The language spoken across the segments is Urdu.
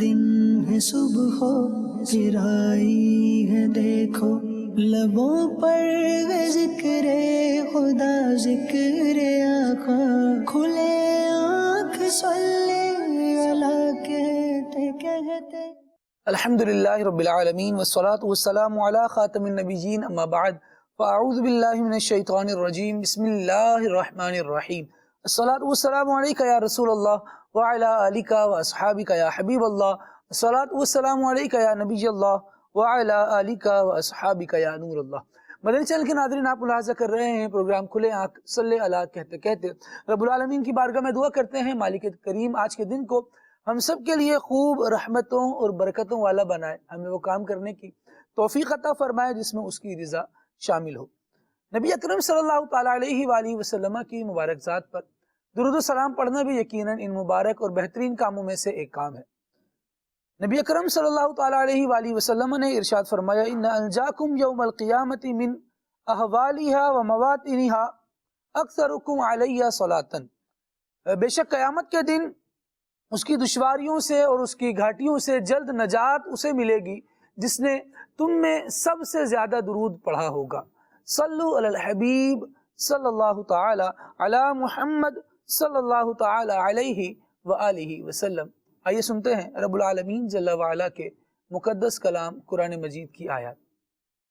دن ہے صبح پھر آئی ہے دیکھو، لبوں پر ہے ذکر خدا ذکر آقا، کھلے آنکھ صلی اللہ کہتے کہتے۔ الحمدللہ رب العالمین والصلاة والسلام علی خاتم النبیین، اما بعد فاعوذ باللہ من الشیطان الرجیم، بسم اللہ الرحمن الرحیم۔ الصلاة والسلام علیک یا رسول اللہ وعلی آلک واصحابک یا حبیب اللہ، الصلاة والسلام علیک یا نبی اللہ وعلی آلک واصحابک یا نور اللہ۔ مدنی چینل کے ناظرین، آپ ملاحظہ کر رہے ہیں پروگرام کھلے آنکھ صلی اللہ کہتے کہتے۔ رب العالمین کی بارگاہ میں دعا کرتے ہیں مالک کریم آج کے دن کو ہم سب کے لیے خوب رحمتوں اور برکتوں والا بنائے، ہمیں وہ کام کرنے کی توفیق عطا فرمائے جس میں اس کی رضا شامل ہو۔ نبی اکرم صلی اللہ تعالیٰ علیہ وآلہ وسلم کی مبارک ذات پر درود و سلام پڑھنا بھی یقیناً ان مبارک اور بہترین کاموں میں سے ایک کام ہے۔ نبی اکرم صلی اللہ تعالیٰ علیہ وآلہ وسلم نے ارشاد فرمایا، ان انجاکم یوم القیامت من احوالها و مواطنها اکثرکم علی صلاۃ، بے شک قیامت کے دن اس کی دشواریوں سے اور اس کی گھاٹیوں سے جلد نجات اسے ملے گی جس نے تم میں سب سے زیادہ درود پڑھا ہوگا۔ صلو علی الحبیب صلی اللہ تعالی علی محمد صلی اللہ تعالی علیہ وآلہ وسلم۔ آئیے سنتے ہیں رب العالمین جل وعلا کے مقدس کلام قرآن مجید کی آیات۔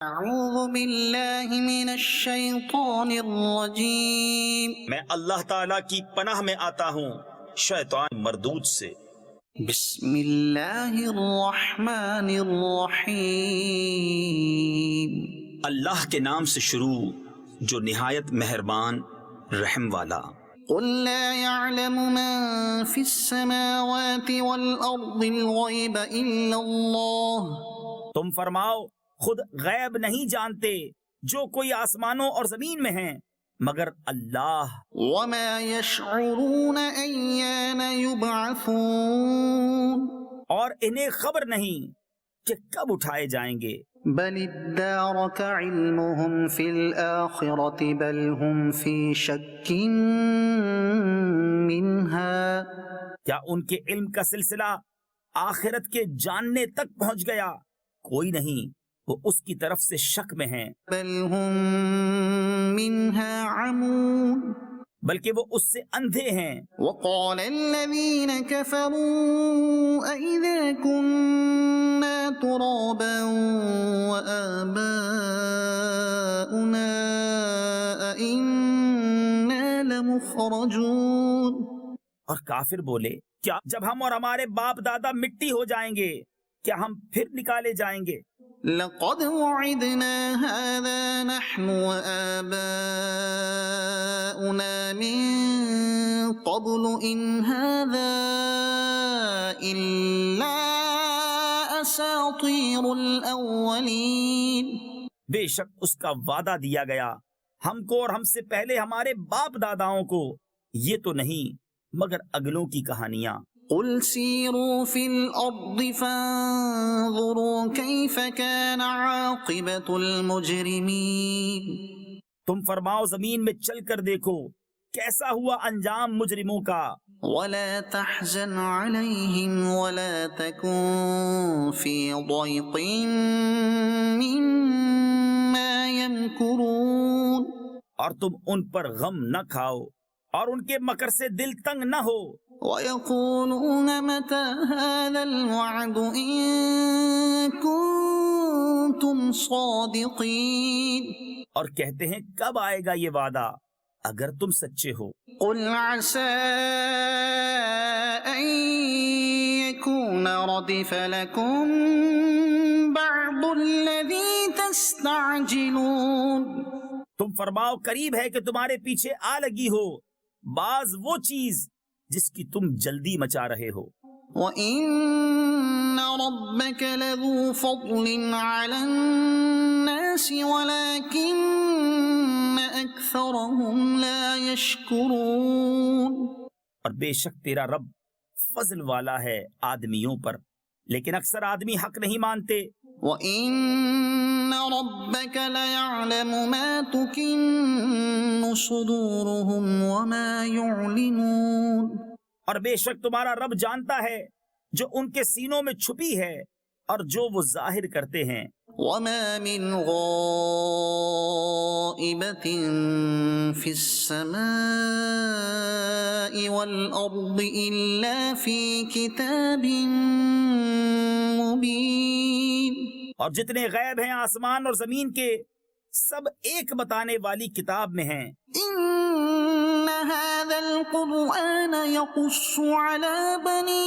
اعوذ باللہ من الشیطان الرجیم، میں اللہ تعالیٰ کی پناہ میں آتا ہوں شیطان مردود سے۔ بسم اللہ الرحمن الرحیم، اللہ کے نام سے شروع جو نہایت مہربان رحم والا۔ قل لا يعلم من في السماوات والأرض الغيب إلا الله، تم فرماؤ خود غیب نہیں جانتے جو کوئی آسمانوں اور زمین میں ہیں مگر اللہ، وما يشعرون أيان يبعثون، اور انہیں خبر نہیں کہ کب اٹھائے جائیں گے۔ بل ادارك علمهم في الآخرة بل هم في شك منها، کیا ان کے علم کا سلسلہ آخرت کے جاننے تک پہنچ گیا؟ کوئی نہیں، وہ اس کی طرف سے شک میں ہیں۔ بل هم منها عمون، بلکہ وہ اس سے اندھے ہیں۔ وقال الذين كفروا أئذا كنا ترابا وآباؤنا أئنا لمخرجون، اور کافر بولے کیا جب ہم اور ہمارے باپ دادا مٹی ہو جائیں گے کیا ہم پھر نکالے جائیں گے؟ لقد وعدنا هذا نحن وآباؤنا من قبل إن هذا إلا أساطير الأولين، بے شک اس کا وعدہ دیا گیا ہم کو اور ہم سے پہلے ہمارے باپ داداؤں کو، یہ تو نہیں مگر اگلوں کی کہانیاں۔ قل سيروا في الأرض فانظروا كيف كان عاقبة المجرمين، تم فرماؤ زمین میں چل کر دیکھو کیسا ہوا انجام مجرموں کا۔ ولا تحزن عليهم ولا تكن في ضيق مما يمكرون، اور تم ان پر غم نہ کھاؤ اور ان کے مکر سے دل تنگ نہ ہو۔ ويقولون متى هذا الوعد إن كنتم صادقين، اور کہتے ہیں کب آئے گا یہ وعدہ اگر تم سچے ہو۔ قل عسى أن يكون ردف لكم بعض الذي تستعجلون، تم فرماؤ قریب ہے کہ تمہارے پیچھے آ لگی ہو بعض وہ چیز جس کی تم جلدی مچا رہے ہو۔ وَإِنَّ رَبَّكَ لَذُو فَضْلٍ عَلَى النَّاسِ وَلَكِنَّ أَكْثَرَهُمْ لَا يَشْكُرُونَ، اور بے شک تیرا رب فضل والا ہے آدمیوں پر لیکن اکثر آدمی حق نہیں مانتے۔ وَإِنَّ رَبَّكَ لَيَعْلَمُ مَا تُكِنُّ صُدُورُهُمْ وَمَا يُعْلِنُونَ، اور بے شک تمہارا رب جانتا ہے جو ان کے سینوں میں چھپی ہے اور جو وہ ظاہر کرتے ہیں۔ وما من غائبة في السماء والأرض إلا في كتاب مبين۔ اور جتنے غیب ہیں آسمان اور زمین کے، سب ایک بتانے والی کتاب میں ہیں۔ إن هذا القرآن يقص على بني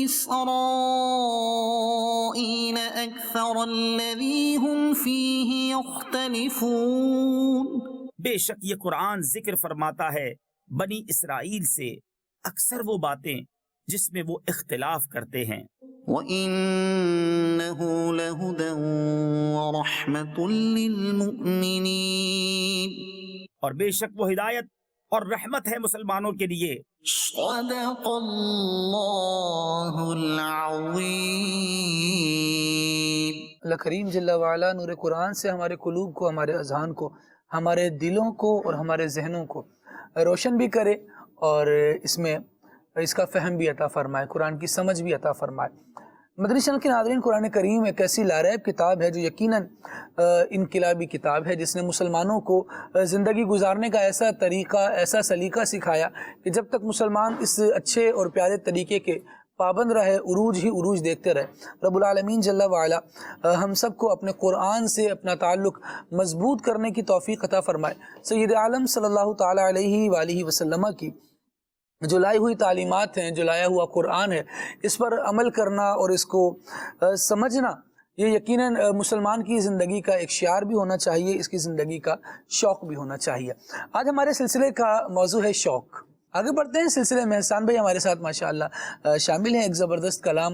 إسرائيل أكثر الذي هم فيه يختلفون۔ بے شک یہ قرآن ذکر فرماتا ہے بنی اسرائیل سے اکثر وہ باتیں جس میں وہ اختلاف کرتے ہیں۔ وَإِنَّهُ لَهُدًى وَرَحْمَةٌ لِّلْمُؤْمِنِينَ۔ اور بے شک وہ ہدایت اور رحمت ہے مسلمانوں کے لیے۔ صدق اللہ العظیم۔ اللہ کریم جل وعلا نور قرآن سے ہمارے قلوب کو، ہمارے اذہان کو، ہمارے دلوں کو اور ہمارے ذہنوں کو روشن بھی کرے اور اس کا فہم بھی عطا فرمائے، قرآن کی سمجھ بھی عطا فرمائے۔ مدنی چینل کے ناظرین، قرآن کریم ایک ایسی لاریب کتاب ہے جو یقیناً انقلابی کتاب ہے، جس نے مسلمانوں کو زندگی گزارنے کا ایسا طریقہ، ایسا سلیقہ سکھایا کہ جب تک مسلمان اس اچھے اور پیارے طریقے کے پابند رہے، عروج ہی عروج دیکھتے رہے۔ رب العالمین جل وعلا ہم سب کو اپنے قرآن سے اپنا تعلق مضبوط کرنے کی توفیق عطا فرمائے۔ سید عالم صلی اللہ تعالیٰ علیہ وآلہ وسلم کی جو لائی ہوئی تعلیمات ہیں، جو لایا ہوا قرآن ہے، اس پر عمل کرنا اور اس کو سمجھنا، یہ یقیناً مسلمان کی زندگی کا ایک شعار بھی ہونا چاہیے، اس کی زندگی کا شوق بھی ہونا چاہیے۔ آج ہمارے سلسلے کا موضوع ہے شوق۔ آگے بڑھتے ہیں سلسلے میں۔ حسان بھائی ہمارے ساتھ ماشاءاللہ شامل ہیں، ایک زبردست کلام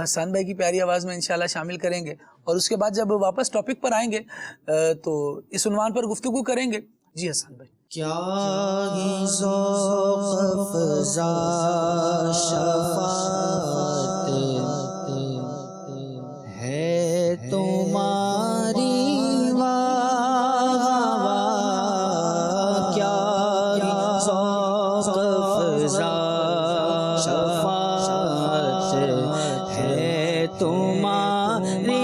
حسان بھائی کی پیاری آواز میں انشاءاللہ شامل کریں گے، اور اس کے بعد جب واپس ٹاپک پر آئیں گے تو اس عنوان پر گفتگو کریں گے۔ جی حسان بھائی۔ کیا ہی ذوق افزا شفاعت ہے تمہاری واہ واہ، کیا ہی ذوق افزا شفاعت ہے تمہاری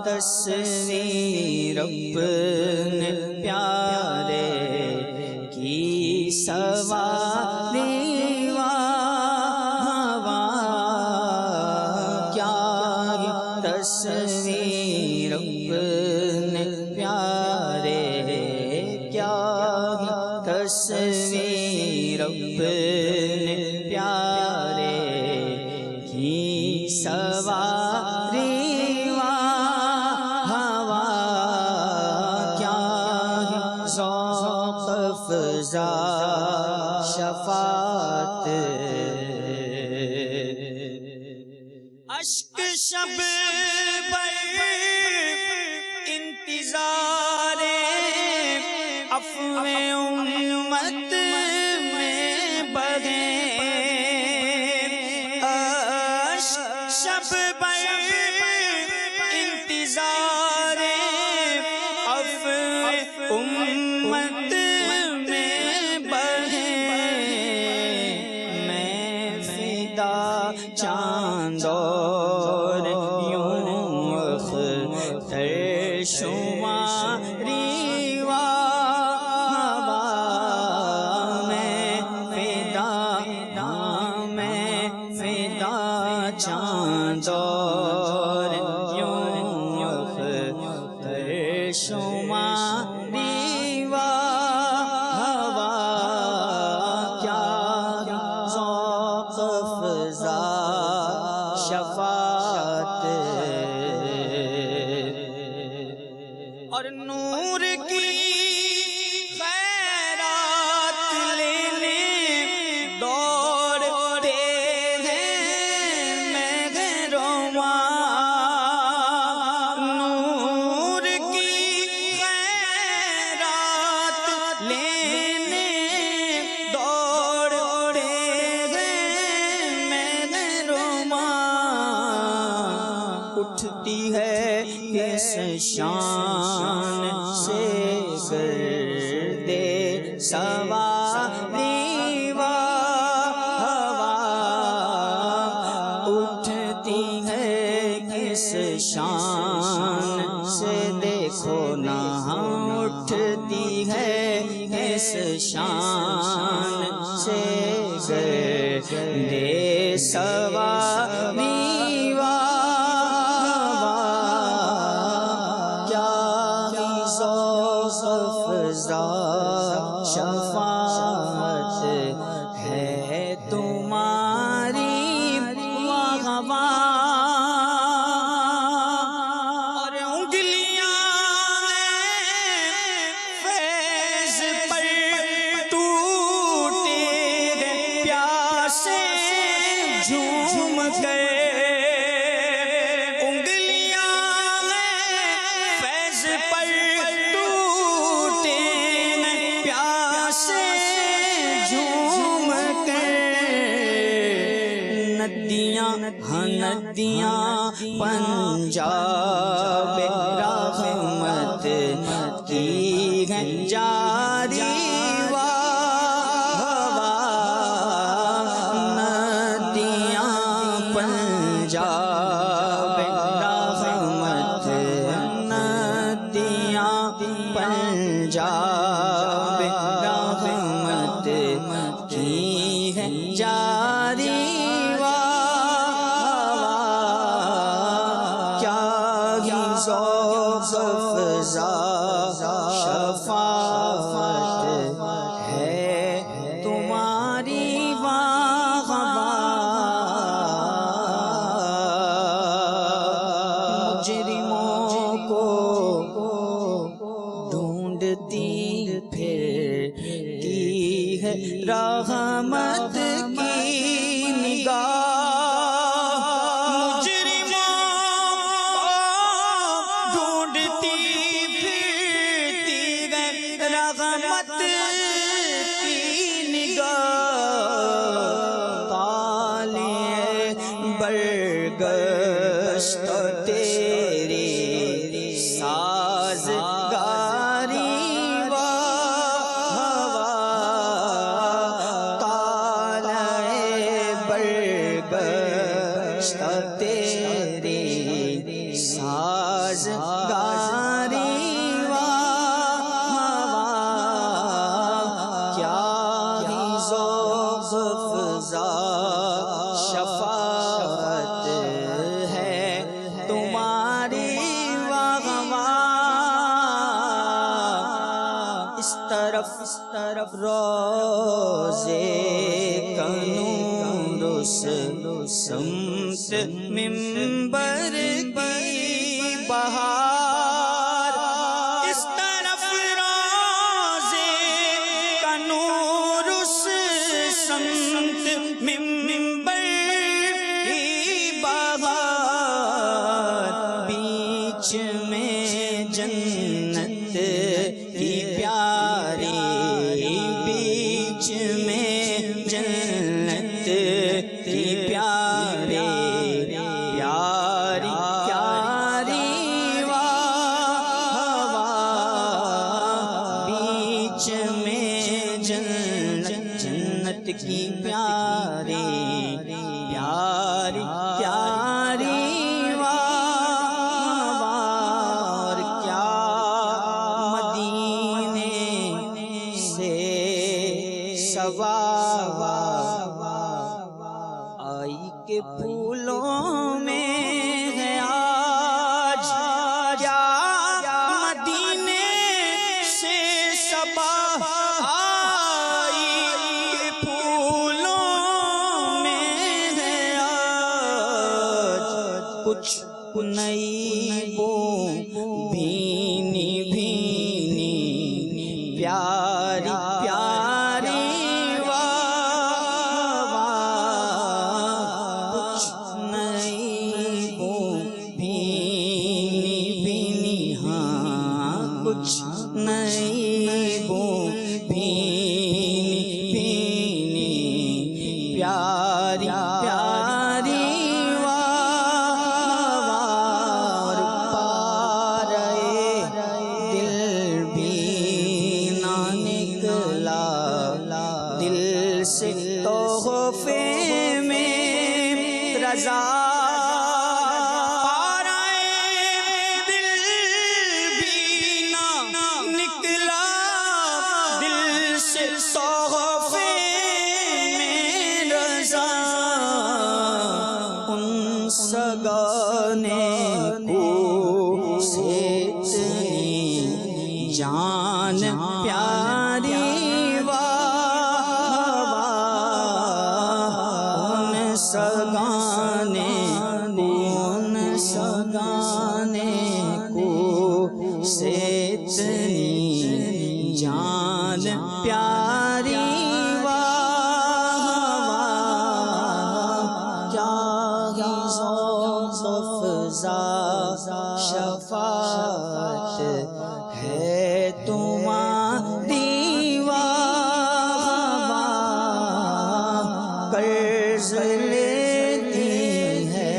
تصویر اپنے پیارے کی سواری واہ واہ، کیا تصویر اپنے پیارے، کیا تصویر اپنے پیارے کی سواری شفاعت، اشک شب پر انتظار عفو امت میں بہے، اشک شب پر انتظار عفو امت میں بہے، میں فدا چاند اور یوں اختر شماری ہوا میں فدا چاند اور یوں اختر شماری ہوا کیا ذوق افزا شفاعت اور نور کی خیرات لینے دوڑتے ہیں مہرواں نور کی خیرات لینے دوڑتے ہیں مہرواں اٹھتی ہے کس شان سے گردے سواری ہوا اٹھتی ہے کس شان سے دیکھو نہ اٹھتی ہے کس شان سے گردے سواری شفاعت ہے تمہاری وہاں اور انگلیاں فیض پر ٹوٹے گئے پیاسے جھوم کر انگلیاں فیض پر ٹوٹے پیاسے جھوم کر ندیاں ندیاں پنجاب رحمت کی ہیں جاری ہوا ندیاں پنجاب رحمت ندیاں پنجاب رحمت کی ہے جاری کیا ہی ذوق افزا شفاعت ہے تمہاری مجرموں کو ڈھونڈتی پھرتی ہے رحمت کی نگاہ مجرموں کو ڈھونڈتی پھرتی ہے رحمت کی نگاہ طالع برگشت تیری سازگاری تیری سازگاری کیا ہی ذوق افزا شفاعت ہے تمہاری اس طرف روزے کنور سمت منبر کی بہار اس طرف روزے کنور سمت منبر کی بہار بیچ میں جنت کی پیاری بیچ میں جنت کی پیاری پیاری پیاری پیاری وار کیا مدینے سے سوا آئی کے پھولوں میں ہے آج کیا مدینے سے سبا آئی کے پھولوں میں ہے آج کچھ نئی بو بھینی بھینی پیاری پیاری کچھ نئی بو بھینی بھینی ہاں کچھ نئی بو بھینی بھینی پیاری پیاری سے تحفے میں رضا دل بھی نہ نکلا دل سے تحفے میں رضا ان سگانے کو سے اتنی جان پیاری سگانے کو سے اتنی جان پیاری کیا ذوق افزا شفاعت ہے تمہاری قرض لیتی ہے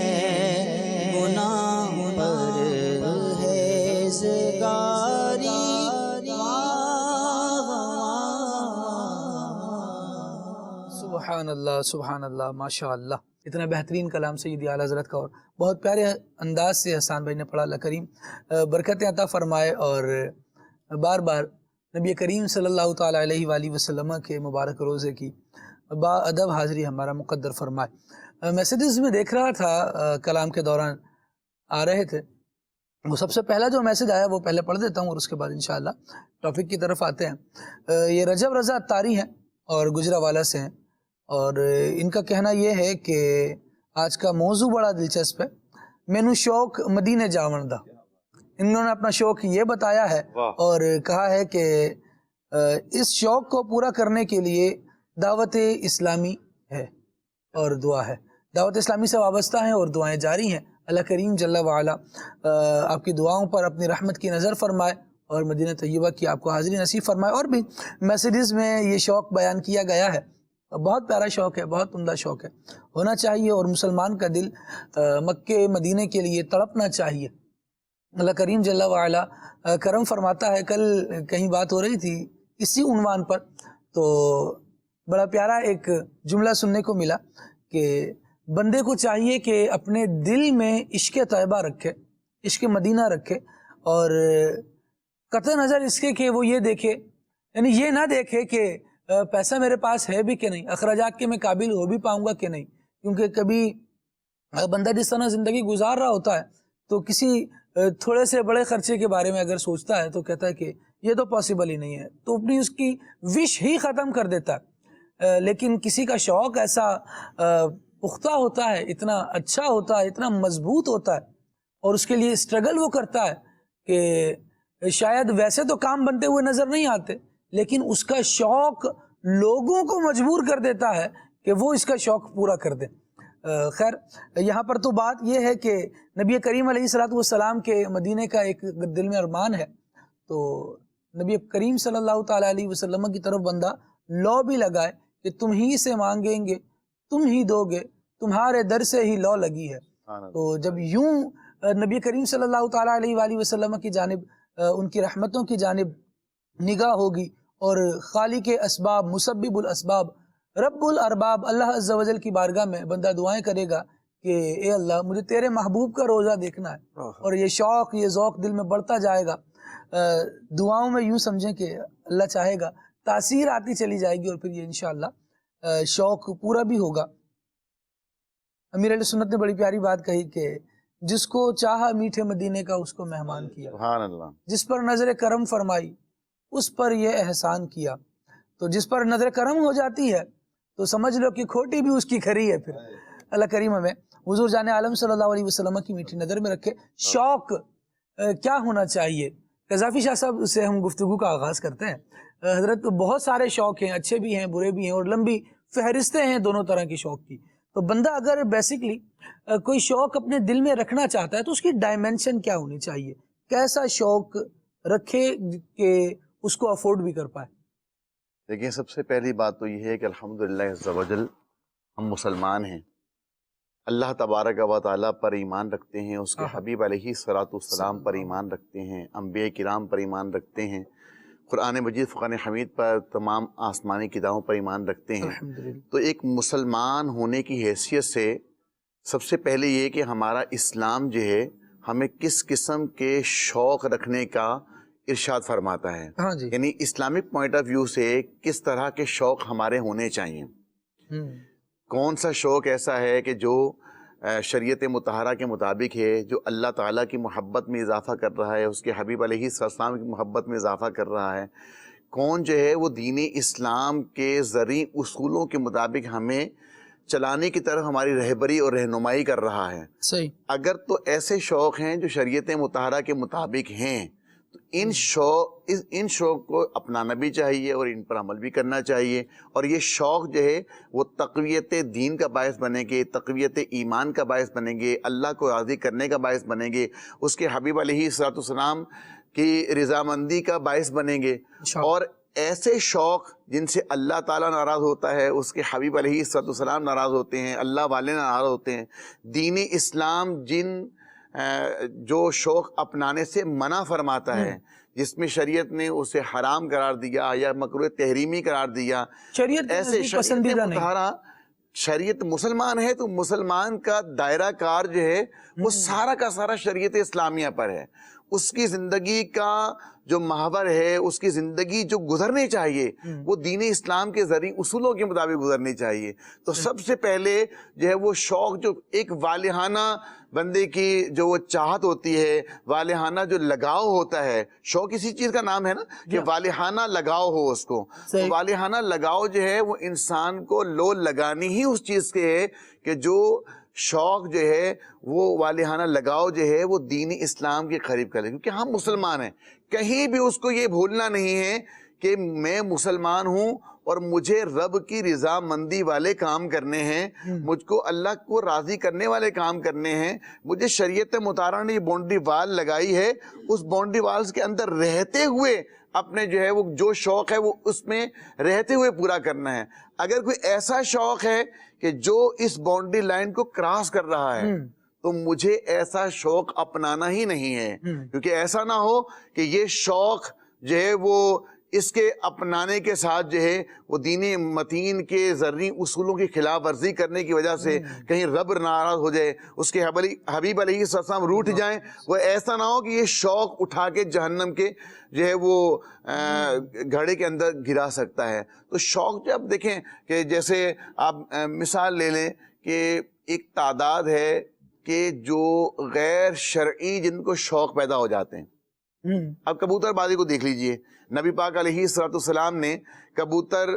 گناہ پر ہے زگاری سبحان اللہ سبحان اللہ ماشاء اللہ. اتنا بہترین کلام سیدی اعلیٰ حضرت کا اور بہت پیارے انداز سے حسان بھائی نے پڑھا. اللہ کریم برکتیں عطا فرمائے اور بار بار نبی کریم صلی اللہ تعالیٰ علیہ وآلہ وسلم کے مبارک روزے کی با ادب حاضری ہمارا مقدر فرمائے. میسیجز میں دیکھ رہا تھا کلام کے دوران آ رہے تھے. وہ سب سے پہلا جو میسیج آیا وہ پہلے پڑھ دیتا ہوں اور اس کے بعد انشاءاللہ ٹاپک کی طرف آتے ہیں. یہ رجب رضا اتاری ہیں اور گجراوالا سے ہیں اور ان کا کہنا یہ ہے کہ آج کا موضوع بڑا دلچسپ ہے. مینو شوق مدینے جاون دا. انہوں نے اپنا شوق یہ بتایا ہے اور کہا ہے کہ اس شوق کو پورا کرنے کے لیے دعوت اسلامی ہے اور دعا ہے. دعوت اسلامی سے وابستہ ہیں اور دعائیں جاری ہیں. اللہ کریم جل وعلا آپ کی دعاؤں پر اپنی رحمت کی نظر فرمائے اور مدینہ طیبہ کی آپ کو حاضری نصیب فرمائے. اور بھی میسیجز میں یہ شوق بیان کیا گیا ہے. بہت پیارا شوق ہے, بہت عمدہ شوق ہے, ہونا چاہیے اور مسلمان کا دل مکے مدینے کے لیے تڑپنا چاہیے. اللہ کریم جل وعلا کرم فرماتا ہے. کل کہیں بات ہو رہی تھی اسی عنوان پر تو بڑا پیارا ایک جملہ سننے کو ملا کہ بندے کو چاہیے کہ اپنے دل میں عشق طیبہ رکھے, عشق مدینہ رکھے اور قطع نظر اس کے کہ وہ یہ دیکھے, یعنی یہ نہ دیکھے کہ پیسہ میرے پاس ہے بھی کہ نہیں, اخراجات کے میں قابل ہو بھی پاؤں گا کہ نہیں. کیونکہ کبھی بندہ جس طرح زندگی گزار رہا ہوتا ہے تو کسی تھوڑے سے بڑے خرچے کے بارے میں اگر سوچتا ہے تو کہتا ہے کہ یہ تو پاسبل ہی نہیں ہے, تو اپنی اس کی وش ہی ختم کر دیتا ہے. لیکن کسی کا شوق ایسا پختہ ہوتا ہے, اتنا اچھا ہوتا ہے, اتنا مضبوط ہوتا ہے اور اس کے لیے اسٹرگل وہ کرتا ہے کہ شاید ویسے تو کام بنتے ہوئے نظر نہیں آتے لیکن اس کا شوق لوگوں کو مجبور کر دیتا ہے کہ وہ اس کا شوق پورا کر دیں. خیر یہاں پر تو بات یہ ہے کہ نبی کریم علیہ السلام کے مدینے کا ایک دل میں ارمان ہے تو نبی کریم صلی اللہ تعالیٰ علیہ وسلم کی طرف بندہ لو بھی لگائے کہ تم ہی سے مانگیں گے تم ہی دو گے, تمہارے در سے ہی لو لگی ہے. تو جب یوں نبی کریم صلی اللہ تعالیٰ علیہ وآلہ وسلم کی جانب ان کی رحمتوں کی جانب نگاہ ہوگی اور خالق اسباب مسبب الاسباب رب الارباب اللہ عز و جل کی بارگاہ میں بندہ دعائیں کرے گا کہ اے اللہ مجھے تیرے محبوب کا روزہ دیکھنا ہے، اور یہ شوق یہ ذوق دل میں بڑھتا جائے گا. دعاؤں میں یوں سمجھیں کہ اللہ چاہے گا تاثیر آتی چلی جائے گی، اور پھر یہ انشاءاللہ شوق پورا بھی ہوگا. امیر علیہ سنت نے بڑی پیاری بات کہی کہ جس کو چاہا میٹھے مدینے کا اس کو مہمان کیا، سبحان اللہ. جس پر نظر کرم فرمائی اس پر یہ احسان کیا. تو جس پر نظر کرم ہو جاتی ہے تو سمجھ لو کہ کھوٹی بھی اس کی کھری ہے. پھر اللہ کریم ہمیں حضور جان عالم صلی اللہ علیہ وسلم کی میٹھی نظر میں رکھے. شوق کیا ہونا چاہیے؟ قذافی شاہ صاحب سے ہم گفتگو کا آغاز کرتے ہیں. حضرت بہت سارے شوق ہیں، اچھے بھی ہیں برے بھی ہیں، اور لمبی فہرستیں ہیں دونوں طرح کی شوق کی. تو بندہ اگر بیسکلی کوئی شوق اپنے دل میں رکھنا چاہتا ہے تو اس کی ڈائمنشن کیا ہونی چاہیے؟ کیسا شوق رکھے کہ اس کو افورڈ بھی کر پائے؟ دیکھیں، سب سے پہلی بات تو یہ ہے کہ الحمدللہ عز و جل ہم مسلمان ہیں، اللہ تبارک و تعالیٰ پر ایمان رکھتے ہیں، اس کے حبیب علیہ الصلوۃ والسلام پر ایمان رکھتے ہیں، انبیاء کرام پر ایمان رکھتے ہیں، قرآن مجید فرقان حمید پر، تمام آسمانی کتابوں پر ایمان رکھتے ہیں. تو ایک مسلمان ہونے کی حیثیت سے سب سے پہلے یہ کہ ہمارا اسلام جو ہے ہمیں کس قسم کے شوق رکھنے کا ارشاد فرماتا ہے. یعنی اسلامک پوائنٹ آف ویو سے کس طرح کے شوق ہمارے ہونے چاہیے. کون سا شوق ایسا ہے کہ جو شریعت مطہرہ کے مطابق ہے، جو اللہ تعالیٰ کی محبت میں اضافہ کر رہا ہے، اس کے حبیب علیہ السلام کی محبت میں اضافہ کر رہا ہے. کون جو ہے وہ دین اسلام کے زرعی اصولوں کے مطابق ہمیں چلانے کی طرف ہماری رہبری اور رہنمائی کر رہا ہے. صحیح. اگر تو ایسے شوق ہیں جو شریعت مطہرہ کے مطابق ہیں تو ان شوق کو اپنانا بھی چاہیے اور ان پر عمل بھی کرنا چاہیے. اور یہ شوق جو ہے وہ تقویت دین کا باعث بنے گے، تقویت ایمان کا باعث بنیں گے، اللہ کو راضی کرنے کا باعث بنیں گے، اس کے حبیب علیہ السلام کی رضامندی کا باعث بنیں گے. اور ایسے شوق جن سے اللہ تعالیٰ ناراض ہوتا ہے، اس کے حبیب علیہ السلام ناراض ہوتے ہیں، اللہ والے ناراض ہوتے ہیں. دین اسلام جو شوق اپنانے سے منع فرماتا ہے، جس میں شریعت نے اسے حرام قرار دیا یا مکروہ تحریمی قرار دیا، ایسے شریعت مطہرہ، شریعت مسلمان ہے تو مسلمان کا دائرہ کار جو ہے وہ سارا کا سارا شریعت اسلامیہ پر ہے. اس کی زندگی کا جو محور ہے، اس کی زندگی جو گزرنی چاہیے وہ دین اسلام کے ذریعے اصولوں کے مطابق گزرنی چاہیے. تو سب سے پہلے جو ہے وہ شوق، جو ایک والہانہ بندے کی جو وہ چاہت ہوتی ہے، والہانہ جو لگاؤ ہوتا ہے، شوق اسی چیز کا نام ہے نا کہ والہانہ لگاؤ ہو اس کو. تو والہانہ لگاؤ جو ہے وہ انسان کو لو لگانی ہی اس چیز کے ہے کہ جو شوق جو ہے وہ والہانہ لگاؤ جو ہے وہ دین اسلام کے قریب کرے. کیونکہ ہم مسلمان ہیں، کہیں بھی اس کو یہ بھولنا نہیں ہے کہ میں مسلمان ہوں اور مجھے رب کی رضا مندی والے کام کرنے ہیں، مجھ کو اللہ کو راضی کرنے والے کام کرنے ہیں. مجھے شریعت مطہرہ نے یہ باؤنڈری وال لگائی ہے، اس باؤنڈری والز کے اندر رہتے ہوئے اپنے جو ہے وہ جو شوق ہے وہ اس میں رہتے ہوئے پورا کرنا ہے. اگر کوئی ایسا شوق ہے کہ جو اس باؤنڈری لائن کو کراس کر رہا ہے تو مجھے ایسا شوق اپنانا ہی نہیں ہے. کیونکہ ایسا نہ ہو کہ یہ شوق جو ہے وہ اس کے اپنانے کے ساتھ جو ہے وہ دین متین کے ذرعی اصولوں کی خلاف ورزی کرنے کی وجہ سے کہیں رب ناراض ہو جائے، اس کے حبیب علیہ السلام روٹھ جائیں. وہ ایسا نہ ہو کہ یہ شوق اٹھا کے جہنم کے جو ہے وہ گھڑے کے اندر گرا سکتا ہے. تو شوق جب دیکھیں کہ جیسے آپ مثال لے لیں کہ ایک تعداد ہے کہ جو غیر شرعی جن کو شوق پیدا ہو جاتے ہیں. اب کبوتر بازی کو دیکھ لیجئے، نبی پاک علیہ السلام نے کبوتر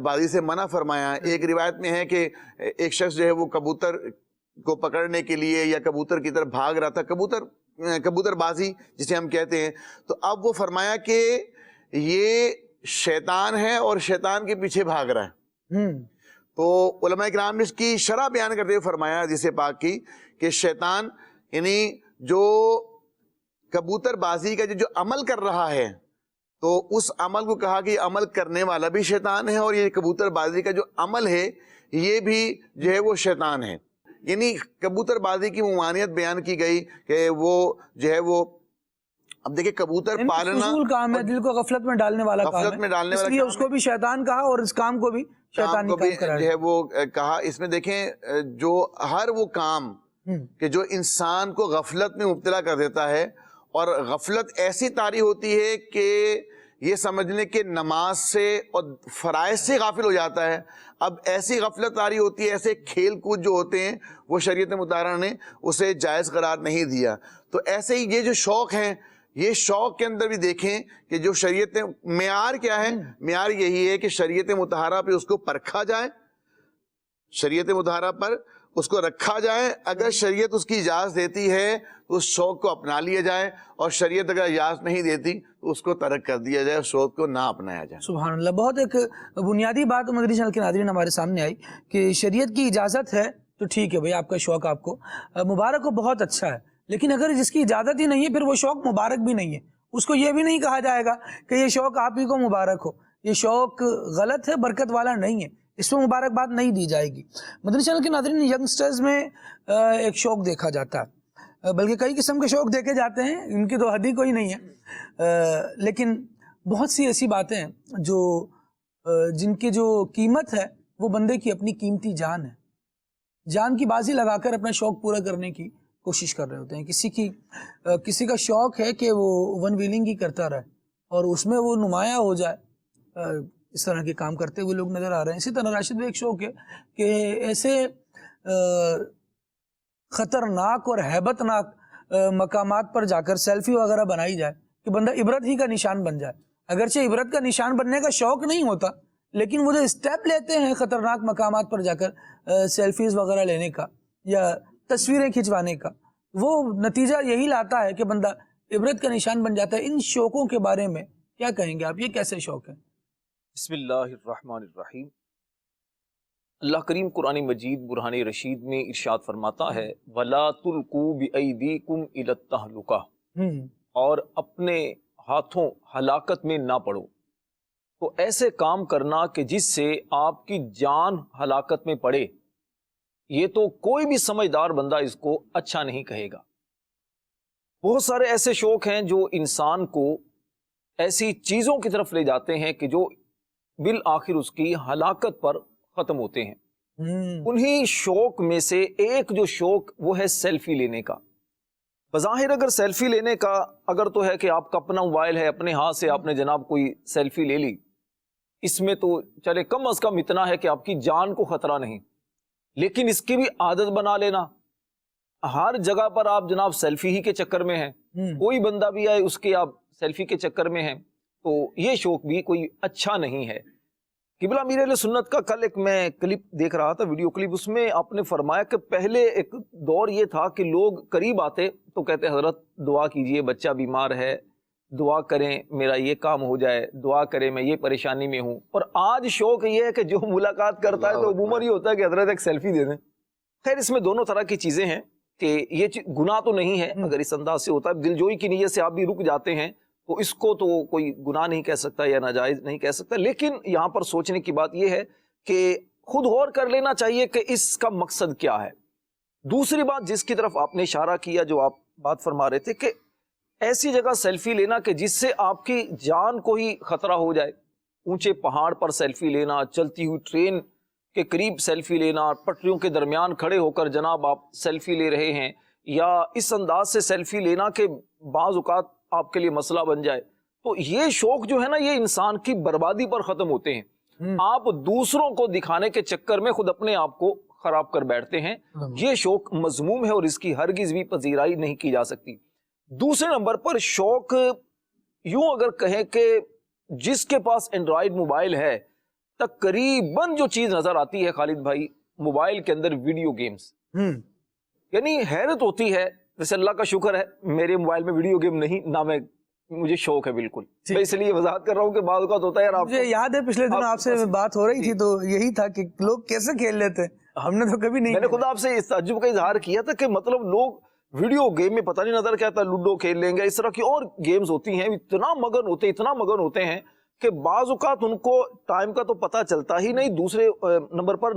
بازی سے منع فرمایا. ایک روایت میں ہے کہ ایک شخص جو ہے وہ کبوتر کو پکڑنے کے لیے یا کبوتر کی طرف بھاگ رہا تھا، کبوتر بازی جسے ہم کہتے ہیں. تو اب وہ فرمایا کہ یہ شیطان ہے اور شیطان کے پیچھے بھاگ رہا ہے. تو علماء کرام نے اس کی شرح بیان کرتے ہوئے فرمایا حدیث پاک کی کہ شیطان یعنی جو کبوتر بازی کا جو عمل کر رہا ہے تو اس عمل کو کہا کہ یہ عمل کرنے والا بھی شیطان ہے، اور یہ کبوتر بازی کا جو عمل ہے یہ بھی جو ہے وہ شیطان ہے. یعنی کبوتر بازی کی ممانعت بیان کی گئی کہ وہ جو ہے وہ اب دیکھیں کبوتر یعنی پالنا فضول کام ہے، دل کو غفلت میں ڈالنے والا کام غفلت میں ڈالنے ہے، اس والا لیے کام اس کو بھی شیطان کہا اور اس کام کو بھی کام شیطانی کو بھی کام قرار جو ہے وہ کہا۔ اس میں دیکھیں جو ہر وہ کام کہ جو انسان کو غفلت میں مبتلا کر دیتا ہے، اور غفلت ایسی طاری ہوتی ہے کہ یہ سمجھ لیں کہ نماز سے اور فرائض سے غافل ہو جاتا ہے۔ اب ایسی غفلت طاری ہوتی ہے، ایسے کھیل کود جو ہوتے ہیں وہ شریعت مطہرہ نے اسے جائز قرار نہیں دیا۔ تو ایسے ہی یہ جو شوق ہیں، یہ شوق کے اندر بھی دیکھیں کہ جو شریعت معیار کیا ہے، معیار یہی ہے کہ شریعت مطہرہ پہ اس کو پرکھا جائے، شریعت مطہرہ پر اس کو رکھا جائے۔ اگر شریعت اس کی اجازت دیتی ہے تو اس شوق کو اپنا لیا جائے، اور شریعت اگر اجازت نہیں دیتی تو اس کو ترک کر دیا جائے، اس شوق کو نہ اپنایا جائے۔ سبحان اللہ، بہت ایک بنیادی بات مدنی چینل کے ناظرین ہمارے سامنے آئی کہ شریعت کی اجازت ہے تو ٹھیک ہے بھائی، آپ کا شوق آپ کو مبارک ہو، بہت اچھا ہے، لیکن اگر جس کی اجازت ہی نہیں ہے پھر وہ شوق مبارک بھی نہیں ہے۔ اس کو یہ بھی نہیں کہا جائے گا کہ یہ شوق آپ ہی کو مبارک ہو، یہ شوق غلط ہے، برکت والا نہیں ہے، اس میں مبارکباد نہیں دی جائے گی۔ مدنی چینل کے ناظرین، ینگسٹرز میں ایک شوق دیکھا جاتا ہے، بلکہ کئی قسم کے شوق دیکھے جاتے ہیں، ان کی تو حد ہی کوئی نہیں ہے، لیکن بہت سی ایسی باتیں ہیں جو جن کی جو قیمت ہے وہ بندے کی اپنی قیمتی جان ہے، جان کی بازی لگا کر اپنا شوق پورا کرنے کی کوشش کر رہے ہوتے ہیں۔ کسی کا شوق ہے کہ وہ ون ویلنگ ہی کرتا رہے اور اس میں وہ نمایاں ہو جائے، اس طرح کے کام کرتے ہوئے لوگ نظر آ رہے ہیں۔ اسی طرح راشد بھی ایک شوق ہے کہ ایسے خطرناک اور ہیبت ناک مقامات پر جا کر سیلفی وغیرہ بنائی جائے کہ بندہ عبرت ہی کا نشان بن جائے۔ اگرچہ عبرت کا نشان بننے کا شوق نہیں ہوتا، لیکن وہ جو اسٹیپ لیتے ہیں خطرناک مقامات پر جا کر سیلفیز وغیرہ لینے کا یا تصویریں کھنچوانے کا، وہ نتیجہ یہی لاتا ہے کہ بندہ عبرت کا نشان بن جاتا ہے۔ ان شوقوں کے بارے میں کیا کہیں گے آپ؟ یہ کیسے شوق ہیں؟ بسم اللہ الرحمن الرحیم۔ اللہ کریم قرآن مجید برہان رشید میں ارشاد فرماتا ہے وَلَا تُلْقُوا بِأَيْدِيكُمْ إِلَى التَّهْلُكَةِ، اور اپنے ہاتھوں ہلاکت میں نہ پڑو۔ تو ایسے کام کرنا کہ جس سے آپ کی جان ہلاکت میں پڑے، یہ تو کوئی بھی سمجھدار بندہ اس کو اچھا نہیں کہے گا۔ بہت سارے ایسے شوق ہیں جو انسان کو ایسی چیزوں کی طرف لے جاتے ہیں کہ جو بالآخر اس کی ہلاکت پر ختم ہوتے ہیں۔ انہی شوق میں سے ایک جو شوق وہ ہے سیلفی لینے کا۔ بظاہر اگر سیلفی لینے کا اگر تو ہے کہ آپ کا اپنا موبائل ہے، اپنے ہاتھ سے آپ نے جناب کوئی سیلفی لے لی، اس میں تو چلے کم از کم اتنا ہے کہ آپ کی جان کو خطرہ نہیں، لیکن اس کی بھی عادت بنا لینا، ہر جگہ پر آپ جناب سیلفی ہی کے چکر میں ہیں، کوئی بندہ بھی آئے اس کے آپ سیلفی کے چکر میں ہیں، تو یہ شوق بھی کوئی اچھا نہیں ہے۔ قبلہ امیر اہل سنت کا کل ایک میں کلپ دیکھ رہا تھا، ویڈیو کلپ، اس میں آپ نے فرمایا کہ پہلے ایک دور یہ تھا کہ لوگ قریب آتے تو کہتے حضرت دعا کیجئے، بچہ بیمار ہے، دعا کریں میرا یہ کام ہو جائے، دعا کریں میں یہ پریشانی میں ہوں۔ اور آج شوق یہ ہے کہ جو ملاقات کرتا ہے تو عموماً یہ ہوتا ہے کہ حضرت ایک سیلفی دے دیں۔ خیر اس میں دونوں طرح کی چیزیں ہیں کہ یہ گناہ تو نہیں ہے اگر اس انداز سے ہوتا ہے، دلجوئی کی نیت سے آپ بھی رک جاتے ہیں تو اس کو تو کوئی گناہ نہیں کہہ سکتا یا ناجائز نہیں کہہ سکتا، لیکن یہاں پر سوچنے کی بات یہ ہے کہ خود غور کر لینا چاہیے کہ اس کا مقصد کیا ہے۔ دوسری بات جس کی طرف آپ نے اشارہ کیا، جو آپ بات فرما رہے تھے کہ ایسی جگہ سیلفی لینا کہ جس سے آپ کی جان کو ہی خطرہ ہو جائے، اونچے پہاڑ پر سیلفی لینا، چلتی ہوئی ٹرین کے قریب سیلفی لینا، پٹریوں کے درمیان کھڑے ہو کر جناب آپ سیلفی لے رہے ہیں، یا اس انداز سے سیلفی لینا کہ بعض اوقات آپ کے لیے مسئلہ بن جائے، تو یہ شوق جو ہے نا یہ انسان کی بربادی پر ختم ہوتے ہیں۔ آپ دوسروں کو دکھانے کے چکر میں خود اپنے آپ کو خراب کر بیٹھتے ہیں، یہ شوق مذموم ہے اور اس کی ہرگز بھی پذیرائی نہیں کی جا سکتی۔ دوسرے نمبر پر شوق یوں اگر کہیں کہ جس کے پاس اینڈرائیڈ موبائل ہے، تقریباً جو چیز نظر آتی ہے خالد بھائی موبائل کے اندر ویڈیو گیمز، یعنی حیرت ہوتی ہے۔ ویسے اللہ کا شکر ہے میرے موبائل میں ویڈیو گیم نہیں، نہ میں مجھے شوق ہے بالکل، میں اس لیے وضاحت کر رہا ہوں کہ بعض اوقات ہوتا ہے یار، مجھے یاد ہے پچھلے دنوں آپ سے بات ہو رہی تھی تو یہی تھا کہ لوگ کیسے کھیل لیتے، ہم نے تو کبھی نہیں، میں نے خود آپ سے اس تعجب کا اظہار کیا تھا کہ مطلب لوگ ویڈیو گیم میں پتہ نہیں نظر کیا تھا، لوڈو کھیل لیں گے، اس طرح کی اور گیمز ہوتی ہیں، اتنا مگن ہوتے ہیں کہ بعض اوقات ان کو ٹائم کا تو پتہ چلتا ہی نہیں۔ دوسرے نمبر پر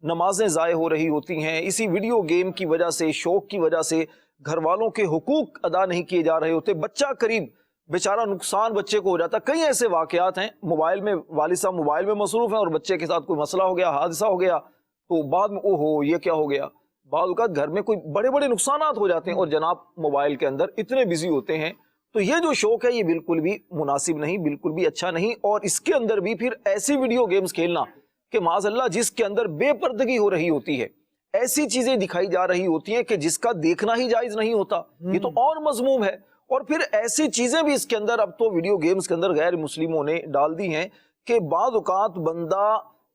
نمازیں ضائع ہو رہی ہوتی ہیں اسی ویڈیو گیم کی وجہ سے، شوق کی وجہ سے۔ گھر والوں کے حقوق ادا نہیں کیے جا رہے ہوتے، بچہ قریب بیچارہ نقصان بچے کو ہو جاتا. کئی ایسے واقعات ہیں، موبائل میں والد صاحب موبائل میں مصروف ہیں اور بچے کے ساتھ کوئی مسئلہ ہو گیا، حادثہ ہو گیا، تو بعد میں اوہو یہ کیا ہو گیا. بعض اوقات گھر میں کوئی بڑے بڑے نقصانات ہو جاتے ہیں اور جناب موبائل کے اندر اتنے بزی ہوتے ہیں. تو یہ جو شوق ہے یہ بالکل بھی مناسب نہیں، بالکل بھی اچھا نہیں. اور اس کے اندر بھی پھر ایسی ویڈیو گیمز کھیلنا کہ معاذ اللہ جس کے اندر بے پردگی ہو رہی ہوتی ہے، ایسی چیزیں دکھائی جا رہی ہوتی ہیں کہ جس کا دیکھنا ہی جائز نہیں ہوتا، یہ تو اور مذموم ہے. اور پھر ایسی چیزیں بھی اس کے اندر اب تو ویڈیو گیمز کے اندر غیر مسلموں نے ڈال دی ہیں کہ بعض اوقات بندہ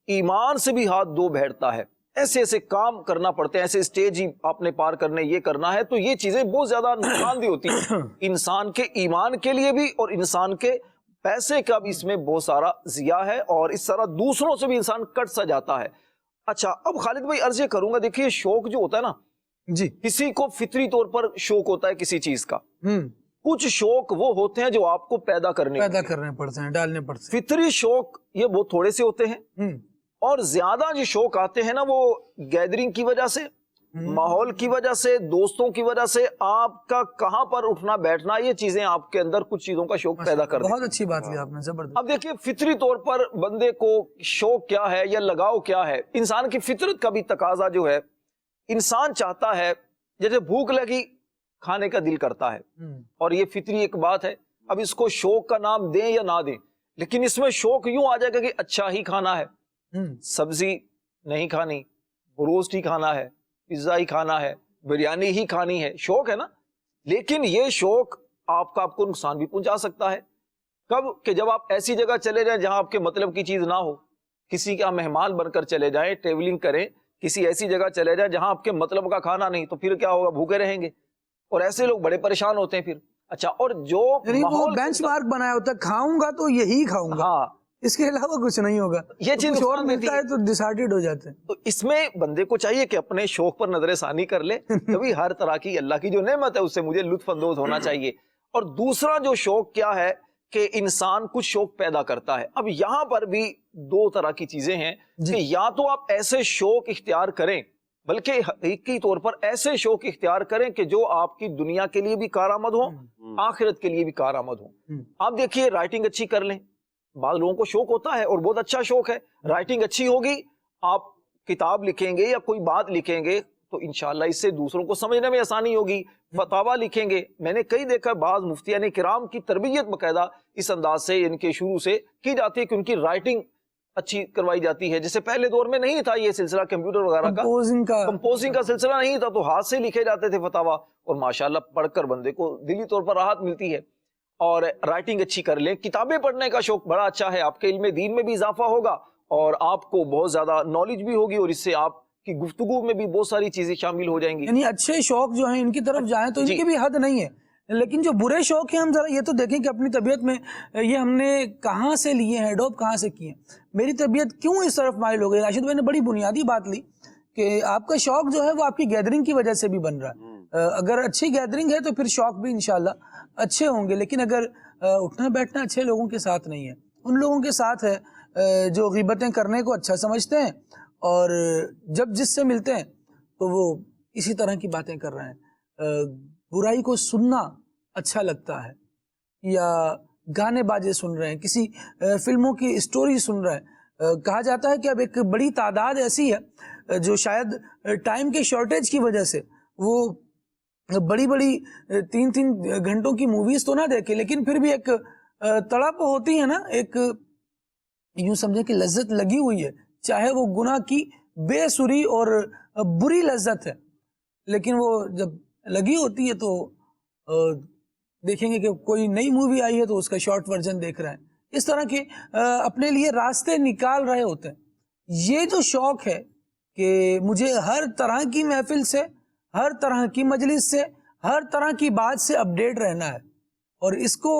ایمان سے بھی ہاتھ دھو بیٹھتا ہے. ایسے ایسے کام کرنا پڑتے ہیں، ایسے اسٹیج ہی آپ نے پار کرنے، یہ کرنا ہے. تو یہ چیزیں بہت زیادہ نقصان دہ ہوتی ہیں انسان کے ایمان کے لیے بھی، اور انسان کے پیسے کا بھی اس میں بہت سارا ضیاع ہے، اور اس طرح دوسروں سے بھی انسان کٹ سا جاتا ہے. اچھا اب خالد بھائی عرض یہ کروں گا، دیکھیے شوق جو ہوتا ہے نا جی، کسی کو فطری طور پر شوق ہوتا ہے کسی چیز کا، کچھ شوق وہ ہوتے ہیں جو آپ کو پیدا کرنے پڑتے ہیں، ڈالنے پڑتے ہیں. فطری شوق یہ بہت تھوڑے سے ہوتے ہیں، اور زیادہ جو شوق آتے ہیں نا وہ گیدرنگ کی وجہ سے، ماحول کی وجہ سے، دوستوں کی وجہ سے، آپ کا کہاں پر اٹھنا بیٹھنا، یہ چیزیں آپ کے اندر کچھ چیزوں کا شوق پیدا کر دیں. بہت اچھی بات کی آپ نے، زبردست. اب دیکھیے فطری طور پر بندے کو شوق کیا ہے یا لگاؤ کیا ہے، انسان کی فطرت کا بھی تقاضا جو ہے، انسان چاہتا ہے جیسے بھوک لگی کھانے کا دل کرتا ہے، اور یہ فطری ایک بات ہے. اب اس کو شوق کا نام دیں یا نہ دیں، لیکن اس میں شوق یوں آ جائے گا کہ اچھا ہی کھانا ہے، سبزی نہیں کھانی، روسٹ ہی کھانا ہے، پیزا ہی کھانا ہے، بریانی ہی کھانی ہے. شوق ہے نا، لیکن یہ شوق آپ کو نقصان بھی پہنچا سکتا ہے. کب کہ جب آپ ایسی جگہ چلے جائیں جہاں آپ کے مطلب کی چیز نہ ہو، کسی کا مہمان بن کر چلے جائیں، ٹریولنگ کریں، کسی ایسی جگہ چلے جائیں جہاں آپ کے مطلب کا کھانا نہیں، تو پھر کیا ہوگا، بھوکے رہیں گے، اور ایسے لوگ بڑے پریشان ہوتے ہیں پھر. اچھا، اور جو ماحول بینچ مارک بنایا ہوتا ہے، کھاؤں گا تو یہی کھاؤں گا، ہاں اس کے علاوہ کچھ نہیں ہوگا، یہ چیز اور ملتا ہے تو ڈسارٹیڈ ہو جاتے ہیں. تو اس میں بندے کو چاہیے کہ اپنے شوق پر نظر ثانی کر لے. کبھی ہر طرح کی اللہ کی جو نعمت ہے اس سے مجھے لطف اندوز ہونا چاہیے. اور دوسرا جو شوق کیا ہے کہ انسان کچھ شوق پیدا کرتا ہے. اب یہاں پر بھی دو طرح کی چیزیں ہیں کہ یا تو آپ ایسے شوق اختیار کریں، بلکہ حقیقی طور پر ایسے شوق اختیار کریں کہ جو آپ کی دنیا کے لیے بھی کارآمد ہوں، آخرت کے لیے بھی کارآمد ہوں. آپ دیکھیے رائٹنگ اچھی کر لیں، بعض لوگوں کو شوق ہوتا ہے اور بہت اچھا شوق ہے، رائٹنگ اچھی ہوگی، آپ کتاب لکھیں گے یا کوئی بات لکھیں گے تو انشاءاللہ اس سے دوسروں کو سمجھنے میں آسانی ہوگی. فتاویٰ لکھیں گے، میں نے کئی دیکھا بعض مفتیان کرام کی تربیت باقاعدہ اس انداز سے ان کے شروع سے کی جاتی ہے کہ ان کی رائٹنگ اچھی کروائی جاتی ہے. جیسے پہلے دور میں نہیں تھا یہ سلسلہ کمپیوٹر وغیرہ کا، کمپوزنگ کا سلسلہ نہیں تھا، تو ہاتھ سے لکھے جاتے تھے فتاویٰ، اور ماشاءاللہ پڑھ کر بندے کو دلی طور پر راحت ملتی ہے. اور رائٹنگ اچھی کر لیں، کتابیں پڑھنے کا شوق بڑا اچھا ہے، آپ کے علم دین میں بھی اضافہ ہوگا اور آپ کو بہت زیادہ نالج بھی ہوگی، اور اس سے آپ کی گفتگو میں بھی بہت ساری چیزیں شامل ہو جائیں گی. یعنی اچھے شوق جو ہیں ان کی طرف جائیں تو ان کی بھی حد نہیں ہے، لیکن جو برے شوق ہیں ہم ذرا یہ تو دیکھیں کہ اپنی طبیعت میں یہ ہم نے کہاں سے لیے ہیں، اڈاپٹ کہاں سے کیے ہیں. میری طبیعت کیوں اس طرف مائل ہو گئی؟ راشد بھائی نے بڑی بنیادی بات لی کہ آپ کا شوق جو ہے وہ آپ کی گیدرنگ کی وجہ سے بھی بن رہا ہے. اگر اچھی گیدرنگ ہے تو پھر شوق بھی انشاءاللہ اچھے ہوں گے، لیکن اگر اٹھنا بیٹھنا اچھے لوگوں کے ساتھ نہیں ہے، ان لوگوں کے ساتھ ہے جو غیبتیں کرنے کو اچھا سمجھتے ہیں اور جب جس سے ملتے ہیں تو وہ اسی طرح کی باتیں کر رہے ہیں. برائی کو سننا اچھا لگتا ہے، یا گانے باجے سن رہے ہیں، کسی فلموں کی اسٹوری سن رہے ہیں. کہا جاتا ہے کہ اب ایک بڑی تعداد ایسی ہے جو شاید ٹائم کے شارٹیج کی وجہ سے وہ بڑی بڑی 3-3 گھنٹوں کی موویز تو نہ دیکھے، لیکن پھر بھی ایک تڑپ ہوتی ہے نا، ایک یوں سمجھے کہ لذت لگی ہوئی ہے، چاہے وہ گناہ کی بے سری اور بری لذت ہے، لیکن وہ جب لگی ہوتی ہے تو دیکھیں گے کہ کوئی نئی مووی آئی ہے تو اس کا شارٹ ورژن دیکھ رہے ہیں. اس طرح کے اپنے لیے راستے نکال رہے ہوتے ہیں. یہ جو شوق ہے کہ مجھے ہر طرح کی محفل سے، ہر طرح کی مجلس سے، ہر طرح کی بات سے اپڈیٹ رہنا ہے، اور اس کو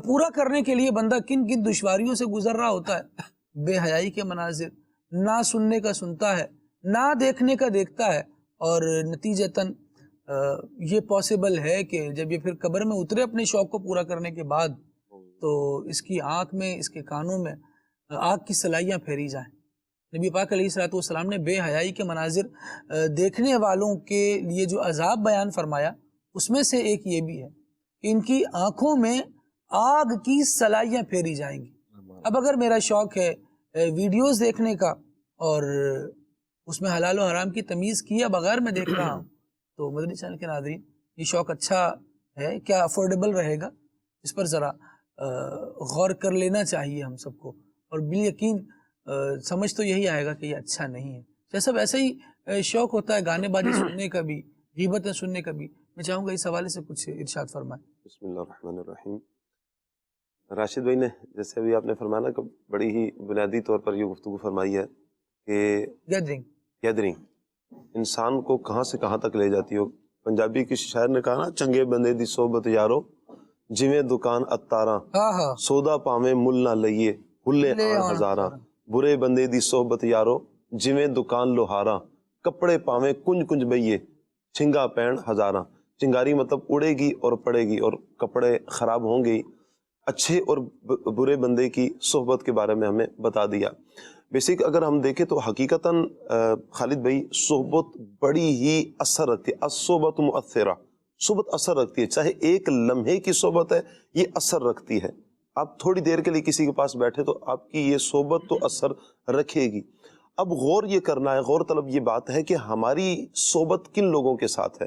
پورا کرنے کے لیے بندہ کن کن دشواریوں سے گزر رہا ہوتا ہے. بے حیائی کے مناظر، نہ سننے کا سنتا ہے، نہ دیکھنے کا دیکھتا ہے، اور نتیجتاً یہ پاسبل ہے کہ جب یہ پھر قبر میں اترے اپنے شوق کو پورا کرنے کے بعد تو اس کی آنکھ میں، اس کے کانوں میں آگ کی سلائیاں پھیری جائیں. نبی پاک علیہ الصلوۃ والسلام نے بے حیائی کے مناظر دیکھنے والوں کے لیے جو عذاب بیان فرمایا اس میں سے ایک یہ بھی ہے کہ ان کی آنکھوں میں آگ کی سلائیاں پھیری جائیں گی۔ اب اگر میرا شوق ہے ویڈیوز دیکھنے کا اور اس میں حلال و حرام کی تمیز کیا بغیر میں دیکھ رہا ہوں، تو مدنی چینل کے ناظرین یہ شوق اچھا ہے کیا؟ افورڈیبل رہے گا؟ اس پر ذرا غور کر لینا چاہیے ہم سب کو، اور بالیقین سمجھ تو یہی آئے گا کہ یہ اچھا نہیں ہے۔ جیسا ویسے ہی شوق ہوتا ہے گانے بازی سننے کا بھی، غیبتیں سننے کا بھی۔ میں چاہوں گا اس حوالے سے کچھ ارشاد فرمائیں۔ بسم اللہ الرحمن الرحیم۔ راشد بھائی نے جیسے ابھی آپ نے فرمایا نا کہ بڑی ہی بنیادی طور پر یہ گفتگو فرمائی ہے کہ گیدرنگ انسان کو کہاں سے کہاں تک لے جاتی ہو۔ پنجابی کی شاعر نے کہا نا، چنگے بندے دی صحبت یارو جویں دکان اتاراں، سودا پاویں مل نہ لئیے ہلے آن ہزاراں، برے بندے دی صحبت یارو جویں دکان لوہاراں، کپڑے پاویں کنج کنج بئیے چھنگا پین ہزاراں۔ چنگاری مطلب اڑے گی اور پڑے گی اور کپڑے خراب ہوں گے۔ اچھے اور برے بندے کی صحبت کے بارے میں ہمیں بتا دیا۔ بیسک اگر ہم دیکھیں تو حقیقتاً خالد بھائی صحبت بڑی ہی اثر رکھتی ہے۔ الصحبت مؤثرہ، صحبت اثر رکھتی ہے، چاہے ایک لمحے کی صحبت ہے یہ اثر رکھتی ہے۔ آپ تھوڑی دیر کے لیے کسی کے پاس بیٹھے تو آپ کی یہ صحبت تو اثر رکھے گی۔ اب غور یہ کرنا ہے، غور طلب یہ بات ہے کہ ہماری صحبت کن لوگوں کے ساتھ ہے،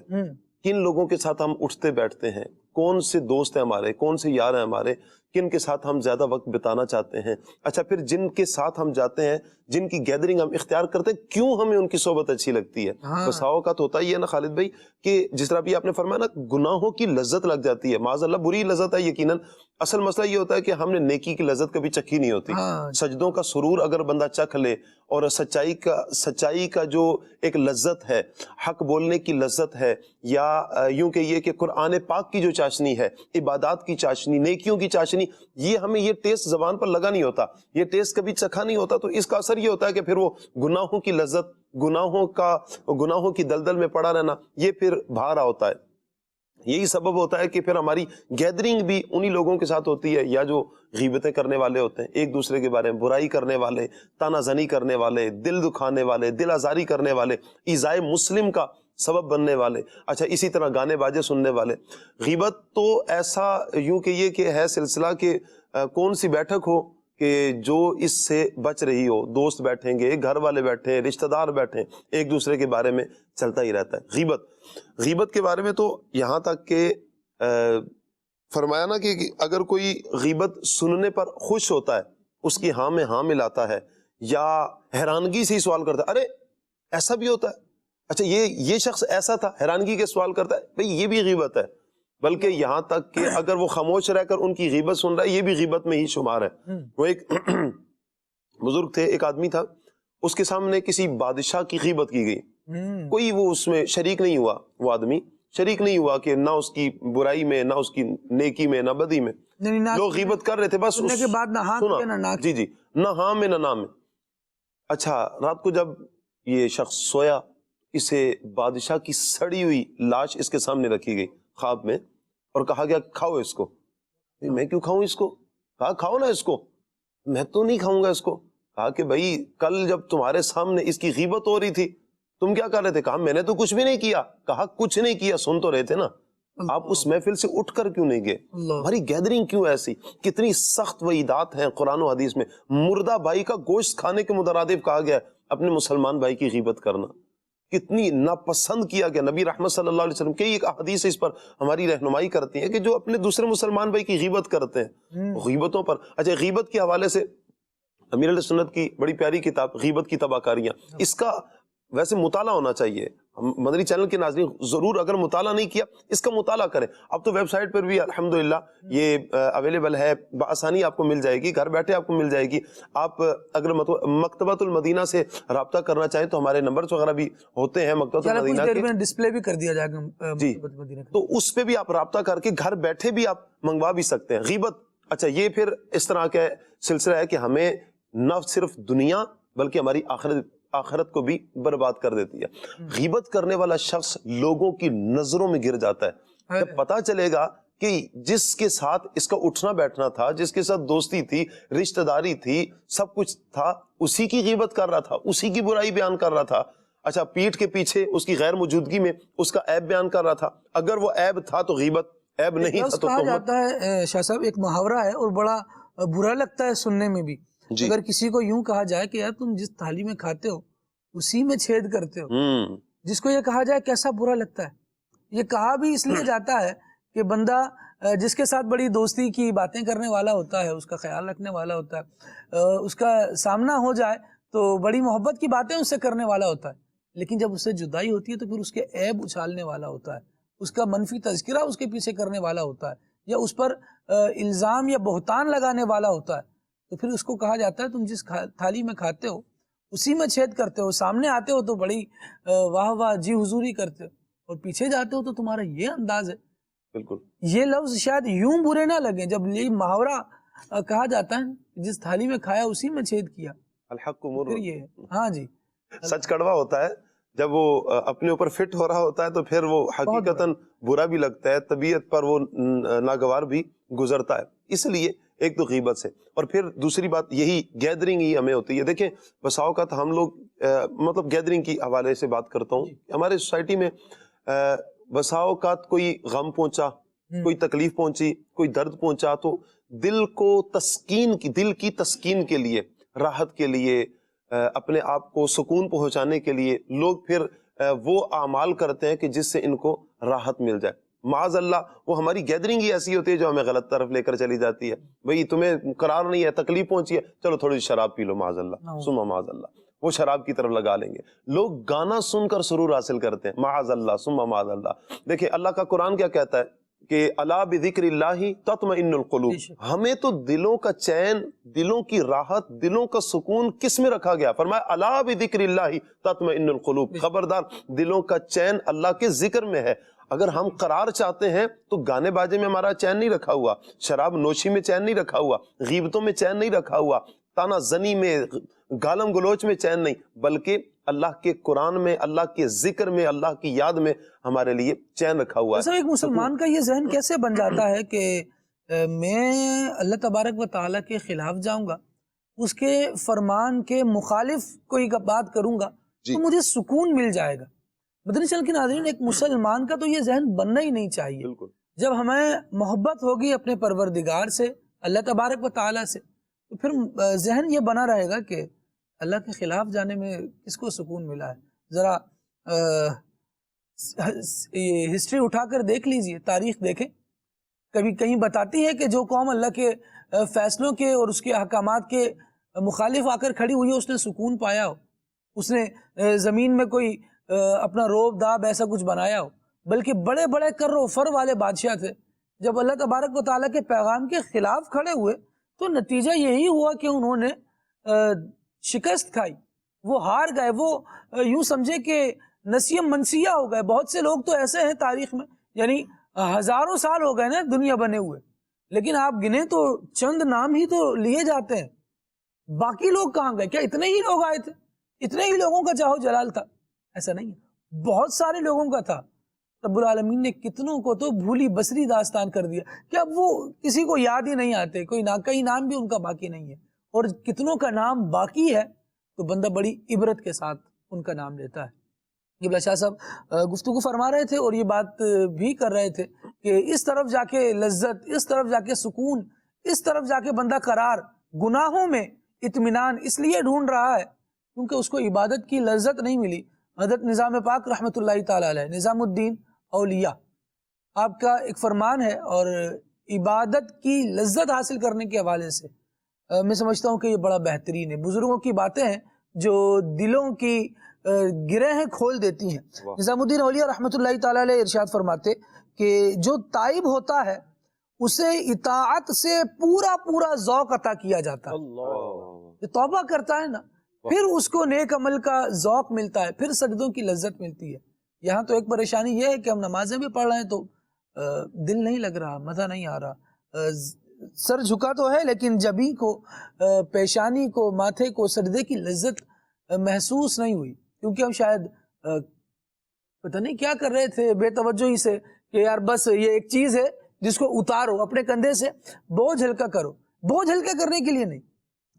کن لوگوں کے ساتھ ہم اٹھتے بیٹھتے ہیں، کون سے دوست ہیں ہمارے، کون سے یار ہیں ہمارے، کن کے ساتھ ہم زیادہ وقت بتانا چاہتے ہیں۔ اچھا پھر جن کے ساتھ ہم جاتے ہیں، جن کی گیدرنگ ہم اختیار کرتے ہیں، کیوں ہمیں ان کی صحبت اچھی لگتی ہے؟ بس اوقات ہوتا ہی ہے نا خالد بھائی کہ جس طرح بھی آپ نے فرمایا نا، گناہوں کی لذت لگ جاتی ہے، معاذ اللہ بری لذت ہے یقیناً۔ اصل مسئلہ یہ ہوتا ہے کہ ہم نے نیکی کی لذت کبھی چکھی نہیں ہوتی۔ سجدوں کا سرور اگر بندہ چکھ لے اور سچائی کا جو ایک لذت ہے، حق بولنے کی لذت ہے، یا یوں کہ یہ کہ قرآن پاک کی جو چاشنی ہے، عبادات کی چاشنی، نیکیوں کی چاشنی، یہ ہمیں یہ ٹیسٹ زبان پر لگا نہیں ہوتا، یہ ٹیسٹ کبھی چکھا نہیں ہوتا، تو اس کا اثر یہ ہوتا ہے کہ پھر وہ گناہوں کی لذت، گناہوں کی دلدل میں پڑا رہنا، یہ پھر بھا رہا ہوتا ہے۔ یہی سبب ہوتا ہے کہ پھر ہماری گیدرنگ بھی انہی لوگوں کے ساتھ ہوتی ہے، یا جو غیبتیں کرنے والے ہوتے ہیں، ایک دوسرے کے بارے میں برائی کرنے والے، تانا زنی کرنے والے، دل دکھانے والے، دل آزاری کرنے والے، ایذائے مسلم کا سبب بننے والے۔ اچھا اسی طرح گانے باجے سننے والے۔ غیبت تو ایسا یوں کہ یہ کہ ہے سلسلہ کہ کون سی بیٹھک ہو کہ جو اس سے بچ رہی ہو، دوست بیٹھیں گے، گھر والے بیٹھیں، رشتہ دار بیٹھیں، ایک دوسرے کے بارے میں چلتا ہی رہتا ہے۔ غیبت کے بارے میں تو یہاں تک کہ فرمایا نا کہ اگر کوئی غیبت سننے پر خوش ہوتا ہے، اس کی ہاں میں ہاں ملاتا ہے، یا حیرانگی سے ہی سوال کرتا ہے، ارے ایسا بھی ہوتا ہے، اچھا یہ شخص ایسا تھا، حیرانگی کے سوال کرتا ہے، بھئی یہ بھی غیبت ہے۔ بلکہ یہاں تک کہ اگر وہ خاموش رہ کر ان کی غیبت سن رہا ہے، یہ بھی غیبت میں ہی شمار ہے۔ وہ ایک بزرگ تھے، ایک آدمی تھا، اس کے سامنے کسی بادشاہ کی غیبت کی گئی، کوئی وہ اس میں شریک نہیں ہوا، وہ آدمی شریک نہیں ہوا کہ نہ اس کی برائی میں، نہ اس کی نیکی میں، نہ بدی میں، لوگ غیبت کر رہے تھے بس کے بعد نہ ہاں نہ نا، جی نہ ہاں میں نہ نہ میں۔ اچھا رات کو جب یہ شخص سویا، اسے بادشاہ کی سڑی ہوئی لاش اس کے سامنے رکھی گئی خواب میں، اور کہا گیا کھاؤ اس کو۔ میں کیوں کھاؤں اس کو؟ کہا کھاؤ نا اس کو۔ میں تو نہیں کھاؤں گا اس کو۔ کہا کہ بھائی کل جب تمہارے سامنے اس کی غیبت ہو رہی تھی تم کیا کر رہے تھے؟ کہا میں نے تو کچھ بھی نہیں کیا۔ کہا کچھ نہیں کیا، سن تو رہے تھے نا، آپ اس محفل سے اٹھ کر کیوں نہیں گئے؟ ہماری گیدرنگ کیوں ایسی؟ کتنی سخت وعیدات ہیں قرآن و حدیث میں۔ مردہ بھائی کا گوشت کھانے کے مترادف کہا گیا ہے اپنے مسلمان بھائی کی غیبت کرنا، کتنی ناپسند کیا گیا۔ نبی رحمت صلی اللہ علیہ وسلم کی ایک احادیث اس پر ہماری رہنمائی کرتی ہیں کہ جو اپنے دوسرے مسلمان بھائی کی غیبت کرتے ہیں، غیبتوں پر۔ اچھا غیبت کے حوالے سے امیر علیہ سنت کی بڑی پیاری کتاب غیبت کی تباہ کاریاں، اس کا ویسے مطالعہ ہونا چاہیے۔ مدنی چینل کے ناظرین ضرور اگر مطالعہ نہیں کیا اس کا مطالعہ کریں۔ اب تو ویب سائٹ پر بھی الحمدللہ یہ اویلیبل ہے، بآسانی آپ کو مل جائے گی، گھر بیٹھے آپ کو مل جائے گی۔ آپ اگر مکتبۃ المدینہ سے رابطہ کرنا چاہیں تو ہمارے نمبرز وغیرہ بھی ہوتے ہیں مکتبۃ المدینہ کے، ڈسپلے بھی کر دیا جائے گا جی، تو اس پہ بھی آپ رابطہ کر کے گھر بیٹھے بھی آپ منگوا بھی سکتے ہیں۔ غیبت اچھا یہ پھر اس طرح کا سلسلہ ہے کہ ہمیں نہ صرف دنیا بلکہ ہماری آخرت کو بھی برباد کر دیتی ہے۔ غیبت کرنے والا شخص لوگوں کی نظروں میں گر جاتا ہے۔ جب پتا چلے گا کہ جس کے ساتھ اس کا اٹھنا بیٹھنا تھا، جس کے ساتھ دوستی تھی، رشتہ داری تھی، سب کچھ تھا، اسی کی غیبت کر رہا تھا، اسی کی برائی بیان کر رہا تھا۔ اچھا پیٹھ کے پیچھے اس کی غیر موجودگی میں اس کا عیب بیان کر رہا تھا، اگر وہ عیب تھا تو غیبت، عیب نہیں تھا تو کہا تہمت۔ جاتا ہے شاہ صاحب، ایک محاورہ ہے اور بڑا برا لگتا ہے سننے میں بھی، جی اگر کسی کو یوں کہا جائے کہ یار تم جس تھالی میں کھاتے ہو اسی میں چھید کرتے ہو، جس کو یہ کہا جائے کیسا برا لگتا ہے۔ یہ کہا بھی اس لیے جاتا ہے کہ بندہ جس کے ساتھ بڑی دوستی کی باتیں کرنے والا ہوتا ہے، اس کا خیال رکھنے والا ہوتا ہے، اس کا سامنا ہو جائے تو بڑی محبت کی باتیں اس سے کرنے والا ہوتا ہے، لیکن جب اس سے جدائی ہوتی ہے تو پھر اس کے عیب اچھالنے والا ہوتا ہے، اس کا منفی تذکرہ اس کے پیچھے کرنے والا ہوتا ہے، یا اس پر الزام یا بہتان لگانے والا ہوتا ہے، تو پھر اس کو کہا جاتا ہے تم جس تھالی میں کھاتے ہو اسی میں چھید کرتے ہو، سامنے آتے ہو تو بڑی واہ واہ جی حضوری کرتے ہو، اور پیچھے جاتے ہو تو تمہارا یہ انداز ہے۔ بالکل، یہ لفظ شاید یوں برے نہ لگیں جب یہ محاورہ کہا جاتا ہے جس تھالی میں کھایا اسی میں چھید کیا، الحق مر، پھر یہ ہاں جی سچ کڑوا ہوتا ہے، جب وہ اپنے اوپر فٹ ہو رہا ہوتا ہے تو پھر وہ حقیقتاً برا بھی لگتا ہے، طبیعت پر وہ ناگوار بھی گزرتا ہے۔ اس لیے ایک تو غیبت سے، اور پھر دوسری بات یہی گیدرنگ ہی ہمیں ہوتی ہے۔ دیکھیں بسا اوقات ہم لوگ مطلب گیدرنگ کی حوالے سے بات کرتا ہوں، ہمارے سوسائٹی میں بسا اوقات کوئی غم پہنچا، کوئی تکلیف پہنچی، کوئی درد پہنچا تو دل کو تسکین کی، دل کی تسکین کے لیے، راحت کے لیے، اپنے آپ کو سکون پہنچانے کے لیے لوگ پھر وہ اعمال کرتے ہیں کہ جس سے ان کو راحت مل جائے۔ معاذ اللہ وہ ہماری گیدرنگ ہی ایسی ہوتی ہے جو ہمیں غلط طرف لے کر چلی جاتی ہے۔ بھئی تمہیں قرار نہیں ہے، تکلیف پہنچی ہے، چلو تھوڑی شراب پی لو، معاذ اللہ ثم معاذ اللہ، وہ شراب کی طرف لگا لیں گے۔ لوگ گانا سن کر سرور حاصل کرتے ہیں، معاذ اللہ ثم معاذ اللہ۔ دیکھیں اللہ کا قرآن کیا کہتا ہے کہ الا بذکر اللہ تطمئن القلوب، ہمیں تو دلوں کا چین، دلوں کی راحت، دلوں کا سکون کس میں رکھا گیا؟ فرمایا الا بذکر اللہ تطمئن القلوب، خبردار دلوں کا چین اللہ کے ذکر میں ہے۔ اگر ہم قرار چاہتے ہیں تو گانے باجے میں ہمارا چین نہیں رکھا ہوا، شراب نوشی میں چین نہیں رکھا ہوا، غیبتوں میں چین نہیں رکھا ہوا، تانا زنی میں، گالم گلوچ میں چین نہیں، بلکہ اللہ کے قرآن میں، اللہ کے ذکر میں، اللہ کی یاد میں ہمارے لیے چین رکھا ہوا ہے۔ ایک مسلمان کا یہ ذہن کیسے بن جاتا ہے کہ میں اللہ تبارک و تعالیٰ کے خلاف جاؤں گا، اس کے فرمان کے مخالف کوئی بات کروں گا تو مجھے سکون مل جائے گا۔ مدنی چینل کے ناظرین، ایک مسلمان کا تو یہ ذہن بننا ہی نہیں چاہیے۔ جب ہمیں محبت ہوگی اپنے پروردگار سے، اللہ تبارک و تعالیٰ سے، تو پھر ذہن یہ بنا رہے گا کہ اللہ کے خلاف جانے میں کس کو سکون ملا ہے۔ ذرا ہسٹری اٹھا کر دیکھ لیجئے، تاریخ دیکھیں، کبھی کہیں بتاتی ہے کہ جو قوم اللہ کے فیصلوں کے اور اس کے احکامات کے مخالف آ کر کھڑی ہوئی ہے اس نے سکون پایا ہو، اس نے زمین میں کوئی اپنا روب داب ایسا کچھ بنایا ہو؟ بلکہ بڑے بڑے کر و فر والے بادشاہ تھے، جب اللہ تبارک و تعالیٰ کے پیغام کے خلاف کھڑے ہوئے تو نتیجہ یہی ہوا کہ انہوں نے شکست کھائی، وہ ہار گئے، وہ یوں سمجھے کہ نسیم منسیہ ہو گئے۔ بہت سے لوگ تو ایسے ہیں تاریخ میں، یعنی ہزاروں سال ہو گئے نا دنیا بنے ہوئے، لیکن آپ گنے تو چند نام ہی تو لیے جاتے ہیں، باقی لوگ کہاں گئے؟ کیا اتنے ہی لوگ آئے تھے؟ اتنے ہی لوگوں کا چاہو جلال تھا؟ ایسا نہیں ہے، بہت سارے لوگوں کا تھا۔ رب العالمین نے کتنوں کو تو بھولی بسری داستان کر دیا کہ اب وہ کسی کو یاد ہی نہیں آتے، کئی نام بھی ان کا باقی نہیں ہے، اور کتنوں کا نام باقی ہے تو بندہ بڑی عبرت کے ساتھ ان کا نام لیتا ہے۔ یہ شاہ صاحب گفتگو فرما رہے تھے اور یہ بات بھی کر رہے تھے کہ اس طرف جا کے لذت، اس طرف جا کے سکون، اس طرف جا کے بندہ قرار، گناہوں میں اطمینان اس لیے ڈھونڈ رہا ہے کیونکہ اس کو عبادت کی لذت نہیں ملی۔ حضرت نظام پاک رحمۃ اللہ تعالی علیہ، نظام الدین اولیاء، آپ کا ایک فرمان ہے، اور عبادت کی لذت حاصل کرنے کے حوالے سے میں سمجھتا ہوں کہ یہ بڑا بہترین ہے۔ بزرگوں کی باتیں ہیں جو دلوں کی گرہیں کھول دیتی ہیں۔ نظام الدین اولیاء رحمۃ اللہ تعالی علیہ ارشاد فرماتے کہ جو تائب ہوتا ہے اسے اطاعت سے پورا پورا ذوق عطا کیا جاتا ہے۔ جو توبہ کرتا ہے نا، پھر اس کو نیک عمل کا ذوق ملتا ہے، پھر سجدوں کی لذت ملتی ہے۔ یہاں تو ایک پریشانی یہ ہے کہ ہم نمازیں بھی پڑھ رہے ہیں تو دل نہیں لگ رہا، مزہ نہیں آ رہا، سر جھکا تو ہے لیکن جبیں کو، پیشانی کو، ماتھے کو سجدے کی لذت محسوس نہیں ہوئی، کیونکہ ہم شاید پتہ نہیں کیا کر رہے تھے بے توجہی سے کہ یار بس یہ ایک چیز ہے جس کو اتارو اپنے کندھے سے، بوجھ ہلکا کرو۔ بوجھ ہلکا کرنے کے لیے نہیں،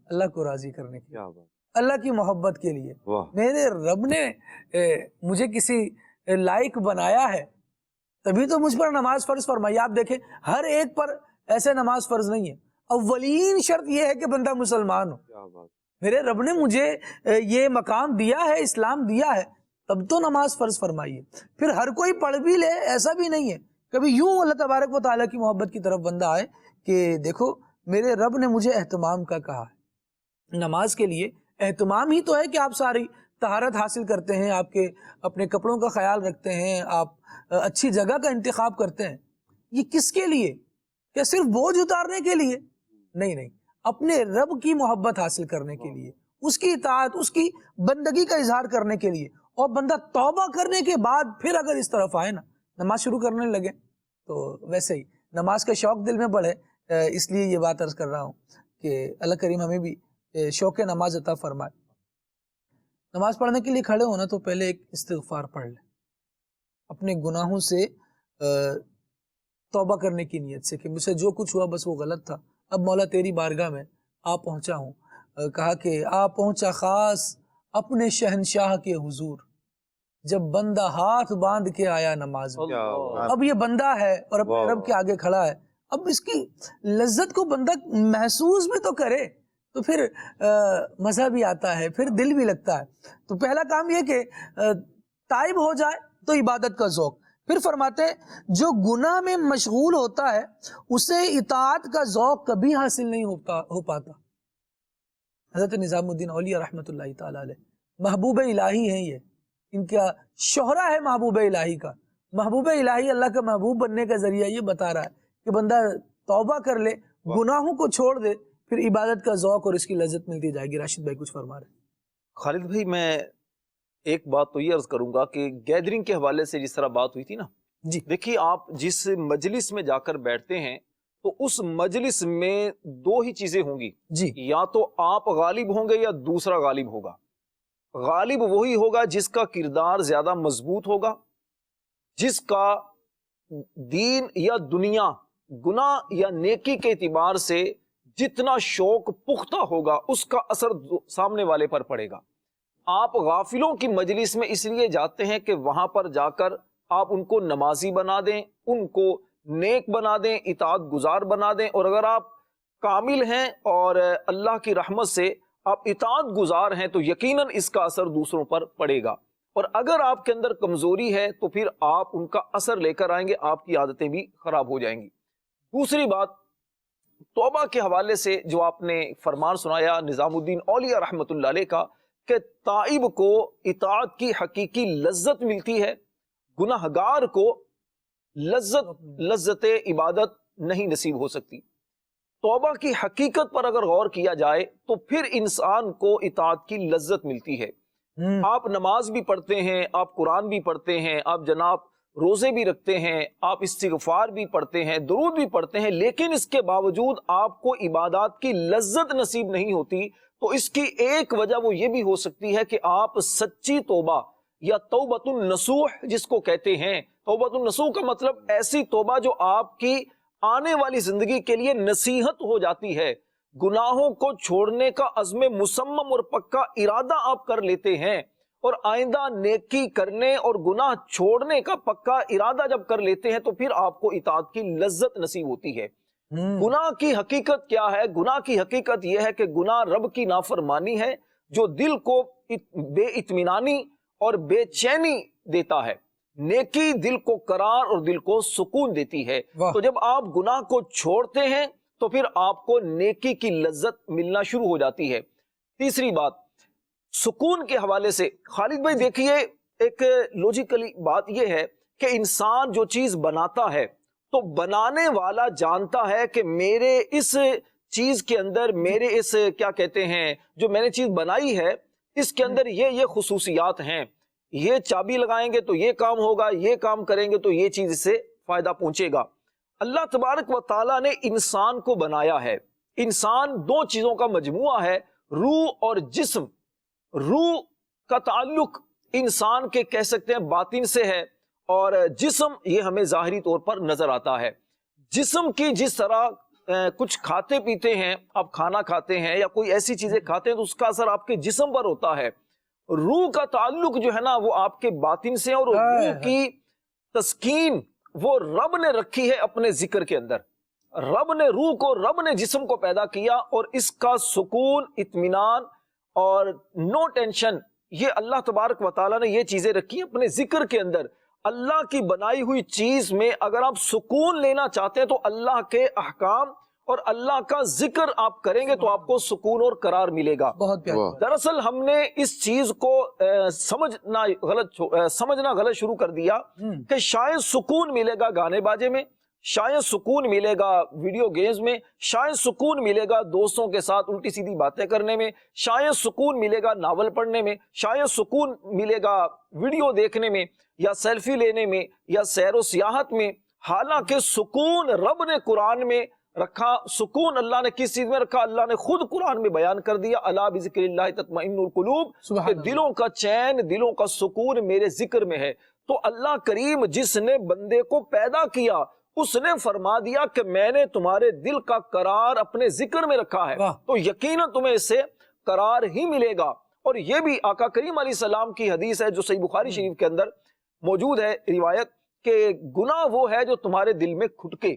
اللہ کو راضی کرنے کے لیے، اللہ کی محبت کے لیے. میرے رب نے مجھے کسی لائق بنایا ہے تبھی تو مجھ پر نماز فرض فرمائی. آپ دیکھیں ہر ایک پر ایسے نماز فرض نہیں ہے. اولین شرط یہ ہے کہ بندہ مسلمان ہو. میرے رب نے مجھے یہ مقام دیا ہے, اسلام دیا ہے, تب تو نماز فرض فرمائی ہے. پھر ہر کوئی پڑھ بھی لے ایسا بھی نہیں ہے. کبھی یوں اللہ تبارک و تعالیٰ کی محبت کی طرف بندہ آئے کہ دیکھو میرے رب نے مجھے اہتمام کا کہا ہے. نماز کے لیے اہتمام ہی تو ہے کہ آپ ساری طہارت حاصل کرتے ہیں, آپ کے اپنے کپڑوں کا خیال رکھتے ہیں, آپ اچھی جگہ کا انتخاب کرتے ہیں. یہ کس کے لیے؟ کیا صرف بوجھ اتارنے کے لیے؟ نہیں, اپنے رب کی محبت حاصل کرنے کے لیے, اس کی اطاعت, اس کی بندگی کا اظہار کرنے کے لیے. اور بندہ توبہ کرنے کے بعد پھر اگر اس طرف آئے نا, نماز شروع کرنے لگے, تو ویسے ہی نماز کا شوق دل میں بڑھے. اس لیے یہ بات عرض کر رہا ہوں کہ اللہ کریم ہمیں بھی شوق نماز عطا فرمائے. نماز پڑھنے کے لیے کھڑے ہونا تو پہلے ایک استغفار پڑھ لیں, اپنے گناہوں سے توبہ کرنے کی نیت سے کہ مجھ سے جو کچھ ہوا بس وہ غلط تھا, اب مولا تیری بارگاہ میں آ پہنچا ہوں. کہا کہ آ پہنچا خاص اپنے شہنشاہ کے حضور, جب بندہ ہاتھ باندھ کے آیا نماز میں. اب یہ بندہ ہے اور اپنے رب کے آگے کھڑا ہے, اب اس کی لذت کو بندہ محسوس بھی تو کرے, تو پھر مزہ بھی آتا ہے, پھر دل بھی لگتا ہے. تو پہلا کام یہ کہ تائب ہو جائے تو عبادت کا ذوق. پھر فرماتے ہیں جو گناہ میں مشغول ہوتا ہے اسے اطاعت کا ذوق کبھی حاصل نہیں ہو پاتا. حضرت نظام الدین اولیاء رحمۃ اللہ تعالی علیہ محبوب الہی ہیں, یہ ان کا شہرہ ہے محبوب الہی کا. محبوب الہی اللہ کا محبوب بننے کا ذریعہ یہ بتا رہا ہے کہ بندہ توبہ کر لے, گناہوں کو چھوڑ دے, پھر عبادت کا ذوق اور اس کی لذت ملتی جائے گی. راشد بھائی کچھ فرما رہے ہیں. خالد بھائی میں ایک بات تو یہ عرض کروں گا کہ گیدرنگ کے حوالے سے جس طرح بات ہوئی تھی نا, جی دیکھیے آپ جس مجلس میں جا کر بیٹھتے ہیں تو اس مجلس میں دو ہی چیزیں ہوں گی, جی, یا تو آپ غالب ہوں گے یا دوسرا غالب ہوگا. غالب وہی ہوگا جس کا کردار زیادہ مضبوط ہوگا, جس کا دین یا دنیا, گناہ یا نیکی کے اعتبار سے جتنا شوق پختہ ہوگا اس کا اثر سامنے والے پر پڑے گا. آپ غافلوں کی مجلس میں اس لیے جاتے ہیں کہ وہاں پر جا کر آپ ان کو نمازی بنا دیں, ان کو نیک بنا دیں, اطاعت گزار بنا دیں. اور اگر آپ کامل ہیں اور اللہ کی رحمت سے آپ اطاعت گزار ہیں تو یقیناً اس کا اثر دوسروں پر پڑے گا. اور اگر آپ کے اندر کمزوری ہے تو پھر آپ ان کا اثر لے کر آئیں گے, آپ کی عادتیں بھی خراب ہو جائیں گی. دوسری بات توبہ کے حوالے سے جو آپ نے فرمان سنایا نظام الدین اولیاء رحمۃ اللہ علیہ کا کہ تائب کو اطاعت کی حقیقی لذت ملتی ہے, گناہگار کو لذت عبادت نہیں نصیب ہو سکتی. توبہ کی حقیقت پر اگر غور کیا جائے تو پھر انسان کو اطاعت کی لذت ملتی ہے. آپ نماز بھی پڑھتے ہیں, آپ قرآن بھی پڑھتے ہیں, آپ جناب روزے بھی رکھتے ہیں, آپ استغفار بھی پڑھتے ہیں, درود بھی پڑھتے ہیں, لیکن اس کے باوجود آپ کو عبادات کی لذت نصیب نہیں ہوتی. تو اس کی ایک وجہ وہ یہ بھی ہو سکتی ہے کہ آپ سچی توبہ یا توبۃ النصوح جس کو کہتے ہیں, توبۃ النصوح کا مطلب ایسی توبہ جو آپ کی آنے والی زندگی کے لیے نصیحت ہو جاتی ہے, گناہوں کو چھوڑنے کا عزم مصمم اور پکا ارادہ آپ کر لیتے ہیں, اور آئندہ نیکی کرنے اور گناہ چھوڑنے کا پکا ارادہ جب کر لیتے ہیں تو پھر آپ کو اطاعت کی لذت نصیب ہوتی ہے. گناہ کی حقیقت کیا ہے؟ گناہ کی حقیقت یہ ہے کہ گناہ رب کی نافرمانی ہے جو دل کو بے اطمینانی اور بے چینی دیتا ہے. نیکی دل کو قرار اور دل کو سکون دیتی ہے. تو جب آپ گناہ کو چھوڑتے ہیں تو پھر آپ کو نیکی کی لذت ملنا شروع ہو جاتی ہے. تیسری بات سکون کے حوالے سے خالد بھائی دیکھیے, ایک لوجیکلی بات یہ ہے کہ انسان جو چیز بناتا ہے تو بنانے والا جانتا ہے کہ میرے اس چیز کے اندر, میرے اس کیا کہتے ہیں جو میں نے چیز بنائی ہے اس کے اندر یہ خصوصیات ہیں, یہ چابی لگائیں گے تو یہ کام ہوگا, یہ کام کریں گے تو یہ چیز اس سے فائدہ پہنچے گا. اللہ تبارک و تعالیٰ نے انسان کو بنایا ہے. انسان دو چیزوں کا مجموعہ ہے, روح اور جسم. روح کا تعلق انسان کے کہہ سکتے ہیں باطن سے ہے, اور جسم یہ ہمیں ظاہری طور پر نظر آتا ہے. جسم کی جس طرح کچھ کھاتے پیتے ہیں، آپ کھانا کھاتے ہیں یا کوئی ایسی چیزیں کھاتے ہیں تو اس کا اثر آپ کے جسم پر ہوتا ہے. روح کا تعلق جو ہے نا وہ آپ کے باطن سے، اور روح کی تسکین وہ رب نے رکھی ہے اپنے ذکر کے اندر. رب نے روح کو، رب نے جسم کو پیدا کیا، اور اس کا سکون، اطمینان اور نو ٹینشن، یہ اللہ تبارک و تعالیٰ نے یہ چیزیں رکھی ہیں اپنے ذکر کے اندر. اللہ کی بنائی ہوئی چیز میں اگر آپ سکون لینا چاہتے ہیں تو اللہ کے احکام اور اللہ کا ذکر آپ کریں گے تو آپ کو سکون اور قرار ملے گا. بہت پیارا. دراصل ہم نے اس چیز کو سمجھنا غلط شروع کر دیا کہ شاید سکون ملے گا گانے باجے میں، شاید سکون ملے گا ویڈیو گیمز میں، شاید سکون ملے گا دوستوں کے ساتھ الٹی سیدھی باتیں کرنے میں، شاید سکون ملے گا ناول پڑھنے میں، شاید سکون ملے گا ویڈیو دیکھنے میں یا سیلفی لینے میں یا سیر و سیاحت میں. حالانکہ سکون رب نے قرآن میں رکھا. سکون اللہ نے کس چیز میں رکھا؟ اللہ نے خود قرآن میں بیان کر دیا، الا بذکر اللہ تطمئن القلوب، کہ دلوں کا چین، دلوں کا سکون میرے ذکر میں ہے. تو اللہ کریم جس نے بندے کو پیدا کیا اس نے فرما دیا کہ میں نے تمہارے دل کا قرار اپنے ذکر میں رکھا ہے، تو یقیناً تمہیں اس سے قرار ہی ملے گا. اور یہ بھی آقا کریم علیہ السلام کی حدیث ہے جو صحیح بخاری شریف کے اندر موجود ہے روایت، کہ گناہ وہ ہے جو تمہارے دل میں کھٹکے.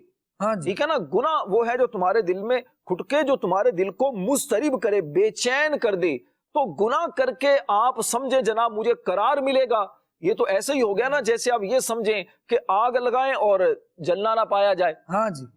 ٹھیک ہے نا، گناہ وہ ہے جو تمہارے دل میں کھٹکے، جو تمہارے دل کو مضطرب کرے، بے چین کر دے. تو گناہ کر کے آپ سمجھے جناب مجھے قرار ملے گا، یہ تو ایسے ہی ہو گیا نا جیسے آپ یہ سمجھیں کہ آگ لگائیں اور جلنا نہ پایا جائے.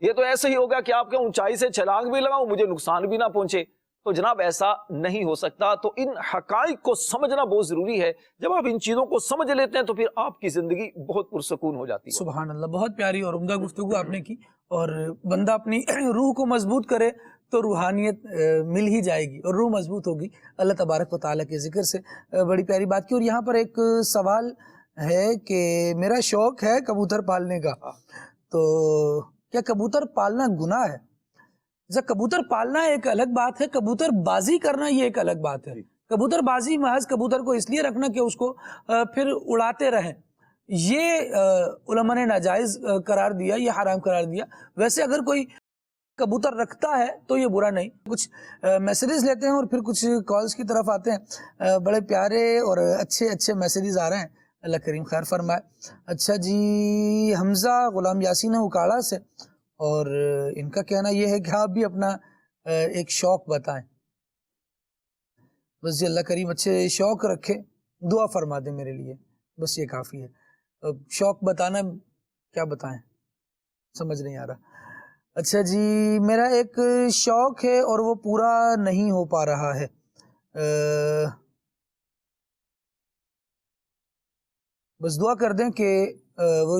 یہ تو ایسے ہی ہو گیا کہ آپ کے اونچائی سے چھلانگ بھی لگاؤں مجھے نقصان بھی نہ پہنچے. تو جناب ایسا نہیں ہو سکتا. تو ان حقائق کو سمجھنا بہت ضروری ہے. جب آپ ان چیزوں کو سمجھ لیتے ہیں تو پھر آپ کی زندگی بہت پرسکون ہو جاتی ہے. سبحان اللہ، بہت پیاری اور عمدہ گفتگو آپ نے کی. اور بندہ اپنی روح کو مضبوط کرے تو روحانیت مل ہی جائے گی اور روح مضبوط ہوگی اللہ تبارک و تعالیٰ کے ذکر سے. بڑی پیاری بات کی. اور یہاں پر ایک سوال ہے کہ میرا شوق ہے کبوتر پالنے کا، تو کیا کبوتر پالنا گناہ ہے؟ کبوتر پالنا ایک الگ بات ہے، کبوتر بازی کرنا یہ ایک الگ بات ہے. کبوتر بازی محض کبوتر کو اس لیے رکھنا کہ اس کو پھر اڑاتے رہیں، یہ علماء نے ناجائز قرار دیا، یہ حرام قرار دیا. ویسے اگر کوئی کبوتر رکھتا ہے تو یہ برا نہیں. کچھ میسیجز لیتے ہیں اور پھر کچھ کالز کی طرف آتے ہیں. بڑے پیارے اور اچھے میسیجز آ رہے ہیں، اللہ کریم خیر فرمائے. اچھا جی، حمزہ غلام یاسین اکاڑا سے، اور ان کا کہنا یہ ہے کہ آپ بھی اپنا ایک شوق بتائیں. بس جی اللہ کریم اچھے شوق رکھے، دعا فرما دیں میرے لیے، بس یہ کافی ہے. شوق بتانا کیا بتائیں، سمجھ نہیں آ رہا. اچھا جی، میرا ایک شوق ہے اور وہ پورا نہیں ہو پا رہا ہے. بس دعا کر دیں کہ وہ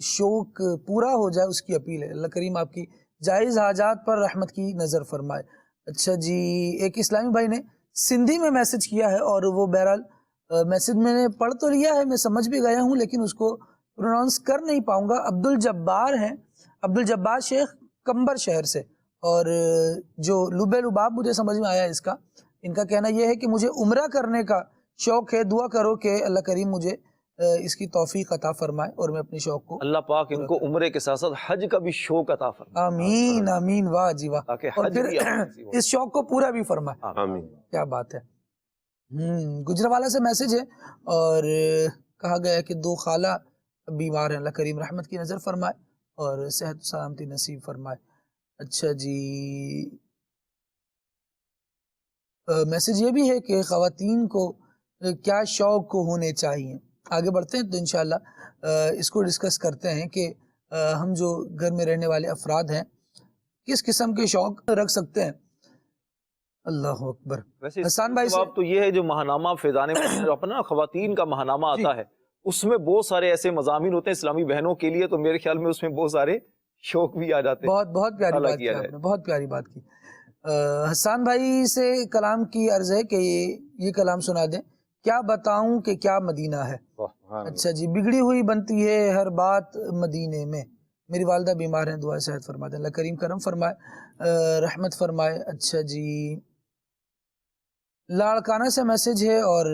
شوق پورا ہو جائے، اس کی اپیل ہے. اللہ کریم آپ کی جائز حاجات پر رحمت کی نظر فرمائے. اچھا جی، ایک اسلامی بھائی نے سندھی میں میسج کیا ہے اور وہ بہرحال میسج میں نے پڑھ تو لیا ہے، میں سمجھ بھی گیا ہوں، لیکن اس کو پروناؤنس کر نہیں پاؤں گا. عبد الجبار ہیں، عبد الجبار شیخ کمبر شہر سے. اور جو لب لباب مجھے سمجھ میں آیا اس کا، ان کا کہنا یہ ہے کہ مجھے عمرہ کرنے کا شوق ہے، دعا کرو کہ اللہ کریم مجھے اس کی توفیق عطا فرمائے اور میں اپنی شوق کو، اللہ پاک ان کو عمرے کے ساتھ ساتھ حج کا بھی شوق عطا فرمائے. آمین آمین. واہ جی واہ. اور پھر اس شوق کو پورا بھی فرمائے. آمین. کیا بات ہے. گجروالا سے میسج ہے اور کہا گیا ہے کہ 2 خالہ بیمار ہیں، اللہ کریم رحمت کی نظر فرمائے اور صحت و سلامتی نصیب فرمائے. اچھا جی، میسج یہ بھی ہے کہ خواتین کو کیا شوق ہونے چاہیے. آگے بڑھتے ہیں تو انشاءاللہ اس کو ڈسکس کرتے ہیں کہ ہم جو گھر میں رہنے والے افراد ہیں کس قسم کے شوق رکھ سکتے ہیں. اللہ اکبر. ویسے حسان بھائی جواب تو یہ ہے جو ماہنامہ فیضان جو اپنا خواتین کا ماہنامہ آتا ہے اس میں بہت سارے ایسے مضامین ہوتے ہیں اسلامی بہنوں کے لیے، تو میرے خیال میں اس میں بہت سارے شوق بھی آ جاتے ہیں. بہت پیاری بات کی آپ نے، بہت پیاری بات کی. حسان بھائی سے کلام کی عرض ہے کہ یہ کلام سنا دیں. کیا بتاؤں کہ کیا مدینہ ہے. اچھا جی، بگڑی ہوئی بنتی ہے ہر بات مدینے میں. میری والدہ بیمار ہیں، دعا صحت فرما دیں. اللہ کریم کرم فرمائے، رحمت فرمائے. اچھا جی، لاڑکانہ سے میسج ہے اور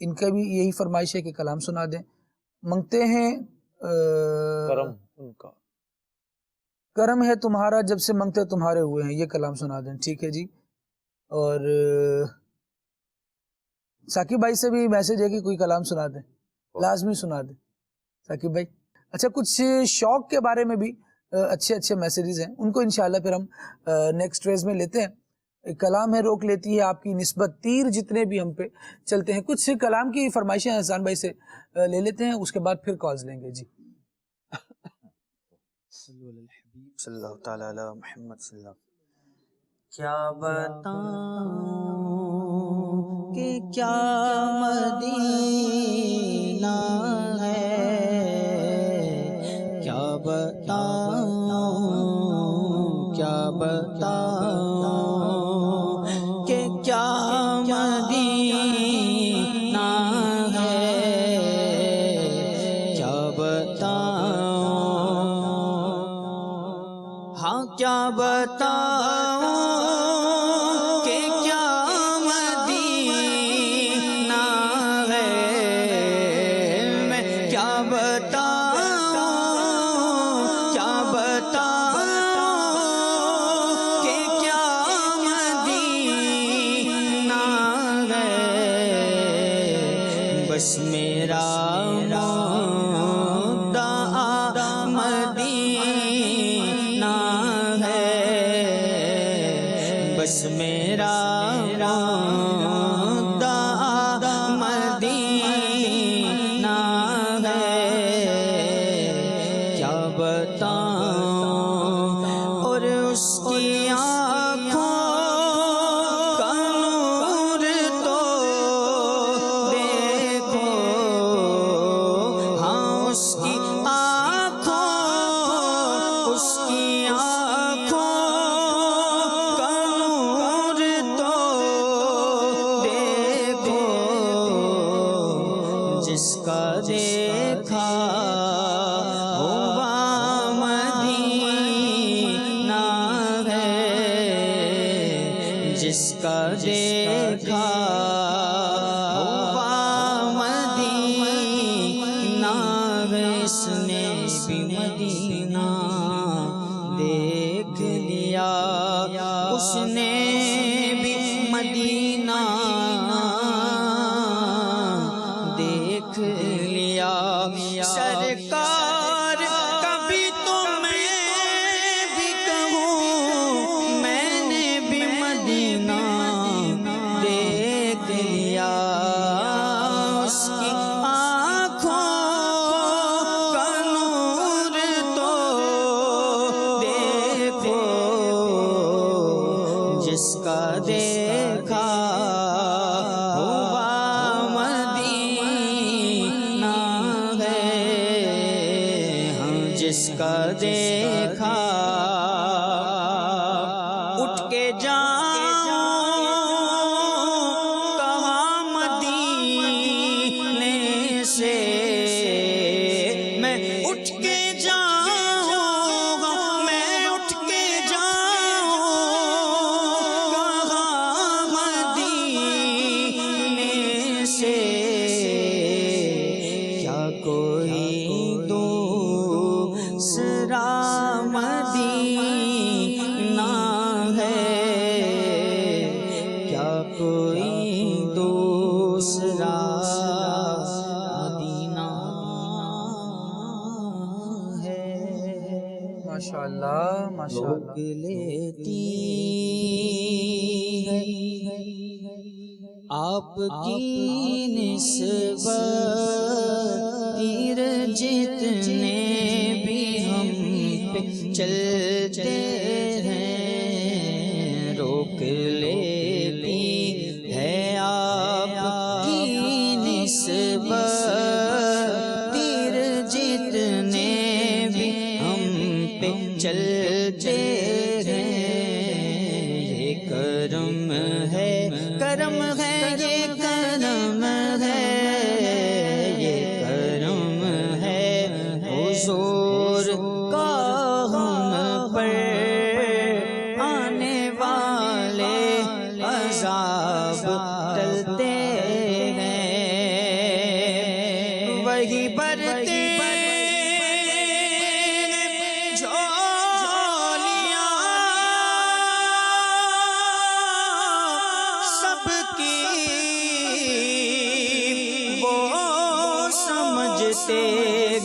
ان کا بھی یہی فرمائش ہے کہ کلام سنا دیں. منگتے ہیں کرم ان کا. کرم ہے تمہارا جب سے منگتے تمہارے ہوئے ہیں، یہ کلام سنا دیں. ٹھیک ہے جی. اور ثاقب بھائی سے بھی میسج ہے کہ کوئی کلام سنا دیں، لازمی سنا دیں ثاقب بھائی. اچھا، کچھ شوق کے بارے میں بھی اچھے میسیجز ہیں، ان کو انشاءاللہ پھر ہم نیکسٹ ریز میں لیتے ہیں. کلام ہے روک لیتی ہے آپ کی نسبت، تیر جتنے بھی ہم پہ چلتے ہیں. کچھ کلام کی فرمائشیں احسان بھائی سے لے لیتے ہیں، اس کے بعد پھر کالز لیں گے. جی صلی اللہ تعالی علی محمد صلی اللہ. کیا بتاؤں کہ کیا مدینہ ہے، کیا بتاؤں، کیا بتاؤں کہ کیا مدینہ ہے، کیا بتاؤں، ہاں کیا بتاؤں کہ کیا مدینہ ہے، میں کیا بتاؤں، کیا بتاؤں کہ کیا مدینہ ہے، بس میرا مدعا مدینہ ہے، بس میرا مدعا مدینہ ہے، کیا بتاؤں. اور اس کی آنکھوں کا نور تو دیکھو، ہاں اس کی آنکھوں، اس کی آنکھوں کا نور تو دیکھو، جس کا دیکھا ہوا مدینہ ہے، جس کا دیکھا ہوا مدینہ ہے، اس نے بھی مدینہ دیکھ لیا، اس نے بھی مدینہ دیکھ لیا. سرکار کبھی تو میں بھی کہوں، میں نے بھی مدینہ دیکھ لیا، اس کی آنکھوں کا نور تو دیکھو، جس کا دیکھا ہوا مدینہ ہے، ہم جس کا دیکھا. اٹھ کے جاؤں کہاں مدینے سے، میں اٹھ کے جاؤں، میں اٹھ کے جاؤں کہاں مدینے سے، کیا کوئی دوسرا مدینہ ہے، کیا کوئی دوسرا مدینہ ہے. ماشاءاللہ ماشاءاللہ. لیتی ہے آپ کی نسبت، تیر جتنے بھی ہم پہ چلتے ہیں، روک لیتی ہے آپ کی نسبت، تیر جتنے بھی ہم پہ چلتے ہیں. یہ کرم ہے، کرم ہے، یہ کرم ہے، یہ کرم ہے حضور کا ہم پر آنے والے عذاب ٹلتے ہیں. وہی برتے جو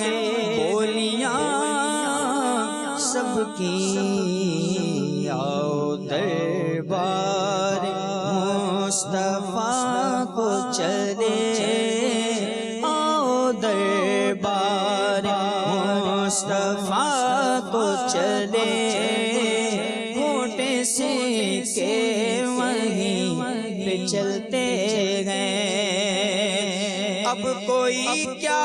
ہیں بولیاں سب کی، آؤ دربار مصطفیٰ کو چلے، آؤ دربار مصطفیٰ کو چلے، گھوٹے سے کے وہیں پہ چلتے ہیں، اب کوئی کیا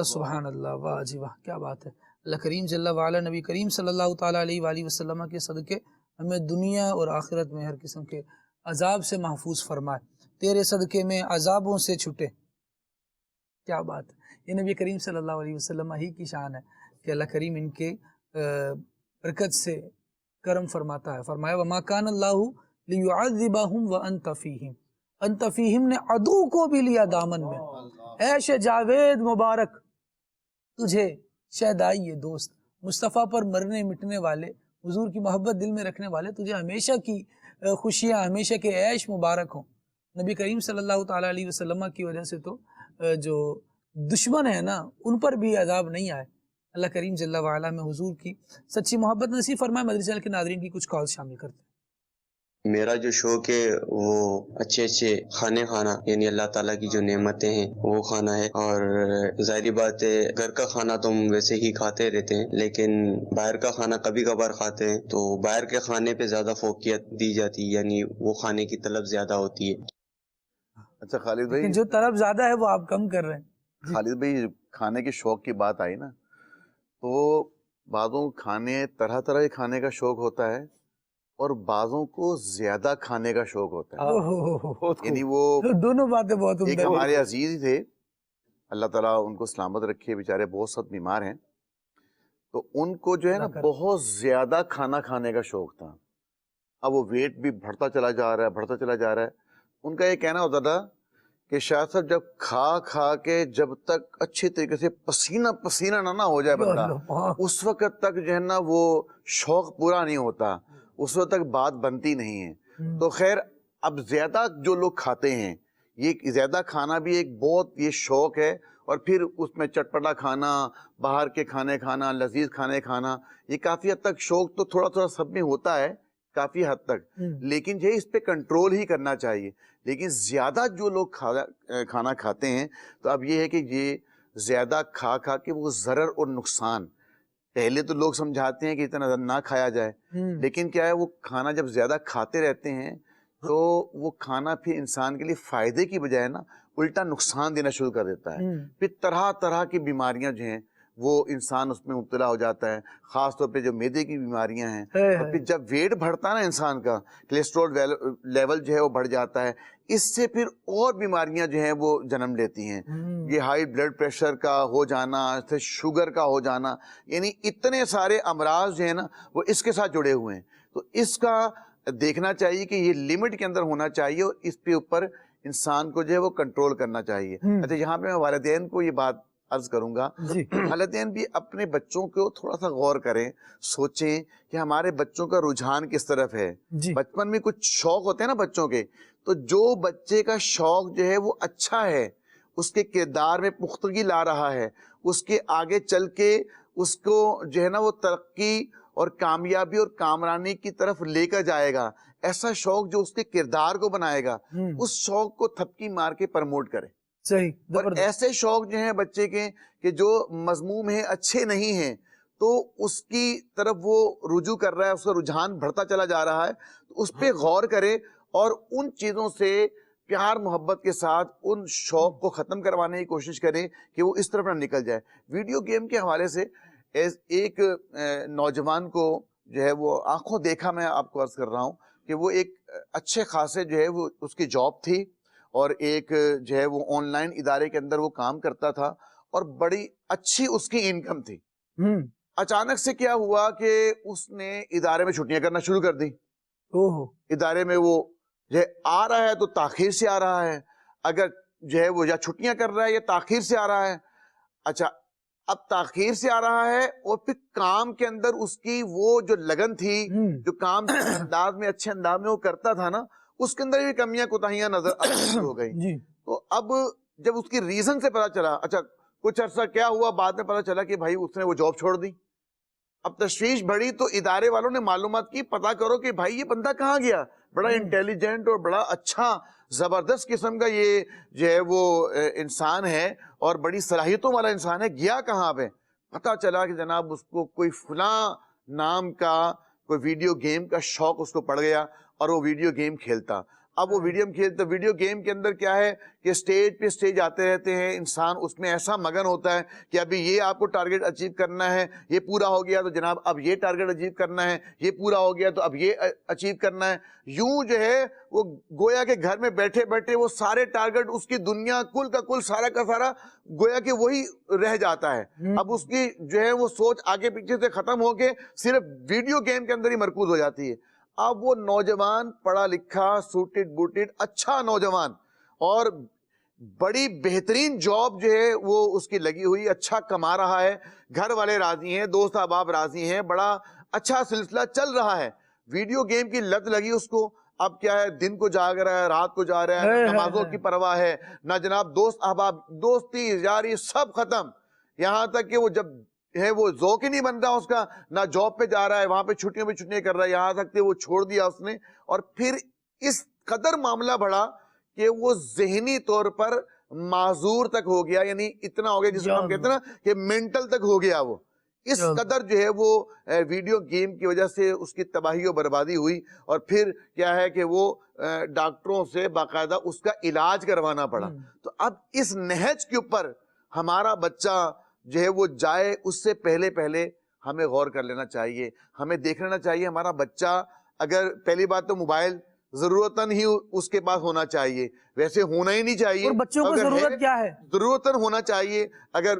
سبحان اللہ، واہ جی واہ، کیا بات ہے۔ اللہ کریم جل وعلا نبی کریم صلی اللہ تعالیٰ علیہ وآلہ وسلم کے صدقے ہمیں دنیا اور آخرت میں ہر قسم کے عذاب سے محفوظ فرمائے، تیرے صدقے میں عذابوں سے چھٹے، کیا بات ہے۔ یہ نبی کریم صلی اللہ علیہ وسلم ہی کی شان ہے کہ اللہ کریم ان کے برکت سے کرم فرماتا ہے۔ فرمایا وَمَا كَانَ اللَّهُ لِيُعَذِّبَهُمْ وَأَنْتَ فِيهِمْ، انت فیہم نے عدو کو بھی لیا دامن میں، عیش جاوید مبارک تجھے شہدائی دوست، مصطفیٰ پر مرنے مٹنے والے، حضور کی محبت دل میں رکھنے والے، تجھے ہمیشہ کی خوشیاں، ہمیشہ کے عیش مبارک ہوں۔ نبی کریم صلی اللہ تعالیٰ علیہ وسلم کی وجہ سے تو جو دشمن ہے نا ان پر بھی عذاب نہیں آئے۔ اللہ کریم جل وعلا میں حضور کی سچی محبت نصیب فرمائے۔ مدری چینل کے ناظرین کی کچھ کال شامل کرتے ہیں۔ میرا جو شوق ہے وہ اچھے اچھے کھانے کھانا، یعنی اللہ تعالیٰ کی جو نعمتیں ہیں وہ کھانا ہے، اور ظاہری بات ہے گھر کا کھانا تو ہم ویسے ہی کھاتے رہتے ہیں، لیکن باہر کا کھانا کبھی کبھار کھاتے ہیں، تو باہر کے کھانے پہ زیادہ فوقیت دی جاتی ہے، یعنی وہ کھانے کی طلب زیادہ ہوتی ہے۔ اچھا خالد بھائی، جو طلب زیادہ ہے وہ آپ کم کر رہے ہیں۔ خالد بھائی کھانے کے شوق کی بات آئی نا، تو بعضوں کھانے طرح طرح کے کھانے کا شوق ہوتا ہے، اور بعضوں کو زیادہ کھانے کا شوق ہوتا ہے، یعنی وہ دونوں باتیں بہت ایک ہمارے عزیز ہی تھے، اللہ تعالیٰ ان کو سلامت رکھے، بیچارے بہت سخت بیمار ہیں، تو ان کو جو ہے نا بہت زیادہ کھانا کھانے کا شوق تھا۔ اب وہ ویٹ بھی بڑھتا چلا جا رہا ہے، بڑھتا چلا جا رہا ہے۔ ان کا یہ کہنا ہوتا تھا کہ شاہ صاحب جب کھا کے جب تک اچھے طریقے سے پسینہ پسینہ نہ ہو جائے بندہ، اس وقت تک جو ہے نا وہ شوق پورا نہیں ہوتا، اس وقت تک بات بنتی نہیں ہے۔ تو خیر اب زیادہ جو لوگ کھاتے ہیں، یہ زیادہ کھانا بھی ایک بہت یہ شوق ہے، اور پھر اس میں چٹپٹا کھانا، باہر کے کھانے کھانا، لذیذ کھانے کھانا، یہ کافی حد تک شوق تو تھوڑا تھوڑا سب میں ہوتا ہے کافی حد تک، لیکن یہ اس پہ کنٹرول ہی کرنا چاہیے۔ لیکن زیادہ جو لوگ کھانا کھاتے ہیں، تو اب یہ ہے کہ یہ زیادہ کھا کے وہ ضرر اور نقصان، پہلے تو لوگ سمجھاتے ہیں کہ اتنا نہ کھایا جائے، لیکن کیا ہے وہ کھانا جب زیادہ کھاتے رہتے ہیں تو وہ کھانا پھر انسان کے لیے فائدے کی بجائے نا الٹا نقصان دینا شروع کر دیتا ہے۔ پھر طرح طرح کی بیماریاں جو ہیں وہ انسان اس میں مبتلا ہو جاتا ہے، خاص طور پہ جو معدے کی بیماریاں ہیں، اور پھر جب ویٹ بڑھتا ہے نا انسان کا، کولیسٹرول لیول جو ہے وہ بڑھ جاتا ہے، اس سے پھر اور بیماریاں جو ہیں وہ جنم لیتی ہیں۔ یہ ہائی بلڈ پریشر کا ہو جانا، شوگر کا ہو جانا، یعنی اتنے سارے امراض جو ہیں نا وہ اس کے ساتھ جڑے ہوئے ہیں۔ تو اس کا دیکھنا چاہیے کہ یہ لمٹ کے اندر ہونا چاہیے، اور اس پہ اوپر انسان کو جو ہے وہ کنٹرول کرنا چاہیے۔ اچھا یہاں پہ میں والدین کو یہ بات عرض کروں گا، والدین بھی اپنے بچوں کو تھوڑا سا غور کریں، سوچیں کہ ہمارے بچوں کا رجحان کس طرف ہے۔ بچپن میں کچھ شوق ہوتے ہیں نا بچوں کے، تو جو بچے کا شوق جو ہے وہ اچھا ہے، اس کے کردار میں پختگی لا رہا ہے، اس کے آگے چل کے اس کو جو ہے نا وہ ترقی اور کامیابی اور کامرانی کی طرف لے کر جائے گا، ایسا شوق جو اس کے کردار کو بنائے گا، اس شوق کو تھپکی مار کے پرموٹ کرے۔ صحیح۔ اور ایسے شوق جو ہیں بچے کے کہ جو مذموم ہیں، اچھے نہیں ہیں، تو اس کی طرف وہ رجوع کر رہا ہے, اس کا رجحان بڑھتا چلا جا رہا ہے, تو اس پہ غور کرے اور ان چیزوں سے پیار محبت کے ساتھ ان شوق کو ختم کروانے کی کوشش کریں کہ وہ اس طرف نہ نکل جائے. ویڈیو گیم کے حوالے سے ایک نوجوان کو جو ہے وہ آنکھوں دیکھا, میں آپ کو عرض کر رہا ہوں کہ وہ ایک اچھے خاصے جو ہے وہ اس کی جاب تھی اور ایک جو ہے وہ آن لائن ادارے کے اندر وہ کام کرتا تھا اور بڑی اچھی اس کی انکم تھی. اچانک سے کیا ہوا کہ اس نے ادارے میں چھٹیاں کرنا شروع کر دی. ادارے میں وہ جو ہے آ رہا ہے تو تاخیر سے آ رہا ہے, اگر جو ہے وہ یا چھٹیاں کر رہا ہے یا تاخیر سے آ رہا ہے. اچھا, اب تاخیر سے آ رہا ہے اور پھر کام کے اندر اس کی وہ جو لگن تھی, جو کام انداز میں اچھے انداز میں وہ کرتا تھا نا, اس کے اندر بھی کمیاں کوتاہیاں نظر ہو گئی. تو اب جب اس کی ریزن سے پتا چلا, اچھا کچھ عرصہ کیا ہوا, بعد میں پتا چلا کہ بھائی اس نے وہ جاب چھوڑ دی. اب تشویش بڑھی تو ادارے والوں نے معلومات کی, پتا کرو کہ بھائی یہ بندہ کہاں گیا, بڑا انٹیلیجنٹ اور بڑا اچھا زبردست قسم کا یہ جو ہے وہ انسان ہے اور بڑی صلاحیتوں والا انسان ہے, گیا کہاں پہ. پتا چلا کہ جناب اس کو کوئی فلاں نام کا کوئی ویڈیو گیم کا شوق اس کو پڑ گیا اور وہ ویڈیو گیم کھیلتا. اب وہ ویڈیو گیم کے اندر کیا ہے کہ سٹیج پہ سٹیج آتے رہتے ہیں, انسان اس میں ایسا مگن ہوتا ہے کہ ابھی یہ آپ کو ٹارگٹ اچیو کرنا ہے, یہ پورا ہو گیا تو جناب اب یہ ٹارگٹ اچیو کرنا ہے, یہ پورا ہو گیا تو اب یہ اچیو کرنا ہے. یوں جو ہے وہ گویا کہ گھر میں بیٹھے بیٹھے وہ سارے ٹارگٹ اس کی دنیا کل کا کل سارا کا سارا گویا کہ وہی رہ جاتا ہے. اب اس کی جو ہے وہ سوچ آگے پیچھے سے ختم ہو کے صرف ویڈیو گیم کے اندر ہی مرکوز ہو جاتی ہے. اب وہ نوجوان پڑھا لکھا سوٹڈ بوٹڈ اچھا نوجوان اور بڑی بہترین جاب جو ہے وہ اس کی لگی ہوئی, اچھا کما رہا ہے, گھر والے راضی ہیں, دوست احباب راضی ہیں, بڑا اچھا سلسلہ چل رہا ہے. ویڈیو گیم کی لت لگی اس کو. اب کیا ہے, دن کو جاگ رہا ہے, رات کو جا رہا ہے, نمازوں کی پرواہ ہے نہ جناب, دوست احباب دوستی یاری سب ختم. یہاں تک کہ وہ جب ہے وہ ذوق ہی نہیں بن رہا اس کا, نہ جاب پہ جا رہا ہے, وہاں پہ چھٹیاں کر رہا ہے, یہاں تک کہ وہ چھوڑ دیا اس نے. اور پھر اس قدر معاملہ بڑھا کہ وہ ذہنی طور پر معذور تک ہو گیا, یعنی اتنا ہو گیا جس کو ہم کہتے ہیں نا کہ مینٹل تک ہو گیا. وہ اس قدر جو ہے وہ ویڈیو گیم کی وجہ سے اس کی تباہی و بربادی ہوئی. اور پھر کیا ہے کہ وہ ڈاکٹروں سے باقاعدہ اس کا علاج کروانا پڑا. تو اب اس نہج کے اوپر ہمارا بچہ جو ہے وہ جائے, اس سے پہلے ہمیں غور کر لینا چاہیے, ہمیں دیکھ لینا چاہیے ہمارا بچہ. اگر پہلی بات تو موبائل ضرورتاً ہی اس کے پاس ہونا چاہیے, ویسے ہونا ہی نہیں چاہیے. اور بچوں کو ضرورت کیا ہے, ضرورتاً ہونا چاہیے. اگر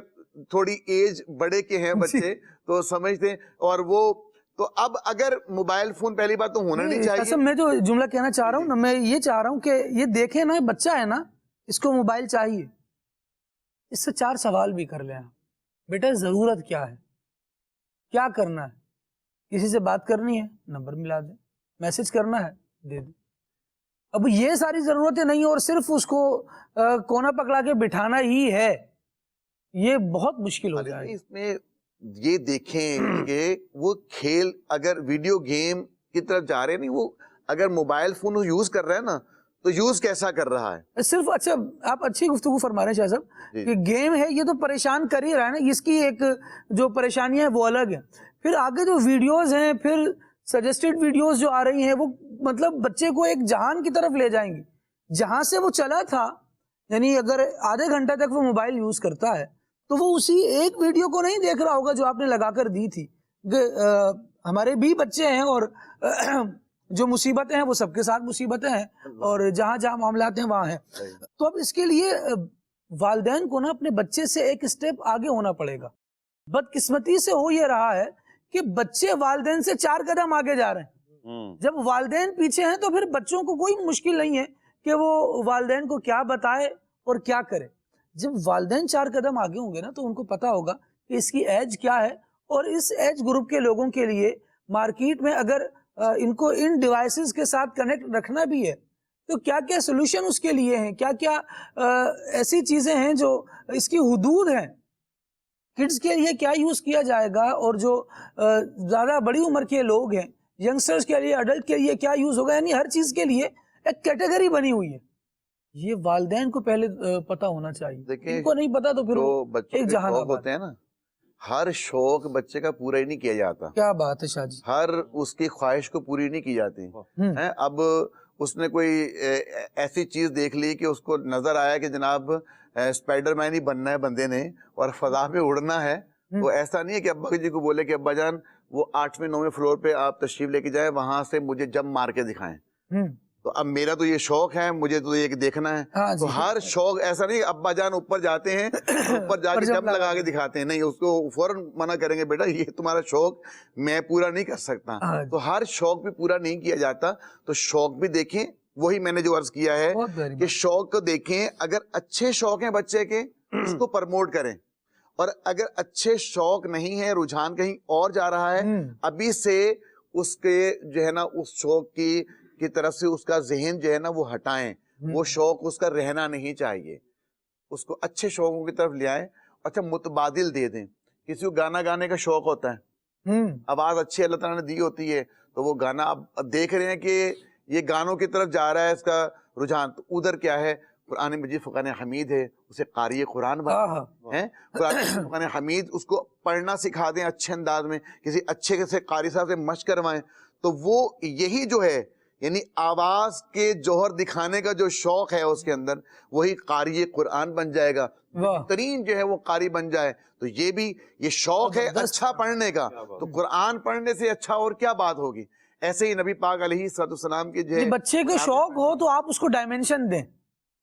تھوڑی ایج بڑے کے ہیں بچے تو سمجھتے ہیں, اور وہ تو اب اگر موبائل فون پہلی بات تو ہونا نہیں چاہیے. میں جو جملہ کہنا چاہ رہا ہوں نا, میں یہ چاہ رہا ہوں کہ یہ دیکھیں نا, بچہ ہے نا, اس کو موبائل چاہیے, اس سے 4 سوال بھی کر لیں. بیٹا ضرورت کیا ہے, کیا کرنا ہے, کسی سے بات کرنی ہے نمبر ملا دیں, میسج کرنا ہے دے دیں. اب یہ ساری ضرورتیں نہیں اور صرف اس کو کونا پکڑا کے بٹھانا ہی ہے, یہ بہت مشکل ہو جائے. اس میں یہ دیکھیں کہ وہ کھیل اگر ویڈیو گیم کی طرف جا رہے ہیں, نہیں وہ اگر موبائل فون یوز کر رہے ہیں نا تو یوز کیسا کر رہا ہے. صرف اچھا آپ اچھی گفتگو فرما رہے ہیں شاہ صاحب کہ گیم ہے یہ تو پریشان کر ہی رہا ہے نا, اس کی ایک جو پریشانیاں ہیں وہ الگ ہیں. پھر آگے جو ویڈیوز ہیں, پھر سجسٹڈ ویڈیوز جو آ رہی ہیں, وہ مطلب بچے کو ایک جہان کی طرف لے جائیں گی جہاں سے وہ چلا تھا. یعنی اگر آدھے گھنٹہ تک وہ موبائل یوز کرتا ہے تو وہ اسی ایک ویڈیو کو نہیں دیکھ رہا ہوگا جو آپ نے لگا کر دی تھی. ہمارے بھی بچے ہیں اور جو مصیبتیں ہیں وہ سب کے ساتھ مصیبتیں ہیں, اور جہاں جہاں معاملات ہیں وہاں ہیں. تو اب اس کے لیے والدین کو نا اپنے بچے سے ایک سٹیپ آگے ہونا پڑے گا. بدقسمتی سے ہو یہ رہا ہے کہ بچے والدین سے 4 قدم آگے جا رہے ہیں. جب والدین پیچھے ہیں تو پھر بچوں کو کوئی مشکل نہیں ہے کہ وہ والدین کو کیا بتائے اور کیا کرے. جب والدین 4 قدم آگے ہوں گے نا تو ان کو پتا ہوگا کہ اس کی ایج کیا ہے, اور اس ایج گروپ کے لوگوں کے لیے مارکیٹ میں اگر ان کو ان ڈیوائسز کے ساتھ کنیکٹ رکھنا بھی ہے تو کیا کیا سلوشن اس کے لیے ہیں, کیا کیا ایسی چیزیں ہیں جو اس کی حدود ہیں. کڈز کے لیے کیا یوز کیا جائے گا, اور جو زیادہ بڑی عمر کے لوگ ہیں, ینگسٹرز کے لیے, ایڈلٹ کے لیے کیا یوز ہوگا. یعنی ہر چیز کے لیے ایک کیٹیگری بنی ہوئی ہے. یہ والدین کو پہلے پتا ہونا چاہیے. ان کو نہیں پتا تو پھر ایک جہان ہوتے ہیں نا ہر شوق بچے کا پورا ہی نہیں کیا جاتا. کیا بات ہے شاہ جی. ہر اس کی خواہش کو پوری نہیں کی جاتی. اب اس نے کوئی ایسی چیز دیکھ لی کہ اس کو نظر آیا کہ جناب اسپائڈر مین ہی بننا ہے بندے نے اور فضا میں اڑنا ہے. وہ ایسا نہیں ہے کہ ابا جی کو بولے کہ ابا جان وہ 8ویں 9ویں فلور پہ آپ تشریف لے کے جائیں, وہاں سے مجھے جمپ مار کے دکھائیں. تو اب میرا تو یہ شوق ہے, مجھے تو یہ دیکھنا ہے. تو ہر شوق ایسا نہیں ابا جان اوپر جاتے ہیں اوپر جا کے جمپ لگا کے دکھاتے ہیں, نہیں, اس کو فوراً منع کریں گے بیٹا یہ تمہارا شوق میں پورا نہیں کر سکتا. تو ہر شوق بھی پورا نہیں کیا جاتا. تو شوق بھی دیکھیں, وہی میں نے جو عرض کیا ہے کہ شوق کو دیکھیں. اگر اچھے شوق ہیں بچے کے اس کو پرموٹ کریں, اور اگر اچھے شوق نہیں ہے, رجحان کہیں اور جا رہا ہے, ابھی سے اس کے جو ہے نا اس شوق کی طرف سے اس کا ذہن جو ہے نا وہ ہٹائیں. وہ شوق اس کا رہنا نہیں چاہیے, اس کو اچھے شوقوں کی طرف لے آئیں. اچھا متبادل دے دیں. کسی کو گانا گانے کا شوق ہوتا ہے, آواز اچھی اللہ تعالیٰ نے دی ہوتی ہے, تو وہ گانا اب دیکھ رہے ہیں کہ یہ گانوں کی طرف جا رہا ہے اس کا رجحان, تو ادھر کیا ہے قرآن مجید فقان حمید ہے, اسے قاری قرآن ہے. قرآن فقان حمید اس کو پڑھنا سکھا دیں اچھے انداز میں, کسی اچھے سے قاری صاحب سے مشق کروائیں. تو وہ یہی جو ہے یعنی آواز کے جوہر دکھانے کا جو شوق ہے اس کے اندر, وہی قاری قرآن بن جائے گا, بہترین جو ہے وہ قاری بن جائے. تو یہ بھی یہ شوق ہے اچھا پڑھنے کا, تو قرآن پڑھنے سے اچھا اور کیا بات ہوگی. ایسے ہی نبی پاک علیہ السلام کی جو ہے بچے کو شوق ہو تو آپ اس کو ڈائمنشن دیں,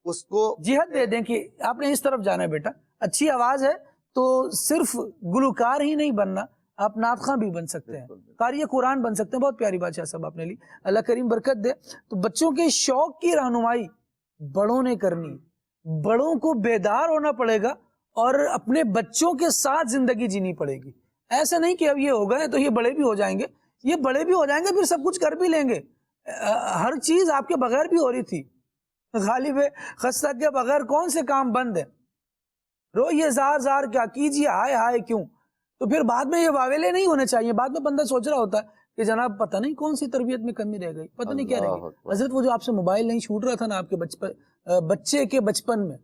اس کو جہت دے دیں کہ آپ نے اس طرف جانا ہے بیٹا. اچھی آواز ہے تو صرف گلوکار ہی نہیں بننا, آپ نعت خواں بھی بن سکتے ہیں, قاری قرآن بن سکتے ہیں. بہت پیاری بات شاہ صاحب آپ نے لی, اللہ کریم برکت دے. تو بچوں کے شوق کی رہنمائی بڑوں نے کرنی, بڑوں کو بیدار ہونا پڑے گا اور اپنے بچوں کے ساتھ زندگی جینی پڑے گی. ایسا نہیں کہ اب یہ ہو گئے تو یہ بڑے بھی ہو جائیں گے, یہ بڑے بھی ہو جائیں گے پھر سب کچھ کر بھی لیں گے. ہر چیز آپ کے بغیر بھی ہو رہی تھی, غالب خستہ کے بغیر کون سے کام بند ہیں, روئیے زار زار کیا کیجیے ہائے ہائے کیوں. تو پھر بعد میں یہ واویلے نہیں ہونے چاہیے. بعد میں بندہ سوچ رہا ہوتا ہے کہ جناب پتہ نہیں کون سی تربیت میں کمی رہ گئی, پتہ نہیں کیا رہ گئی. حضرت وہ جو آپ سے موبائل نہیں چھوٹ رہا تھا نا آپ کے بچے کے بچپن میں,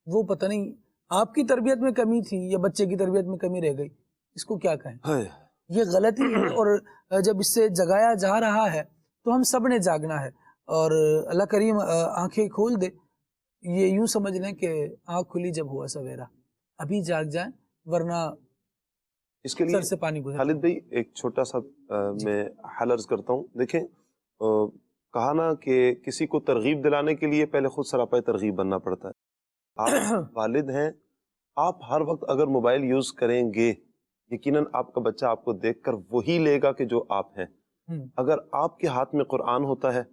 وہ پتہ نہیں آپ کی تربیت میں کمی تھی یا بچے کی تربیت میں کمی رہ گئی. اس کو کیا کہیں, یہ غلطی ہے. اور جب اس سے جگایا جا رہا ہے تو ہم سب نے جاگنا ہے, اور اللہ کریم آنکھیں کھول دے. یہ یوں سمجھ لیں کہ آنکھ کھلی جب ہوا سویرا, ابھی جاگ جائیں ورنہ اس کے لیے سے پانی گزر. خالد بھائی ایک چھوٹا سا میں حل عرض کرتا ہوں. دیکھیں کہا نا کہ کسی کو ترغیب دلانے کے لیے پہلے خود سراپے ترغیب بننا پڑتا ہے. آپ والد ہیں, آپ ہر وقت اگر موبائل یوز کریں گے یقیناً آپ کا بچہ آپ کو دیکھ کر وہی لے گا کہ جو آپ ہیں. اگر آپ کے ہاتھ میں قرآن ہوتا ہے,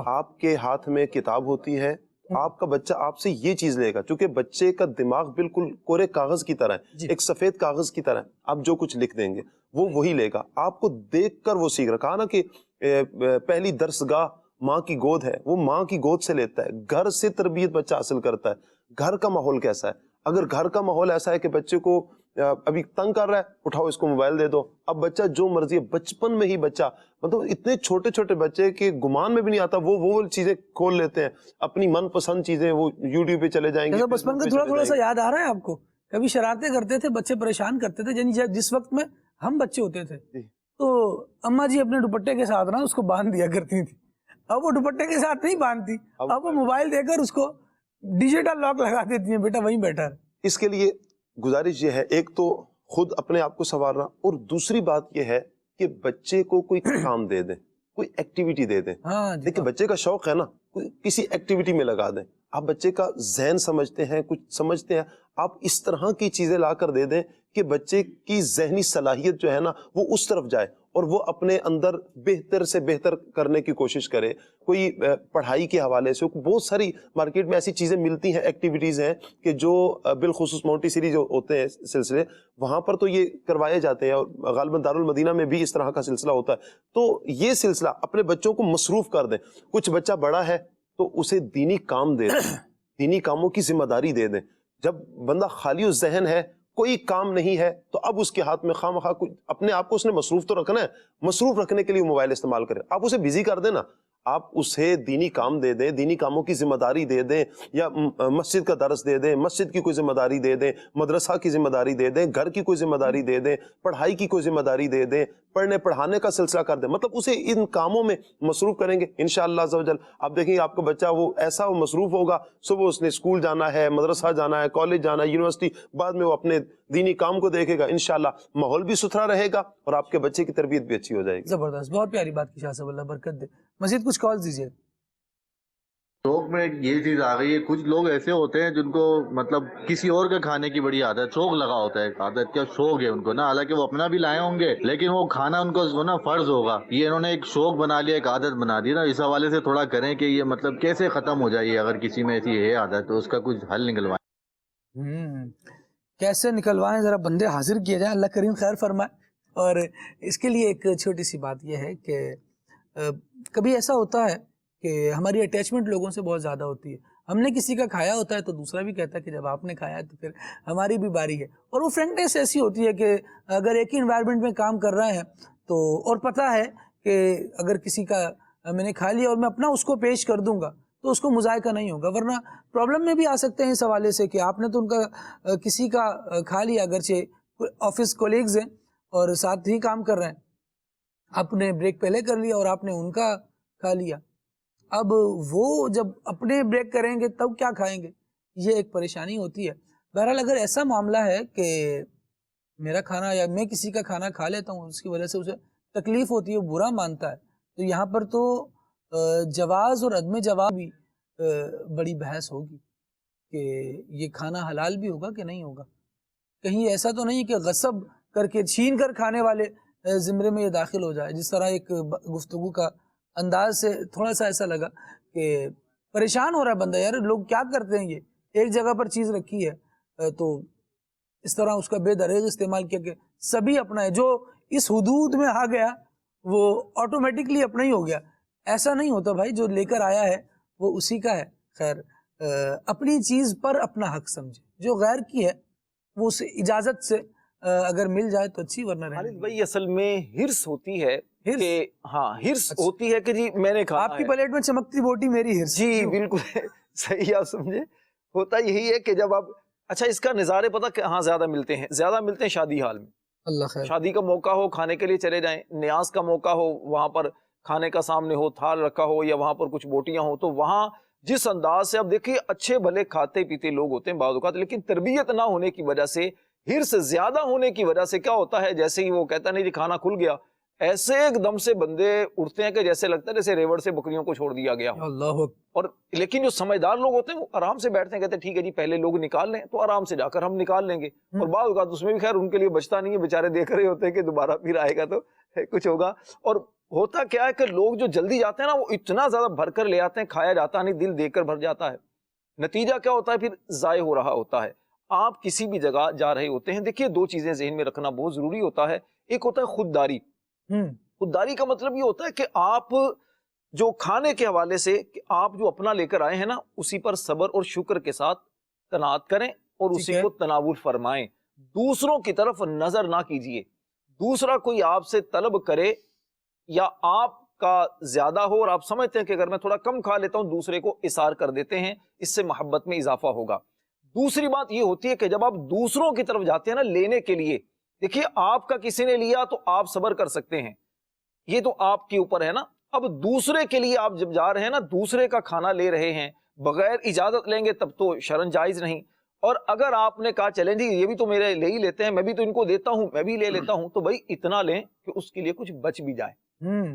آپ کے ہاتھ میں کتاب ہوتی ہے, آپ کا بچہ آپ سے یہ چیز لے گا. چونکہ بچے کا دماغ بالکل کورے کاغذ کی طرح ہے, ایک سفید کاغذ کی طرح ہے. آپ جو کچھ لکھ دیں گے وہ وہی لے گا. آپ کو دیکھ کر وہ سیکھ رہا. کہا نا کہ پہلی درس گاہ ماں کی گود ہے, وہ ماں کی گود سے لیتا ہے. گھر سے تربیت بچہ حاصل کرتا ہے. گھر کا ماحول کیسا ہے, اگر گھر کا ماحول ایسا ہے کہ بچے کو ابھی تنگ کر رہا ہے, اٹھاؤ اس کو موبائل دے دو. اب بچہ جو مرضی, بچپن میں ہی بچہ مطلب اتنے چھوٹے چھوٹے بچے کہ گمان میں بھی نہیں آتا وہ چیزیں کھول لیتے ہیں, اپنی من پسند چیزیں وہ یوٹیوب پہ چلے جائیں گے. بچپن کا تھوڑا سا یاد آ رہا ہے آپ کو, کبھی شرارتیں کرتے تھے بچے, پریشان کرتے تھے. یعنی جس وقت میں ہم بچے ہوتے تھے تو اماں جی اپنے دوپٹے کے ساتھ نا اس کو باندھ دیا کرتی تھی. اب وہ دوپٹے کے ساتھ نہیں باندھتی, اب وہ موبائل دے کر اس کو ڈیجیٹل لاک لگا دیتی ہیں, بیٹا وہیں بیٹھا ہے. اس کے لیے گزارش یہ ہے, ایک تو خود اپنے آپ کو سنوارنا, اور دوسری بات یہ ہے کہ بچے کو کوئی کام دے دیں, کوئی ایکٹیویٹی دے دیں. دیکھیں بچے کا شوق ہے نا, کسی ایکٹیویٹی میں لگا دیں. آپ بچے کا ذہن سمجھتے ہیں, کچھ سمجھتے ہیں, آپ اس طرح کی چیزیں لا کر دے دیں کہ بچے کی ذہنی صلاحیت جو ہے نا وہ اس طرف جائے, اور وہ اپنے اندر بہتر سے بہتر کرنے کی کوشش کرے. کوئی پڑھائی کے حوالے سے بہت ساری مارکیٹ میں ایسی چیزیں ملتی ہیں, ایکٹیویٹیز ہیں کہ جو بالخصوص مونٹیسری جو ہوتے ہیں سلسلے, وہاں پر تو یہ کروائے جاتے ہیں, اور غالباً دارالمدینہ میں بھی اس طرح کا سلسلہ ہوتا ہے. تو یہ سلسلہ اپنے بچوں کو مصروف کر دیں. کچھ بچہ بڑا ہے تو اسے دینی کام دے دیں, دینی کاموں کی ذمہ داری دے دیں. جب بندہ خالی الذہن ہے, کوئی کام نہیں ہے, تو اب اس کے ہاتھ میں خواہ مخواہ اپنے آپ کو اس نے مصروف تو رکھنا ہے, مصروف رکھنے کے لیے موبائل استعمال کرے. آپ اسے بزی کر دیں نا, آپ اسے دینی کام دے دیں, دینی کاموں کی ذمہ داری دے دیں, یا مسجد کا درس دے دیں, مسجد کی کوئی ذمہ داری دے دیں, مدرسہ کی ذمہ داری دے دیں, گھر کی کوئی ذمہ داری دے دیں, پڑھائی کی کوئی ذمہ داری دے دیں, پڑھنے پڑھانے کا سلسلہ کر دیں, مطلب اسے ان کاموں میں مصروف کریں گے انشاءاللہ عز و جل. آپ دیکھیں آپ کا بچہ وہ ایسا وہ مصروف ہوگا, صبح اس نے اسکول جانا ہے, مدرسہ جانا ہے, کالج جانا ہے, یونیورسٹی, بعد میں وہ اپنے دینی کام کو دیکھے گا, انشاءاللہ ماحول بھی ستھرا رہے گا اور آپ کے بچے کی تربیت بھی اچھی ہو جائے گی. زبردست, بہت پیاری بات کی شاہ صاحب, اللہ برکت دے. مزید کچھ کال دیجیے. شوق میں یہ چیز آ گئی ہے, کچھ لوگ ایسے ہوتے ہیں جن کو مطلب کسی اور کے کھانے کی بڑی عادت, شوق لگا ہوتا ہے, عادت کیا شوق ہے ان کو نا, حالانکہ وہ اپنا بھی لائے ہوں گے لیکن وہ کھانا ان کو نا فرض ہوگا, یہ انہوں نے ایک شوق بنا لیا, ایک عادت بنا دی نا. اس حوالے سے تھوڑا کریں کہ یہ مطلب کیسے ختم ہو جائے, اگر کسی میں ایسی ہے عادت تو اس کا کچھ حل نکلوائیں. کیسے نکلوائیں, ذرا بندے حاضر کیے جائیں, اللہ کریم خیر فرمائے. اور اس کے لیے ایک چھوٹی سی بات یہ ہے کہ کبھی ایسا ہوتا ہے کہ ہماری اٹیچمنٹ لوگوں سے بہت زیادہ ہوتی ہے. ہم نے کسی کا کھایا ہوتا ہے تو دوسرا بھی کہتا ہے کہ جب آپ نے کھایا ہے تو پھر ہماری بھی باری ہے. اور وہ فرینکنیس ایسی ہوتی ہے کہ اگر ایک ہی انوائرمنٹ میں کام کر رہے ہیں تو, اور پتہ ہے کہ اگر کسی کا میں نے کھا لیا اور میں اپنا اس کو پیش کر دوں گا تو اس کو مذائقہ نہیں ہوگا, ورنہ پرابلم میں بھی آ سکتے ہیں اس حوالے سے کہ آپ نے تو ان کا کسی کا کھا لیا, اگرچہ آفس کولیگز ہیں اور ساتھ ہی کام کر رہے ہیں, آپ نے بریک پہلے کر لیا اور آپ نے ان کا کھا لیا. اب وہ جب اپنے بریک کریں گے تب کیا کھائیں گے, یہ ایک پریشانی ہوتی ہے. بہرحال اگر ایسا معاملہ ہے کہ میرا کھانا یا میں کسی کا کھانا کھا لیتا ہوں, اس کی وجہ سے اسے تکلیف ہوتی ہے, برا مانتا ہے, تو یہاں پر تو جواز اور عدم جواز بھی بڑی بحث ہوگی کہ یہ کھانا حلال بھی ہوگا کہ نہیں ہوگا. کہیں ایسا تو نہیں کہ غصب کر کے چھین کر کھانے والے زمرے میں یہ داخل ہو جائے. جس طرح ایک گفتگو کا انداز سے تھوڑا سا ایسا لگا کہ پریشان ہو رہا ہے بندہ, یار لوگ کیا کرتے ہیں, یہ ایک جگہ پر چیز رکھی ہے تو اس طرح اس کا بے دریغ استعمال کیا کہ سبھی اپنا ہے, جو اس حدود میں آ گیا وہ آٹومیٹکلی اپنا ہی ہو گیا. ایسا نہیں ہوتا بھائی, جو لے کر آیا ہے وہ اسی کا ہے. خیر, اپنی چیز پر اپنا حق سمجھے, جو غیر کی ہے وہ اس اجازت سے اگر مل جائے تو اچھی, ورنہ رہنے. خالد بھائی اصل میں ہرس ہوتی ہے کہ ہاں ہرس ہوتی ہے کہ جی میں نے کھانا, آپ کی پلیٹ میں چمکتی بوٹی میری ہرس. جی بالکل صحیح آپ سمجھے. ہوتا یہی ہے کہ جب آپ, اچھا اس کا نظارے پتہ کہ ہاں زیادہ ملتے ہیں شادی حال میں. اللہ خیر. شادی کا موقع ہو, کھانے کے لیے چلے جائیں, نیاز کا موقع ہو, وہاں پر کھانے کا سامنے ہو, تھال رکھا ہو, یا وہاں پر کچھ بوٹیاں ہو, تو وہاں جس انداز سے اب دیکھیے اچھے بھلے کھاتے پیتے لوگ ہوتے ہیں بعض اوقات, لیکن تربیت نہ ہونے کی وجہ سے, ہرس زیادہ ہونے کی وجہ سے کیا ہوتا ہے, جیسے ہی وہ کہتا نہیں جی کھانا کھل گیا, ایسے ایک دم سے بندے اٹھتے ہیں کہ جیسے لگتا ہے جیسے ریوڑ سے بکریوں کو چھوڑ دیا گیا. اللہ. اور لیکن جو سمجھدار لوگ ہوتے ہیں وہ آرام سے بیٹھتے ہیں, کہتے ہیں ٹھیک ہے جی پہلے لوگ نکال لیں تو آرام سے جا کر ہم نکال لیں گے, اور بعض اوقات اس میں بھی خیر ان کے لیے بچتا نہیں ہے, بیچارے دیکھ رہے ہوتے ہیں کہ دوبارہ پھر آئے گا تو کچھ ہوگا. اور ہوتا کیا ہے کہ لوگ جو جلدی جاتے ہیں نا, وہ اتنا زیادہ بھر کر لے آتے ہیں, کھایا جاتا نہیں, دل دیکھ کر بھر جاتا ہے, نتیجہ کیا ہوتا ہے پھر ضائع ہو رہا ہوتا ہے. آپ کسی بھی جگہ جا رہے ہوتے ہیں, دیکھیے دو چیزیں ذہن میں رکھنا بہت ضروری ہوتا ہے. ایک ہوتا ہے خودداری. خودداری کا مطلب یہ ہوتا ہے کہ آپ جو کھانے کے حوالے سے کہ آپ جو اپنا لے کر آئے ہیں نا, اسی پر صبر اور شکر کے ساتھ قناعت کریں اور اسی کو تناول فرمائیں. دوسروں کی طرف نظر نہ کیجئے. دوسرا کوئی آپ سے طلب کرے یا آپ کا زیادہ ہو اور آپ سمجھتے ہیں کہ اگر میں تھوڑا کم کھا لیتا ہوں, دوسرے کو اثار کر دیتے ہیں, اس سے محبت میں اضافہ ہوگا. دوسری بات یہ ہوتی ہے کہ جب آپ دوسروں کی طرف جاتے ہیں نا لینے کے لیے, دیکھیے آپ کا کسی نے لیا تو آپ صبر کر سکتے ہیں, یہ تو آپ کے اوپر ہے نا. اب دوسرے کے لیے آپ جب جا رہے ہیں نا, دوسرے کا کھانا لے رہے ہیں, بغیر اجازت لیں گے تب تو شرن جائز نہیں. اور اگر آپ نے کہا چلیں جی یہ بھی تو میرے لے ہی لیتے ہیں, میں بھی تو ان کو دیتا ہوں, میں بھی لے لیتا ہوں, تو بھائی اتنا لیں کہ اس کے لیے کچھ بچ بھی جائے.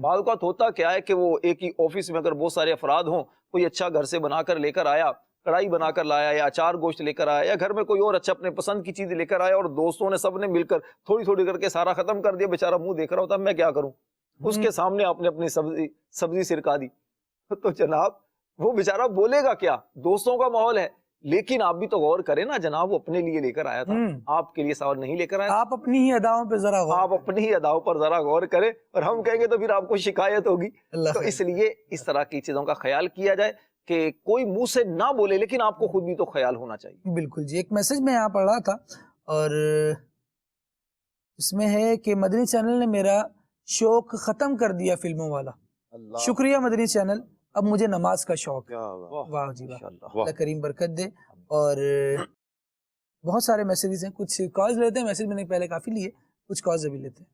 بعض اوقات ہوتا کیا ہے کہ وہ ایک ہی آفس میں اگر بہت سارے افراد ہوں, کوئی اچھا گھر سے بنا کر لے کر آیا, کڑھائی بنا کر لایا, یا اچار گوشت لے کر آیا, یا گھر میں کوئی اور اچھا اپنے پسند کی چیز لے کر آیا, اور دوستوں نے سب نے مل کر تھوڑی تھوڑی کر کے سارا ختم کر دیا, بیچارہ منہ دیکھ رہا ہوتا میں کیا کروں. اس کے سامنے آپ نے اپنی سبزی سرکا دی, تو جناب وہ بیچارہ بولے گا کیا؟ دوستوں کا ماحول ہے, لیکن آپ بھی تو غور کریں نا جناب, وہ اپنے لیے لے کر آیا تھا, آپ کے لیے سوال نہیں لے کر آیا. آپ اپنی ہی اداؤں پہ ذرا غور, آپ اپنی ہی اداؤں پر ذرا غور کریں, اور ہم کہیں گے تو پھر آپ کو شکایت ہوگی. تو اس لیے اس طرح کی چیزوں کا خیال کیا جائے کہ کوئی منہ سے نہ بولے, لیکن آپ کو خود بھی تو خیال ہونا چاہیے. بالکل جی. ایک میسج میں یہاں پڑھ رہا تھا, اور اس میں ہے کہ مدنی چینل نے میرا شوق ختم کر دیا فلموں والا. شکریہ مدنی چینل. اب مجھے نماز کا شوق. کیا بات. واہ جی واہ, ماشاءاللہ. اللہ کریم برکت دے. اور بہت سارے میسیجز ہیں, کچھ کالز لیتے ہیں. میسیج میں نے پہلے کافی لیے, کچھ کالز ابھی لیتے ہیں.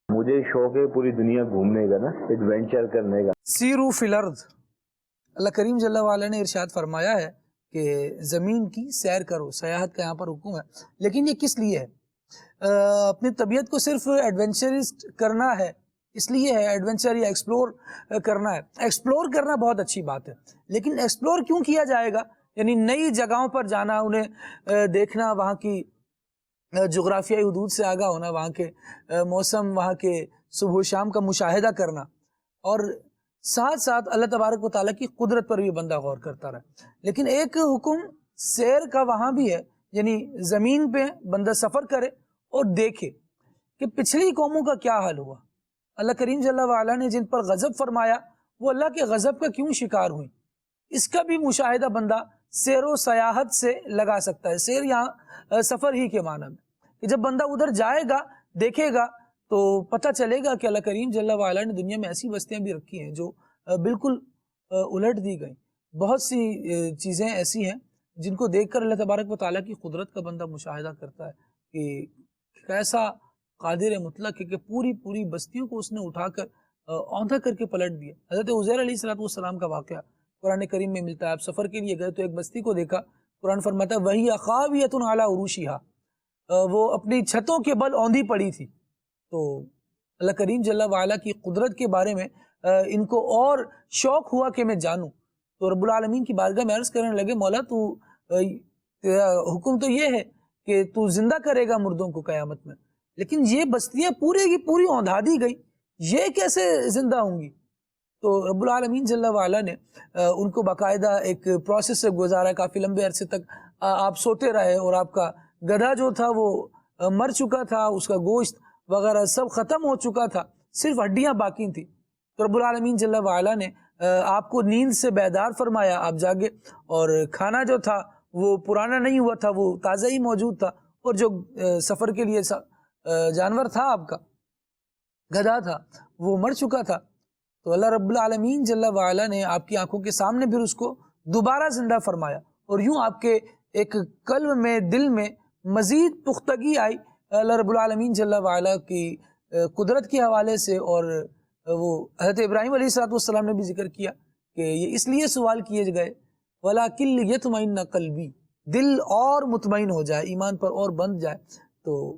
مجھے شوق ہے پوری دنیا گھومنے کا نا, ایڈونچر کرنے کا. سیرو فی الارض, اللہ کریم جل وعلا نے ارشاد فرمایا ہے کہ زمین کی سیر کرو. سیاحت کا یہاں پر حکم ہے, لیکن یہ کس لیے ہے؟ اپنی طبیعت کو صرف ایڈونچرسٹ کرنا ہے, اس لیے ہے ایڈونچر یا ایکسپلور کرنا ہے. ایکسپلور کرنا بہت اچھی بات ہے, لیکن ایکسپلور کیوں کیا جائے گا؟ یعنی نئی جگہوں پر جانا, انہیں دیکھنا, وہاں کی جغرافیائی حدود سے آگاہ ہونا, وہاں کے موسم, وہاں کے صبح و شام کا مشاہدہ کرنا, اور ساتھ ساتھ اللہ تبارک و تعالیٰ کی قدرت پر بھی بندہ غور کرتا رہے. لیکن ایک حکم سیر کا وہاں بھی ہے, یعنی زمین پہ بندہ سفر کرے اور دیکھے کہ پچھلی قوموں کا کیا حال ہوا. اللہ کریم جل وعلا نے جن پر غضب فرمایا وہ اللہ کے غضب کا کیوں شکار ہوئی, اس کا بھی مشاہدہ بندہ سیر و سیاحت سے لگا سکتا ہے. سیر یہاں سفر ہی کے معنی میں, کہ جب بندہ ادھر جائے گا, دیکھے گا, تو پتہ چلے گا کہ اللہ کریم جل وعلا نے دنیا میں ایسی بستیاں بھی رکھی ہیں جو بالکل الٹ دی گئیں. بہت سی چیزیں ایسی ہیں جن کو دیکھ کر اللہ تبارک و تعالیٰ کی قدرت کا بندہ مشاہدہ کرتا ہے کہ کیسا قادر مطلق ہے کہ پوری بستیوں کو اس نے اٹھا کر اوندھا کر کے پلٹ دیا. حضرت عزیر علیہ السلام کا واقعہ قرآن کریم میں ملتا ہے. آپ سفر کے لیے گئے تو ایک بستی کو دیکھا, قرآن فرماتا ہے وَهِيَ خَاوِيَةٌ عَلَىٰ عُرُوشِهَا, وہ اپنی چھتوں کے بل اوندھی پڑی تھی. تو اللہ کریم جل وعلا کی قدرت کے بارے میں ان کو اور شوق ہوا کہ میں جانوں. تو رب العالمین کی بارگاہ میں عرض کرنے لگے, مولا تو حکم تو یہ ہے کہ تو زندہ کرے گا مردوں کو قیامت میں, لیکن یہ بستیاں پورے کی پوری اوندھا دی گئی, یہ کیسے زندہ ہوں گی؟ تو رب العالمین جل وعلا نے ان کو باقاعدہ ایک پروسیس سے گزارا. کافی لمبے عرصے تک آپ سوتے رہے اور آپ کا گدھا جو تھا وہ مر چکا تھا, اس کا گوشت وغیرہ سب ختم ہو چکا تھا, صرف ہڈیاں باقی تھیں. تو رب العالمین جل وعلا نے آپ کو نیند سے بیدار فرمایا, آپ جاگے, اور کھانا جو تھا وہ پرانا نہیں ہوا تھا, وہ تازہ ہی موجود تھا, اور جو سفر کے لیے جانور تھا آپ کا گدھا تھا وہ مر چکا تھا. تو اللہ رب العالمین جل وعلا نے آپ کی آنکھوں کے سامنے پھر اس کو دوبارہ زندہ فرمایا, اور یوں آپ کے ایک قلب میں, دل میں مزید پختگی آئی اللہ رب العالمین جل وعلا کی قدرت کے حوالے سے. اور وہ حضرت ابراہیم علیہ السلام نے بھی ذکر کیا کہ یہ اس لیے سوال کیے گئے وَلَكِنْ لِيَطْمَئِنَّ قَلْبِي, دل اور مطمئن ہو جائے, ایمان پر اور بندھ جائے. تو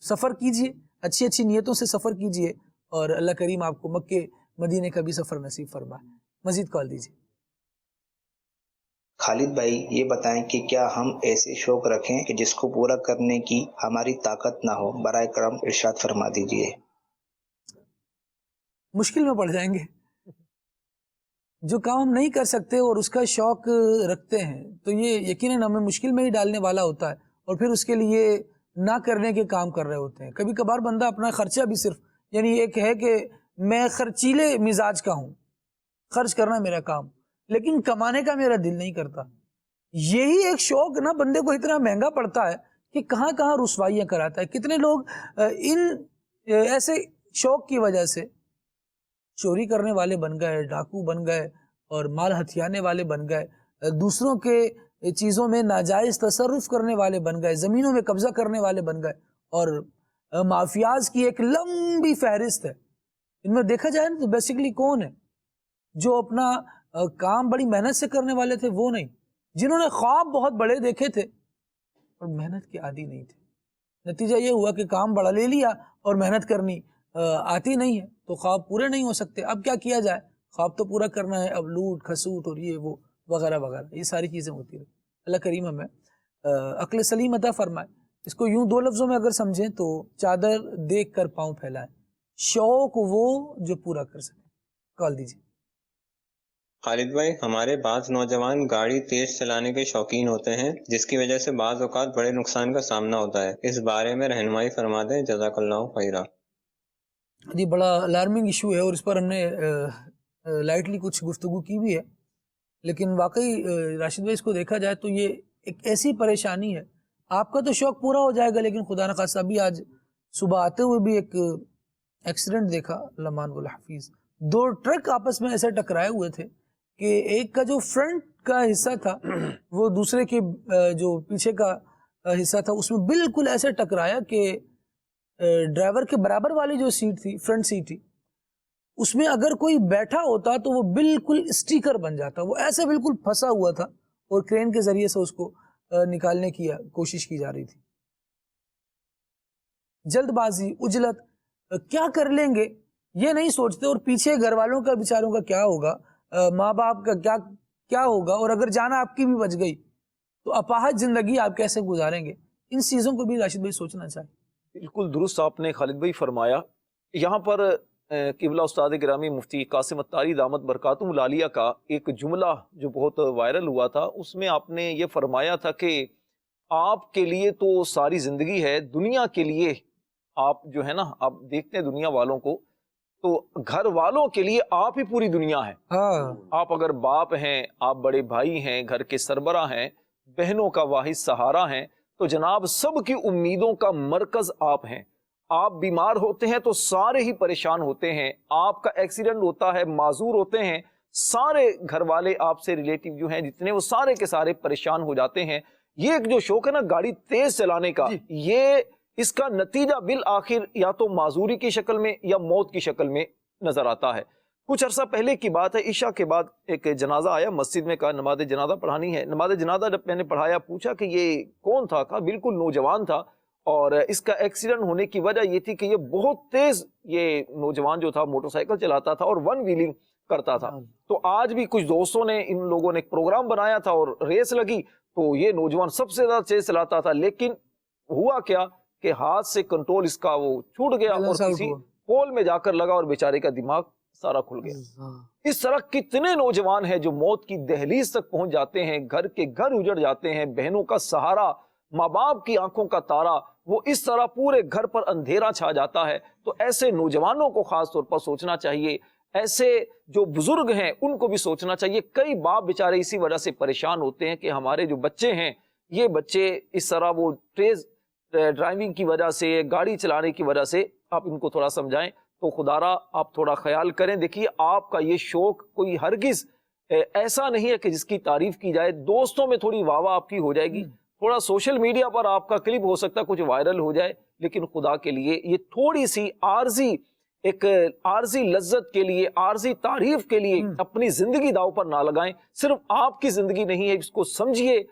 سفر کیجئے, اچھی اچھی نیتوں سے سفر کیجئے, اور اللہ کریم آپ کو مکے مدینے کا بھی سفر نصیب فرمائے. مزید کال دیجئے. خالد بھائی یہ بتائیں کہ کیا ہم ایسے شوق رکھیں کہ جس کو پورا کرنے کی ہماری طاقت نہ ہو؟ برائے کرم ارشاد فرما دیجئے. مشکل میں پڑ جائیں گے. جو کام ہم نہیں کر سکتے اور اس کا شوق رکھتے ہیں تو یہ یقیناً ہمیں مشکل میں ہی ڈالنے والا ہوتا ہے, اور پھر اس کے لیے نہ کرنے کے کام کر رہے ہوتے ہیں. کبھی کبھار بندہ اپنا خرچہ بھی صرف, یعنی ایک ہے کہ میں خرچیلے مزاج کا ہوں, خرچ کرنا میرا کام, لیکن کمانے کا میرا دل نہیں کرتا. یہی ایک شوق نا بندے کو اتنا مہنگا پڑتا ہے کہ کہاں کہاں رسوائیاں کراتا ہے. کتنے لوگ ان ایسے شوق کی وجہ سے چوری کرنے والے بن گئے, ڈاکو بن گئے, اور مال ہتھیانے والے بن گئے, دوسروں کے چیزوں میں ناجائز تصرف کرنے والے بن گئے, زمینوں میں قبضہ کرنے والے بن گئے, اور مافیاز کی ایک لمبی فہرست ہے. ان میں دیکھا جائے تو بیسیکلی کون ہے جو اپنا کام بڑی محنت سے کرنے والے تھے؟ وہ نہیں. جنہوں نے خواب بہت بڑے دیکھے تھے اور محنت کے عادی نہیں تھے. نتیجہ یہ ہوا کہ کام بڑا لے لیا اور محنت کرنی آتی نہیں ہے, تو خواب پورے نہیں ہو سکتے. اب کیا کیا جائے, خواب تو پورا کرنا ہے, اب لوٹ کھسوٹ اور یہ وہ وغیرہ وغیرہ, یہ ساری چیزیں ہوتی رہی. اللہ کریم ہمیں عقل سلیم عطا فرمائے. اس کو یوں دو لفظوں میں اگر سمجھیں تو چادر دیکھ کر پاؤں پھیلائیں, شوق وہ جو پورا کر سکے. کال دیجیے. خالد بھائی ہمارے بعض نوجوان گاڑی تیز چلانے کے شوقین ہوتے ہیں جس کی وجہ سے بعض اوقات بڑے نقصان کا سامنا ہوتا ہے, اس بارے میں رہنمائی فرما دیں, جزاک اللہ خیرہ. جی بڑا الارمنگ ایشو ہے اور اس پر ہم نے لائٹلی کچھ گفتگو کی بھی ہے, لیکن واقعی راشد بھائی اس کو دیکھا جائے تو یہ ایک ایسی پریشانی ہے. آپ کا تو شوق پورا ہو جائے گا, لیکن خدا نخواستہ ابھی آج صبح آتے ہوئے بھی ایک ایکسیڈنٹ دیکھا, اللہ مان الحفیظ, دو ٹرک آپس میں ایسے ٹکرائے ہوئے تھے کہ ایک کا جو فرنٹ کا حصہ تھا وہ دوسرے کے جو پیچھے کا حصہ تھا اس میں بالکل ایسے ٹکرایا کہ ڈرائیور کے برابر والی جو سیٹ تھی، فرنٹ سیٹ تھی، اس میں اگر کوئی بیٹھا ہوتا تو وہ بالکل اسٹیکر بن جاتا. وہ ایسے بالکل پھنسا ہوا تھا اور کرین کے ذریعے سے اس کو نکالنے کی کوشش کی جا رہی تھی. جلد بازی، عجلت، کیا کر لیں گے یہ نہیں سوچتے، اور پیچھے گھر والوں کا بیچاروں کا کیا ہوگا، ماں باپ کا کیا ہوگا، اور اگر جانا آپ کی بھی بچ گئی تو اپاہج زندگی آپ کیسے گزاریں گے. ان چیزوں کو بھی راشد بھائی سوچنا چاہیے. بالکل درست آپ نے خالد بھائی فرمایا. یہاں پر قبلہ استاد گرامی مفتی قاسم اتاری دامت برکاتہم العالیہ کا ایک جملہ جو بہت وائرل ہوا تھا، اس میں آپ نے یہ فرمایا تھا کہ آپ کے لیے تو ساری زندگی ہے، دنیا کے لیے آپ جو ہے نا، آپ دیکھتے ہیں دنیا والوں کو تو گھر والوں کے لیے آپ ہی پوری دنیا ہے. آپ اگر باپ ہیں، آپ بڑے بھائی ہیں، گھر کے سربراہ ہیں، بہنوں کا واحد سہارا ہیں، تو جناب سب کی امیدوں کا مرکز آپ ہیں. آپ بیمار ہوتے ہیں تو سارے ہی پریشان ہوتے ہیں، آپ کا ایکسیڈنٹ ہوتا ہے معذور ہوتے ہیں، سارے گھر والے آپ سے ریلیٹیو جو ہیں جتنے وہ سارے کے سارے پریشان ہو جاتے ہیں. یہ ایک جو شوق ہے نا گاڑی تیز چلانے کا، یہ اس کا نتیجہ بالآخر یا تو معذوری کی شکل میں یا موت کی شکل میں نظر آتا ہے. کچھ عرصہ پہلے کی بات ہے، عشاء کے بعد ایک جنازہ آیا مسجد میں، کہا نماز جنازہ پڑھانی ہے. نماز جنازہ جب میں نے پڑھایا، پوچھا کہ یہ کون تھا، کہا بالکل نوجوان تھا، اور اس کا ایکسیڈنٹ ہونے کی وجہ یہ تھی کہ یہ بہت تیز، یہ نوجوان جو تھا موٹر سائیکل چلاتا تھا اور ون ویلنگ کرتا تھا. تو آج بھی کچھ دوستوں نے، ان لوگوں نے ایک پروگرام بنایا تھا اور ریس لگی، تو یہ نوجوان سب سے زیادہ تیز چلاتا تھا، لیکن ہوا کیا کہ ہاتھ سے کنٹرول اس کا وہ چھوٹ گیا اور کسی پول میں جا کر لگا اور بیچارے کا دماغ سارا کھل گیا. اس طرح کتنے نوجوان ہیں جو موت کی دہلیز تک پہنچ جاتے ہیں، گھر کے گھر اجڑ جاتے ہیں، بہنوں کا سہارا، ماں باپ کی آنکھوں کا تارا، وہ اس طرح پورے گھر پر اندھیرا چھا جاتا ہے. تو ایسے نوجوانوں کو خاص طور پر سوچنا چاہیے، ایسے جو بزرگ ہیں ان کو بھی سوچنا چاہیے. کئی باپ بیچارے اسی وجہ سے پریشان ہوتے ہیں کہ ہمارے جو بچے ہیں، یہ بچے اس طرح وہ تیز ڈرائیونگ کی وجہ سے، گاڑی چلانے کی وجہ سے، آپ ان کو تھوڑا سمجھائیں تو خدا را آپ تھوڑا خیال کریں. دیکھیے آپ کا یہ شوق کوئی ہرگز ایسا نہیں ہے کہ جس کی تعریف کی جائے. دوستوں میں تھوڑی واہ واہ آپ کی ہو جائے گی، تھوڑا سوشل میڈیا پر آپ کا کلپ ہو سکتا ہے کچھ وائرل ہو جائے، لیکن خدا کے لیے یہ تھوڑی سی ایک عارضی لذت کے لیے، عارضی تعریف کے لیے اپنی زندگی داؤ پر نہ لگائیں. صرف آپ کی زندگی نہیں ہے، اس کو سمجھیے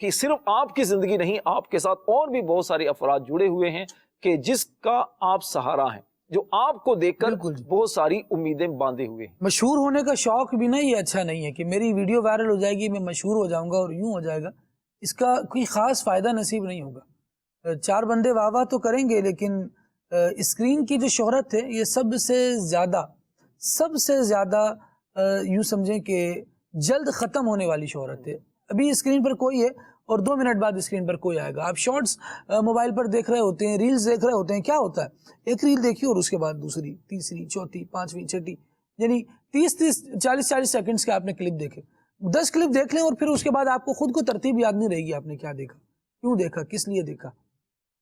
کہ صرف آپ کی زندگی نہیں، آپ کے ساتھ اور بھی بہت سارے افراد جڑے ہوئے ہیں کہ جس کا آپ سہارا ہیں، جو آپ کو دیکھ کر بہت ساری امیدیں باندھے ہوئے ہیں. مشہور ہونے کا شوق بھی نہیں، یہ اچھا نہیں ہے کہ میری ویڈیو وائرل ہو جائے گی، میں مشہور ہو جاؤں گا اور یوں ہو جائے گا. اس کا کوئی خاص فائدہ نصیب نہیں ہوگا. چار بندے واہ واہ تو کریں گے، لیکن اسکرین کی جو شہرت ہے یہ سب سے زیادہ یوں سمجھیں کہ جلد ختم ہونے والی شہرت ہے. ابھی اسکرین پر کوئی ہے اور 2 منٹ بعد اسکرین پر کوئی آئے گا. آپ شارٹس موبائل پر دیکھ رہے ہوتے ہیں، ریلز دیکھ رہے ہوتے ہیں، کیا ہوتا ہے ایک ریل دیکھی اور اس کے بعد دوسری، تیسری، چوتھی، پانچویں، چھٹی، یعنی 30 40 سیکنڈز کے آپ نے کلپ دیکھے. 10 کلپ دیکھ لیں اور پھر اس کے بعد آپ کو خود کو ترتیب یاد نہیں رہے گی آپ نے کیا دیکھا، کیوں دیکھا، کس لیے دیکھا.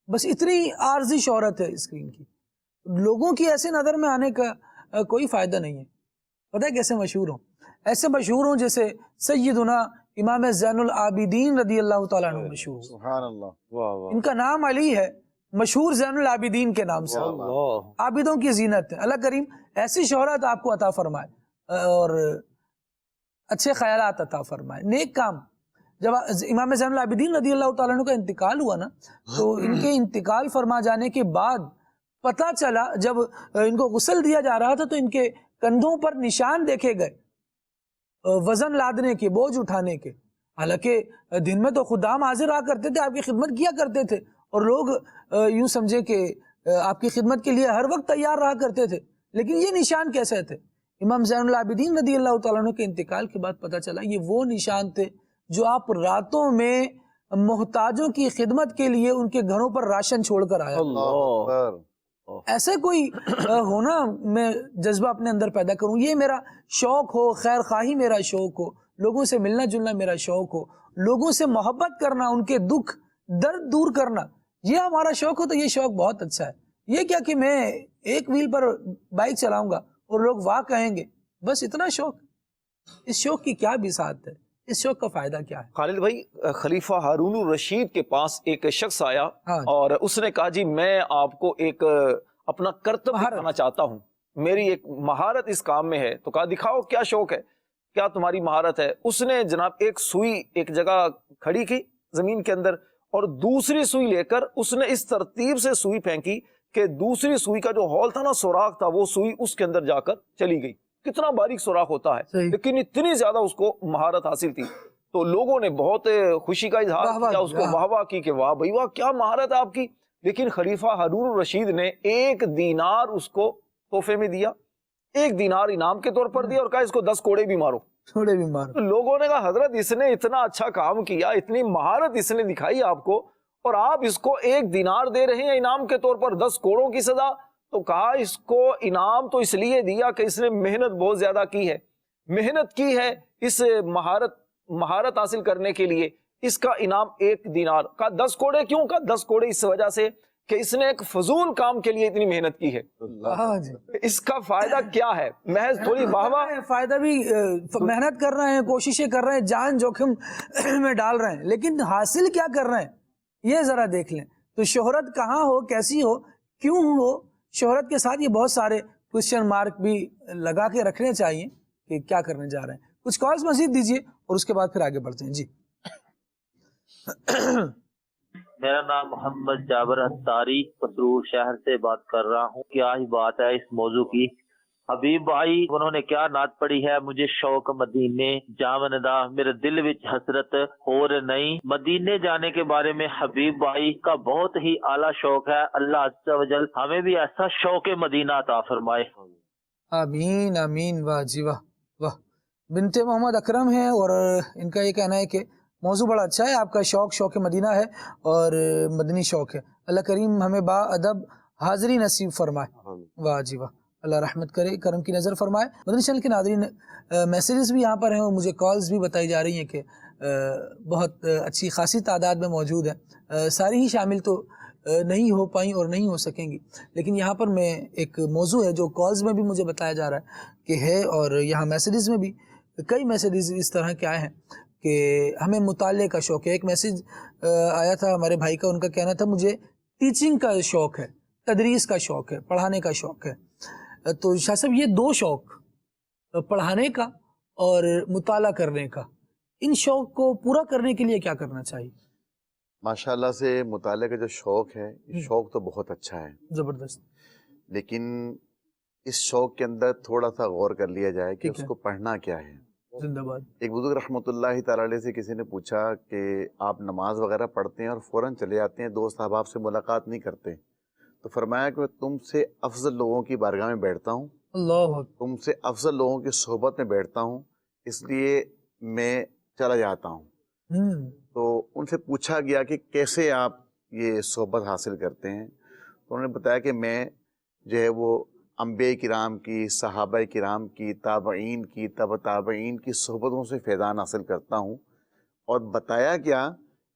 بس اتنی عارضی شہرت ہے اسکرین کی. لوگوں کی ایسے نظر میں آنے کا کوئی فائدہ نہیں ہے. پتہ ہے کیسے مشہور ہوں؟ ایسے مشہور ہوں جیسے سیدنا امام زین العابدین رضی اللہ تعالیٰ عنہ مشہور. سبحان اللہ. ان کا نام علی ہے، مشہور زین العابدین کے نام سے. عابدوں کی زینت ہے. اللہ کریم ایسی شہرت آپ کو عطا فرمائے اور اچھے خیالات عطا فرمائے، نیک کام. جب امام زین العابدین رضی اللہ تعالیٰ عنہ کا انتقال ہوا نا، تو ان کے انتقال فرما جانے کے بعد پتہ چلا، جب ان کو غسل دیا جا رہا تھا تو ان کے کندھوں پر نشان دیکھے گئے وزن لادنے کے، بوجھ اٹھانے کے. حالانکہ دن میں تو خدام حاضر رہا کرتے تھے، آپ کی خدمت کیا کرتے تھے، اور لوگ یوں سمجھے کہ آپ کی خدمت کے لیے ہر وقت تیار رہا کرتے تھے، لیکن یہ نشان کیسے تھے؟ امام زین العابدین رضی اللہ تعالیٰ عنہ کے انتقال کے بعد پتہ چلا یہ وہ نشان تھے جو آپ راتوں میں محتاجوں کی خدمت کے لیے ان کے گھروں پر راشن چھوڑ کر آیا. ایسے کوئی ہونا، میں جذبہ اپنے اندر پیدا کروں، یہ میرا شوق ہو، خیر خواہی میرا شوق ہو، لوگوں سے ملنا جلنا میرا شوق ہو، لوگوں سے محبت کرنا، ان کے دکھ درد دور کرنا، یہ ہمارا شوق ہو تو یہ شوق بہت اچھا ہے. یہ کیا کہ میں ایک ویل پر بائک چلاؤں گا اور لوگ واہ کہیں گے، بس اتنا شوق. اس شوق کی کیا بساط ہے، اس شوق کا فائدہ کیا ہے؟ خالد بھائی، خلیفہ ہارون الرشید کے پاس ایک شخص آیا اور اس نے کہا جی میں آپ کو ایک اپنا کرتب دکھانا چاہتا ہوں، میری ایک مہارت اس کام میں ہے. تو کہا دکھاؤ کیا شوق ہے، کیا تمہاری مہارت ہے؟ اس نے جناب ایک سوئی ایک جگہ کھڑی کی زمین کے اندر اور دوسری سوئی لے کر اس نے اس ترتیب سے سوئی پھینکی کہ دوسری سوئی کا جو ہول تھا نا، سوراخ تھا، وہ سوئی اس کے اندر جا کر چلی گئی. کتنا باریک سوراخ ہوتا ہے، لیکن اتنی زیادہ اس کو مہارت حاصل تھی. تو لوگوں نے بہت خوشی کا اظہار کیا، اس کو واہ واہ کی کہ واہ بھائی واہ کیا مہارت ہے آپ کی. لیکن خلیفہ ہارون الرشید نے 1 دینار اس کو تحفے میں دیا، 1 دینار انعام کے طور پر دیا اور کہا اس کو 10 کوڑے بھی مارو. تو لوگوں نے کہا حضرت اس نے اتنا اچھا کام کیا، اتنی مہارت اس نے دکھائی آپ کو، اور آپ اس کو 1 دینار دے رہے ہیں انعام کے طور پر 10 کوڑوں کی سزا. تو کہا اس کو انعام تو اس لیے دیا کہ اس نے محنت بہت زیادہ کی ہے، محنت کی ہے اس مہارت حاصل کرنے کے لیے. اس کا انعام 1 دینار. کہا 10 کوڑے کیوں؟ کہا 10 کوڑے اس وجہ سے کہ اس نے ایک فضول کام کے لیے اتنی محنت کی ہے. اس کا فائدہ کیا ہے؟ محض تھوڑی واہ واہ. فائدہ بھی محنت کر رہے ہیں، کوششیں کر رہے ہیں، جان جوخم میں ڈال رہے ہیں، لیکن حاصل کیا کر رہے ہیں یہ ذرا دیکھ لیں. تو شہرت کہاں ہو، کیسی ہو، کیوں ہو، شہرت کے ساتھ یہ بہت سارے کوشچن مارک بھی لگا کے رکھنے چاہیے کہ کیا کرنے جا رہے ہیں. کچھ کالز مزید دیجئے اور اس کے بعد پھر آگے بڑھتے ہیں. جی میرا نام محمد جابر اتاری پسرور شہر سے بات کر رہا ہوں. کیا ہی بات ہے اس موضوع کی. حبیب بھائی انہوں نے کیا نعت پڑھی ہے، مجھے شوق مدینے جاوندا میرے دل وچ حسرت اور نہیں. مدینے جانے کے بارے میں حبیب بھائی کا بہت ہی اعلیٰ شوق ہے. اللہ عز و جل ہمیں بھی ایسا شوق مدینہ عطا فرمائے. آمین آمین. واہ جی واہ واہ. بنت محمد اکرم ہیں اور ان کا یہ کہنا ہے کہ موضوع بڑا اچھا ہے، آپ کا شوق مدینہ ہے اور مدنی شوق ہے. اللہ کریم ہمیں با ادب حاضری نصیب فرمائے. واہ جی واہ. اللہ رحمت کرے، کرم کی نظر فرمائے. مدنی چینل کے ناظرین میسیجز بھی یہاں پر ہیں اور مجھے کالز بھی بتائی جا رہی ہیں کہ بہت اچھی خاصی تعداد میں موجود ہیں. ساری ہی شامل تو نہیں ہو پائیں اور نہیں ہو سکیں گی، لیکن یہاں پر میں ایک موضوع ہے جو کالز میں بھی مجھے بتایا جا رہا ہے کہ ہے، اور یہاں میسیجز میں بھی کئی میسیجز اس طرح کے آئے ہیں کہ ہمیں مطالعے کا شوق ہے. ایک میسیج آیا تھا ہمارے بھائی کا، ان کا کہنا تھا مجھے ٹیچنگ کا شوق ہے، تدریس کا شوق ہے، پڑھانے کا شوق ہے. تو شاہ صاحب یہ 2 شوق، پڑھانے کا اور مطالعہ کرنے کا، ان شوق کو پورا کرنے کے لیے کیا کرنا چاہیے؟ ماشاءاللہ سے مطالعے کا جو شوق ہے، شوق تو بہت اچھا ہے، زبردست، لیکن اس شوق کے اندر تھوڑا سا غور کر لیا جائے کہ اس کو پڑھنا کیا ہے. زندہ باد. ایک بزرگ رحمۃ اللہ تعالی علیہ سے کسی نے پوچھا کہ آپ نماز وغیرہ پڑھتے ہیں اور فوراً چلے جاتے ہیں، دوست احباب سے ملاقات نہیں کرتے. تو فرمایا کہ میں تم سے افضل لوگوں کی بارگاہ میں بیٹھتا ہوں، اللہ، تم سے افضل لوگوں کی صحبت میں بیٹھتا ہوں، اس لیے میں چلا جاتا ہوں. تو ان سے پوچھا گیا کہ کیسے آپ یہ صحبت حاصل کرتے ہیں؟ تو انہوں نے بتایا کہ میں جو ہے وہ انبیاء کرام کی، صحابہ کرام کی، تابعین کی، تابعین کی صحبتوں سے فیضان حاصل کرتا ہوں. اور بتایا کیا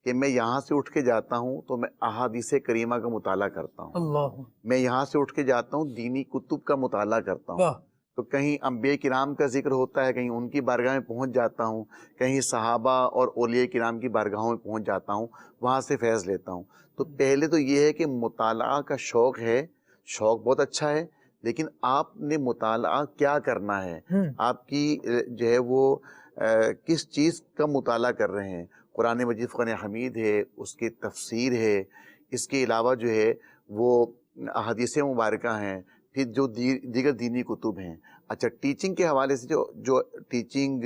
کہ میں یہاں سے اٹھ کے جاتا ہوں تو میں احادیث کریمہ کا مطالعہ کرتا ہوں. اللہ. میں یہاں سے اٹھ کے جاتا ہوں دینی کتب کا مطالعہ کرتا ہوں. تو کہیں انبیاء کرام کا ذکر ہوتا ہے، کہیں ان کی بارگاہ میں پہنچ جاتا ہوں، کہیں صحابہ اور اولیاء کرام کی بارگاہوں میں پہنچ جاتا ہوں، وہاں سے فیض لیتا ہوں. تو پہلے تو یہ ہے کہ مطالعہ کا شوق ہے، شوق بہت اچھا ہے، لیکن آپ نے مطالعہ کیا کرنا ہے، آپ کی جو ہے وہ کس چیز کا مطالعہ کر رہے ہیں. قرآن مجید فرقان حمید ہے، اس کی تفسیر ہے، اس کے علاوہ جو ہے وہ احادیث مبارکہ ہیں، پھر جو دیگر دینی کتب ہیں. اچھا، ٹیچنگ کے حوالے سے جو ٹیچنگ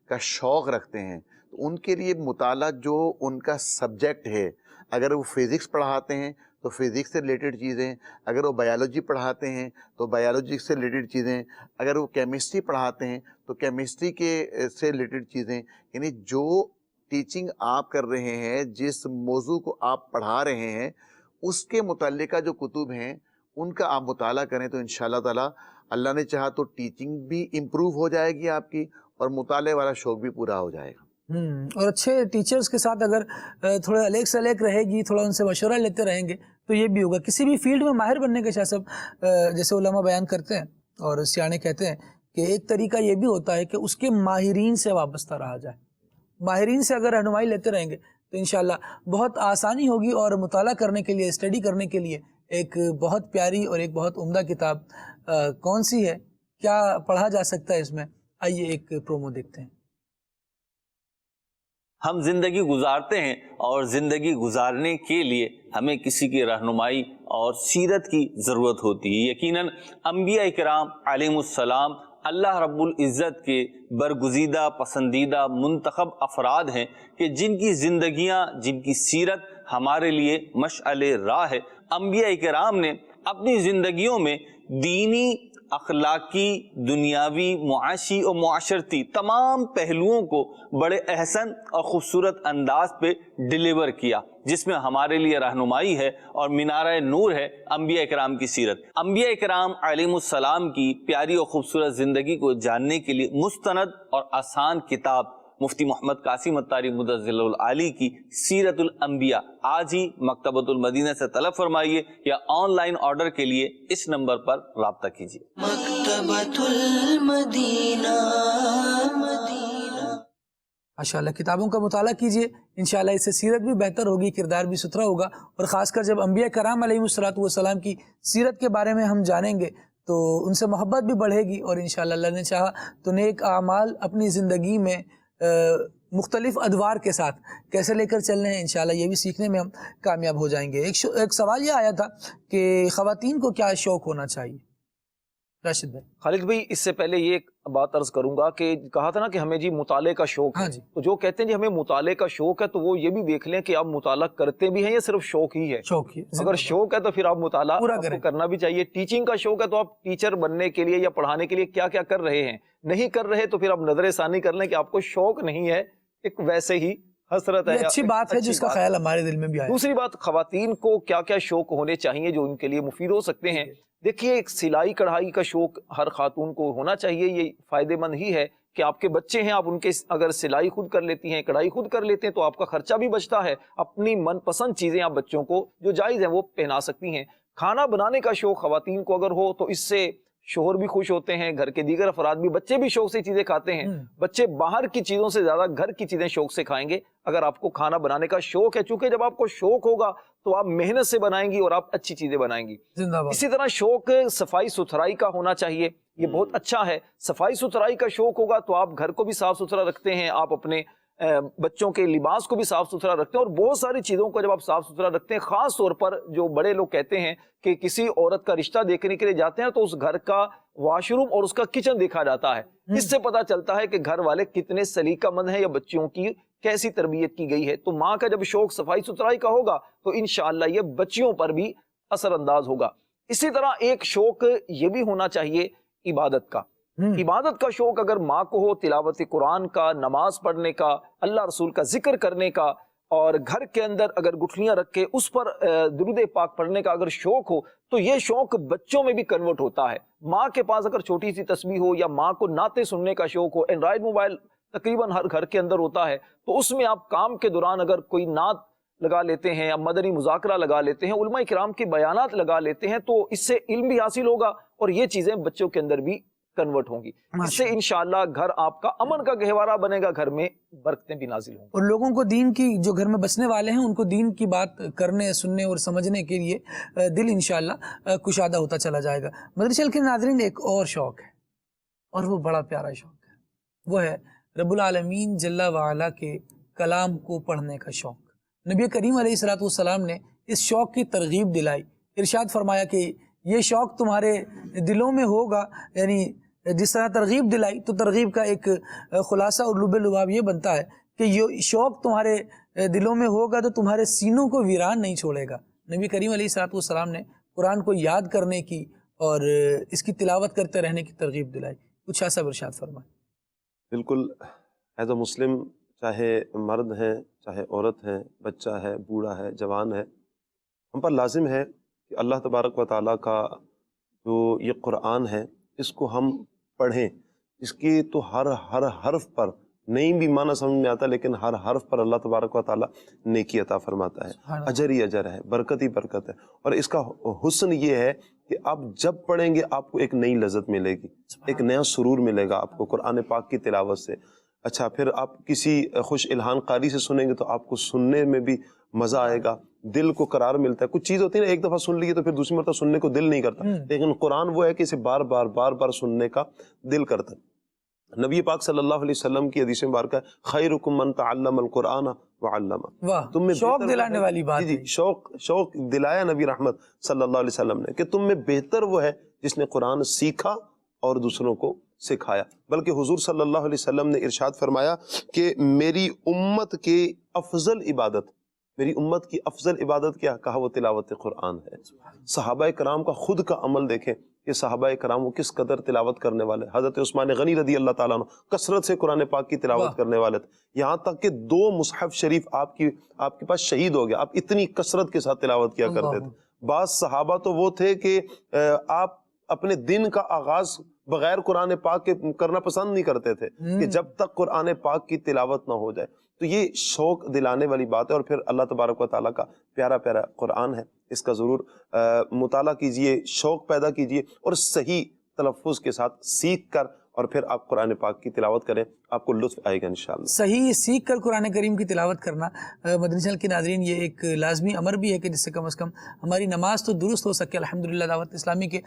کا شوق رکھتے ہیں تو ان کے لیے مطالعہ جو ان کا سبجیکٹ ہے، اگر وہ فزکس پڑھاتے ہیں تو فزکس سے ریلیٹڈ چیزیں، اگر وہ بایولوجی پڑھاتے ہیں تو بایولوجی سے ریلیٹڈ چیزیں، اگر وہ کیمسٹری پڑھاتے ہیں تو کیمسٹری کے سے ریلیٹڈ چیزیں. یعنی جو ٹیچنگ آپ کر رہے ہیں، جس موضوع کو آپ پڑھا رہے ہیں، اس کے متعلقہ جو کتب ہیں ان کا آپ مطالعہ کریں تو انشاءاللہ تعالی اللہ نے چاہا تو ٹیچنگ بھی امپروو ہو جائے گی آپ کی، اور مطالعے والا شوق بھی پورا ہو جائے گا. اور اچھے ٹیچرز کے ساتھ اگر تھوڑا الیک سلیک رہے گی، تھوڑا ان سے مشورہ لیتے رہیں گے تو یہ بھی ہوگا. کسی بھی فیلڈ میں ماہر بننے کے شاہ صاحب جیسے علماء بیان کرتے ہیں اور سیانے کہتے ہیں کہ ایک طریقہ یہ بھی ہوتا ہے کہ اس کے ماہرین سے وابستہ رہا جائے. ماہرین سے اگر رہنمائی لیتے رہیں گے تو انشاءاللہ بہت آسانی ہوگی. اور مطالعہ کرنے کے لیے، اسٹڈی کرنے کے لیے ایک بہت پیاری اور ایک بہت عمدہ کتاب کون سی ہے، کیا پڑھا جا سکتا ہے اس میں؟ آئیے ایک پرومو دیکھتے ہیں. ہم زندگی گزارتے ہیں اور زندگی گزارنے کے لیے ہمیں کسی کی رہنمائی اور سیرت کی ضرورت ہوتی ہے. یقیناً انبیاء کرام علیہم السلام اللہ رب العزت کے برگزیدہ پسندیدہ منتخب افراد ہیں کہ جن کی زندگیاں، جن کی سیرت ہمارے لیے مشعل راہ ہے. انبیاء کرام نے اپنی زندگیوں میں دینی، اخلاقی، دنیاوی، معاشی اور معاشرتی تمام پہلوؤں کو بڑے احسن اور خوبصورت انداز پہ ڈیلیور کیا، جس میں ہمارے لیے رہنمائی ہے اور مینارہ نور ہے انبیاء کرام کی سیرت. انبیاء کرام علیہم السلام کی پیاری اور خوبصورت زندگی کو جاننے کے لیے مستند اور آسان کتاب مفتی محمد قاسم اتاری مدظل العالی کی سیرت الانبیاء آج ہی مکتبۃ المدینہ سے طلب فرمائیے یا آن لائن آرڈر کے لیے اس نمبر پر رابطہ کیجیے. مکتبۃ المدینہ. ماشاءاللہ کتابوں کا مطالعہ کیجیے، انشاءاللہ اس سے سیرت بھی بہتر ہوگی، کردار بھی ستھرا ہوگا. اور خاص کر جب انبیاء کرام علیہم السلام کی سیرت کے بارے میں ہم جانیں گے تو ان سے محبت بھی بڑھے گی، اور انشاءاللہ اللہ نے چاہا تو نیک اعمال اپنی زندگی میں مختلف ادوار کے ساتھ کیسے لے کر چلنے ہیں، انشاءاللہ یہ بھی سیکھنے میں ہم کامیاب ہو جائیں گے. ایک سوال یہ آیا تھا کہ خواتین کو کیا شوق ہونا چاہیے؟ راشد بھائی. خالد بھائی، اس سے پہلے یہ ایک بات عرض کروں گا کہ کہا تھا نا کہ ہمیں جی مطالعے کا شوق ہے. تو جو کہتے ہیں جی ہمیں مطالعے کا شوق ہے تو وہ یہ بھی دیکھ لیں کہ آپ مطالعہ کرتے بھی ہیں یا صرف شوق ہی ہے. شوق ہی. اگر شوق ہے تو پھر آپ مطالعہ کرنا بھی چاہیے. ٹیچنگ کا شوق ہے تو آپ ٹیچر بننے کے لیے یا پڑھانے کے لیے کیا کیا کر رہے ہیں. نہیں کر رہے تو پھر آپ نظر ثانی کر لیں کہ آپ کو شوق نہیں ہے، ایک ویسے ہی حسرت ہے. اچھی بات ہے جس کا خیال ہمارے دل میں بھی آیا. دوسری بات، خواتین کو کیا کیا شوق ہونے چاہیے جو ان کے لیے مفید ہو سکتے ہیں. دیکھیے، ایک سلائی کڑھائی کا شوق ہر خاتون کو ہونا چاہیے. یہ فائدے مند ہی ہے کہ آپ کے بچے ہیں، آپ ان کے اگر سلائی خود کر لیتی ہیں، کڑھائی خود کر لیتے ہیں تو آپ کا خرچہ بھی بچتا ہے. اپنی من پسند چیزیں آپ بچوں کو جو جائز ہیں وہ پہنا سکتی ہیں. کھانا بنانے کا شوق خواتین کو اگر ہو تو اس سے شوہر بھی خوش ہوتے ہیں، گھر کے دیگر افراد بھی، بچے بھی شوق سے چیزیں کھاتے ہیں. بچے باہر کی چیزوں سے زیادہ گھر کی چیزیں شوق سے کھائیں گے اگر آپ کو کھانا بنانے کا شوق ہے. چونکہ جب آپ کو شوق ہوگا تو آپ محنت سے بنائیں گی اور آپ اچھی چیزیں بنائیں گی. اسی طرح شوق صفائی ستھرائی کا ہونا چاہیے، یہ بہت اچھا ہے. صفائی ستھرائی کا شوق ہوگا تو آپ گھر کو بھی صاف ستھرا رکھتے ہیں، آپ اپنے بچوں کے لباس کو بھی صاف ستھرا رکھتے ہیں، اور بہت ساری چیزوں کو جب آپ صاف ستھرا رکھتے ہیں، خاص طور پر جو بڑے لوگ کہتے ہیں کہ کسی عورت کا رشتہ دیکھنے کے لیے جاتے ہیں تو اس گھر کا واش روم اور اس کا کچن دیکھا جاتا ہے. اس سے پتا چلتا ہے کہ گھر والے کتنے سلیقہ مند ہیں یا بچوں کی کیسی تربیت کی گئی ہے. تو ماں کا جب شوق صفائی ستھرائی کا ہوگا تو انشاءاللہ یہ بچیوں پر بھی اثر انداز ہوگا. اسی طرح ایک شوق یہ بھی ہونا چاہیے عبادت کا. عبادت کا شوق اگر ماں کو ہو، تلاوت قرآن کا، نماز پڑھنے کا، اللہ رسول کا ذکر کرنے کا، اور گھر کے اندر اگر گٹھلیاں رکھ کے اس پر درود پاک پڑھنے کا اگر شوق ہو تو یہ شوق بچوں میں بھی کنورٹ ہوتا ہے. ماں کے پاس اگر چھوٹی سی تسبیح ہو یا ماں کو نعتیں سننے کا شوق ہو، اینڈرائڈ موبائل تقریباً ہر گھر کے اندر ہوتا ہے، تو اس میں آپ کام کے دوران اگر کوئی نعت لگا لیتے ہیں یا مدنی مذاکرہ لگا لیتے ہیں، علماء کرام کے بیانات لگا لیتے ہیں، تو اس سے علم بھی حاصل ہوگا اور یہ چیزیں بچوں کے اندر بھی کنورٹ ہوں گی. اس سے انشاءاللہ گھر آپ کا امن کا گہوارہ بنے گا، گھر میں برکتیں بھی نازل ہوں گی. اور لوگوں کو دین کی، جو گھر میں بسنے والے ہیں ان کو دین کی بات کرنے، سننے اور سمجھنے کے لیے دل انشاءاللہ کشادہ ہوتا چلا جائے گا. مدرسے کے ناظرین، ایک اور شوق ہے اور وہ بڑا پیارا شوق ہے، وہ ہے رب العالمین جل وعلا کے کلام کو پڑھنے کا شوق. نبی کریم علیہ السلام نے اس شوق کی ترغیب دلائی. ارشاد فرمایا کہ یہ شوق تمہارے دلوں میں ہوگا، یعنی جس طرح ترغیب دلائی تو ترغیب کا ایک خلاصہ اور لب لباب یہ بنتا ہے کہ یہ شوق تمہارے دلوں میں ہوگا تو تمہارے سینوں کو ویران نہیں چھوڑے گا. نبی کریم علیہ السلام نے قرآن کو یاد کرنے کی اور اس کی تلاوت کرتے رہنے کی ترغیب دلائی. کچھ ایسا ارشاد فرمائے. بالکل. ایز اے مسلم، چاہے مرد ہیں، چاہے عورت ہیں، بچہ ہے، بوڑھا ہے، جوان ہے، ہم پر لازم ہے کہ اللہ تبارک و تعالیٰ کا جو یہ قرآن ہے اس کو ہم پڑھیں. اس کی تو ہر حرف پر نہیں بھی معنی سمجھ میں آتا لیکن ہر حرف پر اللہ تبارک و تعالیٰ نیکی عطا فرماتا ہے، اجر ہی اجر ہے، برکت ہی برکت ہے. اور اس کا حسن یہ ہے کہ آپ جب پڑھیں گے آپ کو ایک نئی لذت ملے گی، ایک نیا سرور ملے گا آپ کو قرآن پاک کی تلاوت سے. اچھا پھر آپ کسی خوش الہان قاری سے سنیں گے تو آپ کو سننے میں بھی مزہ آئے گا، دل کو قرار ملتا ہے. کچھ چیز ہوتی ہے نا ایک دفعہ سن لیے تو پھر دوسری مرتبہ سننے کو دل نہیں کرتا، لیکن قرآن وہ ہے کہ اسے بار بار سننے کا دل کرتا ہے. نبی پاک صلی اللہ علیہ وسلم کی حدیث مبارکہ ہے خیرکم من تعلم القرآن وعلمہ. تم میں شوق دلانے والی بات جی شوق دلایا نبی رحمت صلی اللہ علیہ وسلم نے کہ تم میں بہتر وہ ہے جس نے قرآن سیکھا اور دوسروں کو سکھایا. بلکہ حضور صلی اللہ علیہ وسلم نے ارشاد فرمایا کہ میری امت کی افضل عبادت کیا کہا؟ وہ تلاوت قرآن ہے. صحابہ کرام کا خود کا عمل دیکھیں کہ صحابہ کرام وہ کس قدر تلاوت کرنے والے. حضرت عثمان غنی رضی اللہ تعالیٰ عنہ کثرت سے قرآن پاک کی تلاوت کرنے والے تھے، یہاں تک کہ 2 مصحف شریف آپ کے پاس شہید ہو گیا، آپ اتنی کثرت کے ساتھ تلاوت کیا کرتے تھے. بعض صحابہ تو وہ تھے کہ آپ اپنے دن کا آغاز بغیر قرآن پاک کے کرنا پسند نہیں کرتے تھے کہ جب تک قرآن پاک کی تلاوت نہ ہو جائے. تو یہ شوق دلانے والی بات ہے. اور پھر اللہ تبارک و تعالیٰ کا پیارا قرآن ہے، اس کا ضرور مطالعہ کیجئے، شوق پیدا کیجئے اور صحیح تلفظ کے ساتھ سیکھ کر اور پھر آپ قرآن پاک کی تلاوت کریں، آپ کو لطف آئے گا انشاءاللہ. صحیح سیکھ کر قرآن کریم کی تلاوت کرنا مدنی چینل کے ناظرین یہ ایک لازمی امر بھی ہے کہ جس سے کم از کم ہماری نماز تو درست ہو سکے. الحمدللہ دعوت اسلامی کے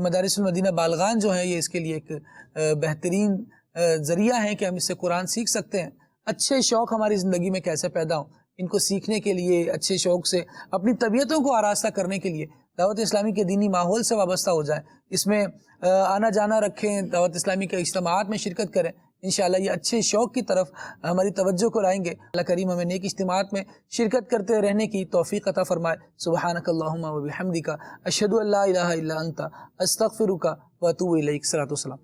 مدارس المدینہ بالغان جو ہیں یہ اس کے لیے ایک بہترین ذریعہ ہے کہ ہم اس سے قرآن سیکھ سکتے ہیں. اچھے شوق ہماری زندگی میں کیسے پیدا ہوں، ان کو سیکھنے کے لیے اچھے شوق سے اپنی طبیعتوں کو آراستہ کرنے کے لیے دعوت اسلامی کے دینی ماحول سے وابستہ ہو جائیں، اس میں آنا جانا رکھیں، دعوت اسلامی کے اجتماعات میں شرکت کریں. انشاءاللہ یہ اچھے شوق کی طرف ہماری توجہ کو لائیں گے. اللہ کریم ہمیں نیک اجتماعات میں شرکت کرتے رہنے کی توفیق عطا فرمائے. سبحانک اللہم و بحمدک اشہد ان لا الہ الا انت استغفرک و اتوب الیک. صلاۃ والسلام.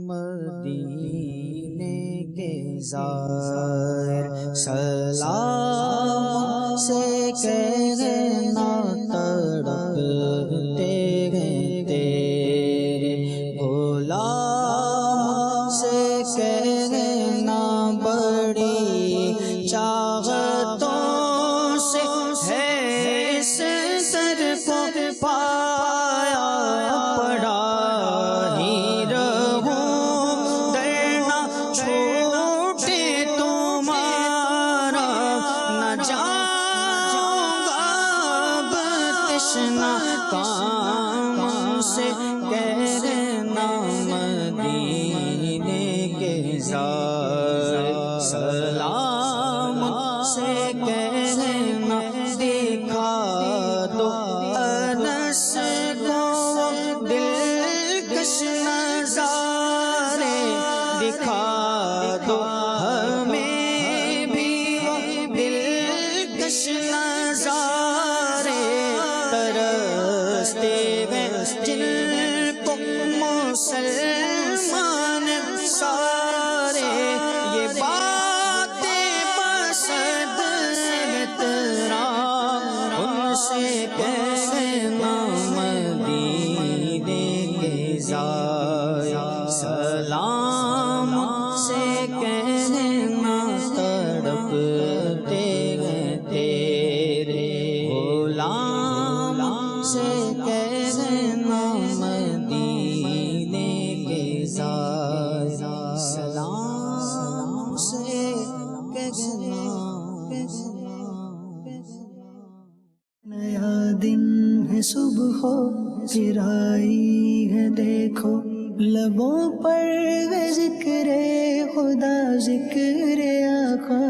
مدینے کے زائر سلام سے کہنا تڑپتے ہیں تیرے غلام سے کہنا بڑی چاہتوں سے ہے سر کو پایا پڑا ہی رہوں ڈرنا چھوٹے تمہارا نہ جاؤں گا اب تشنا کام سے کہنا مدینے کے زائر سلام سے کہنا دکھا دو انس کو دلکش نظارے دکھا دو ہمیں بھی دلکش نظارے ترستے ہیں جن کو مسلمان سارے یہ باتیں پسند ہے تیرا ان سے کہنا مدینے کے زائر سلام سے کہنا تڑپتے ہیں تیرے غلام سے کہنا مدینے کے زائر سلام سے کہنا. نیا دن ہے صبح ہو پھر آئی ہے دیکھو لبوں پر ہے ذکر خدا ذکر آقا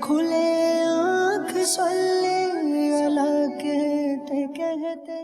کھلے آنکھ صلی اللہ کہتے کہتے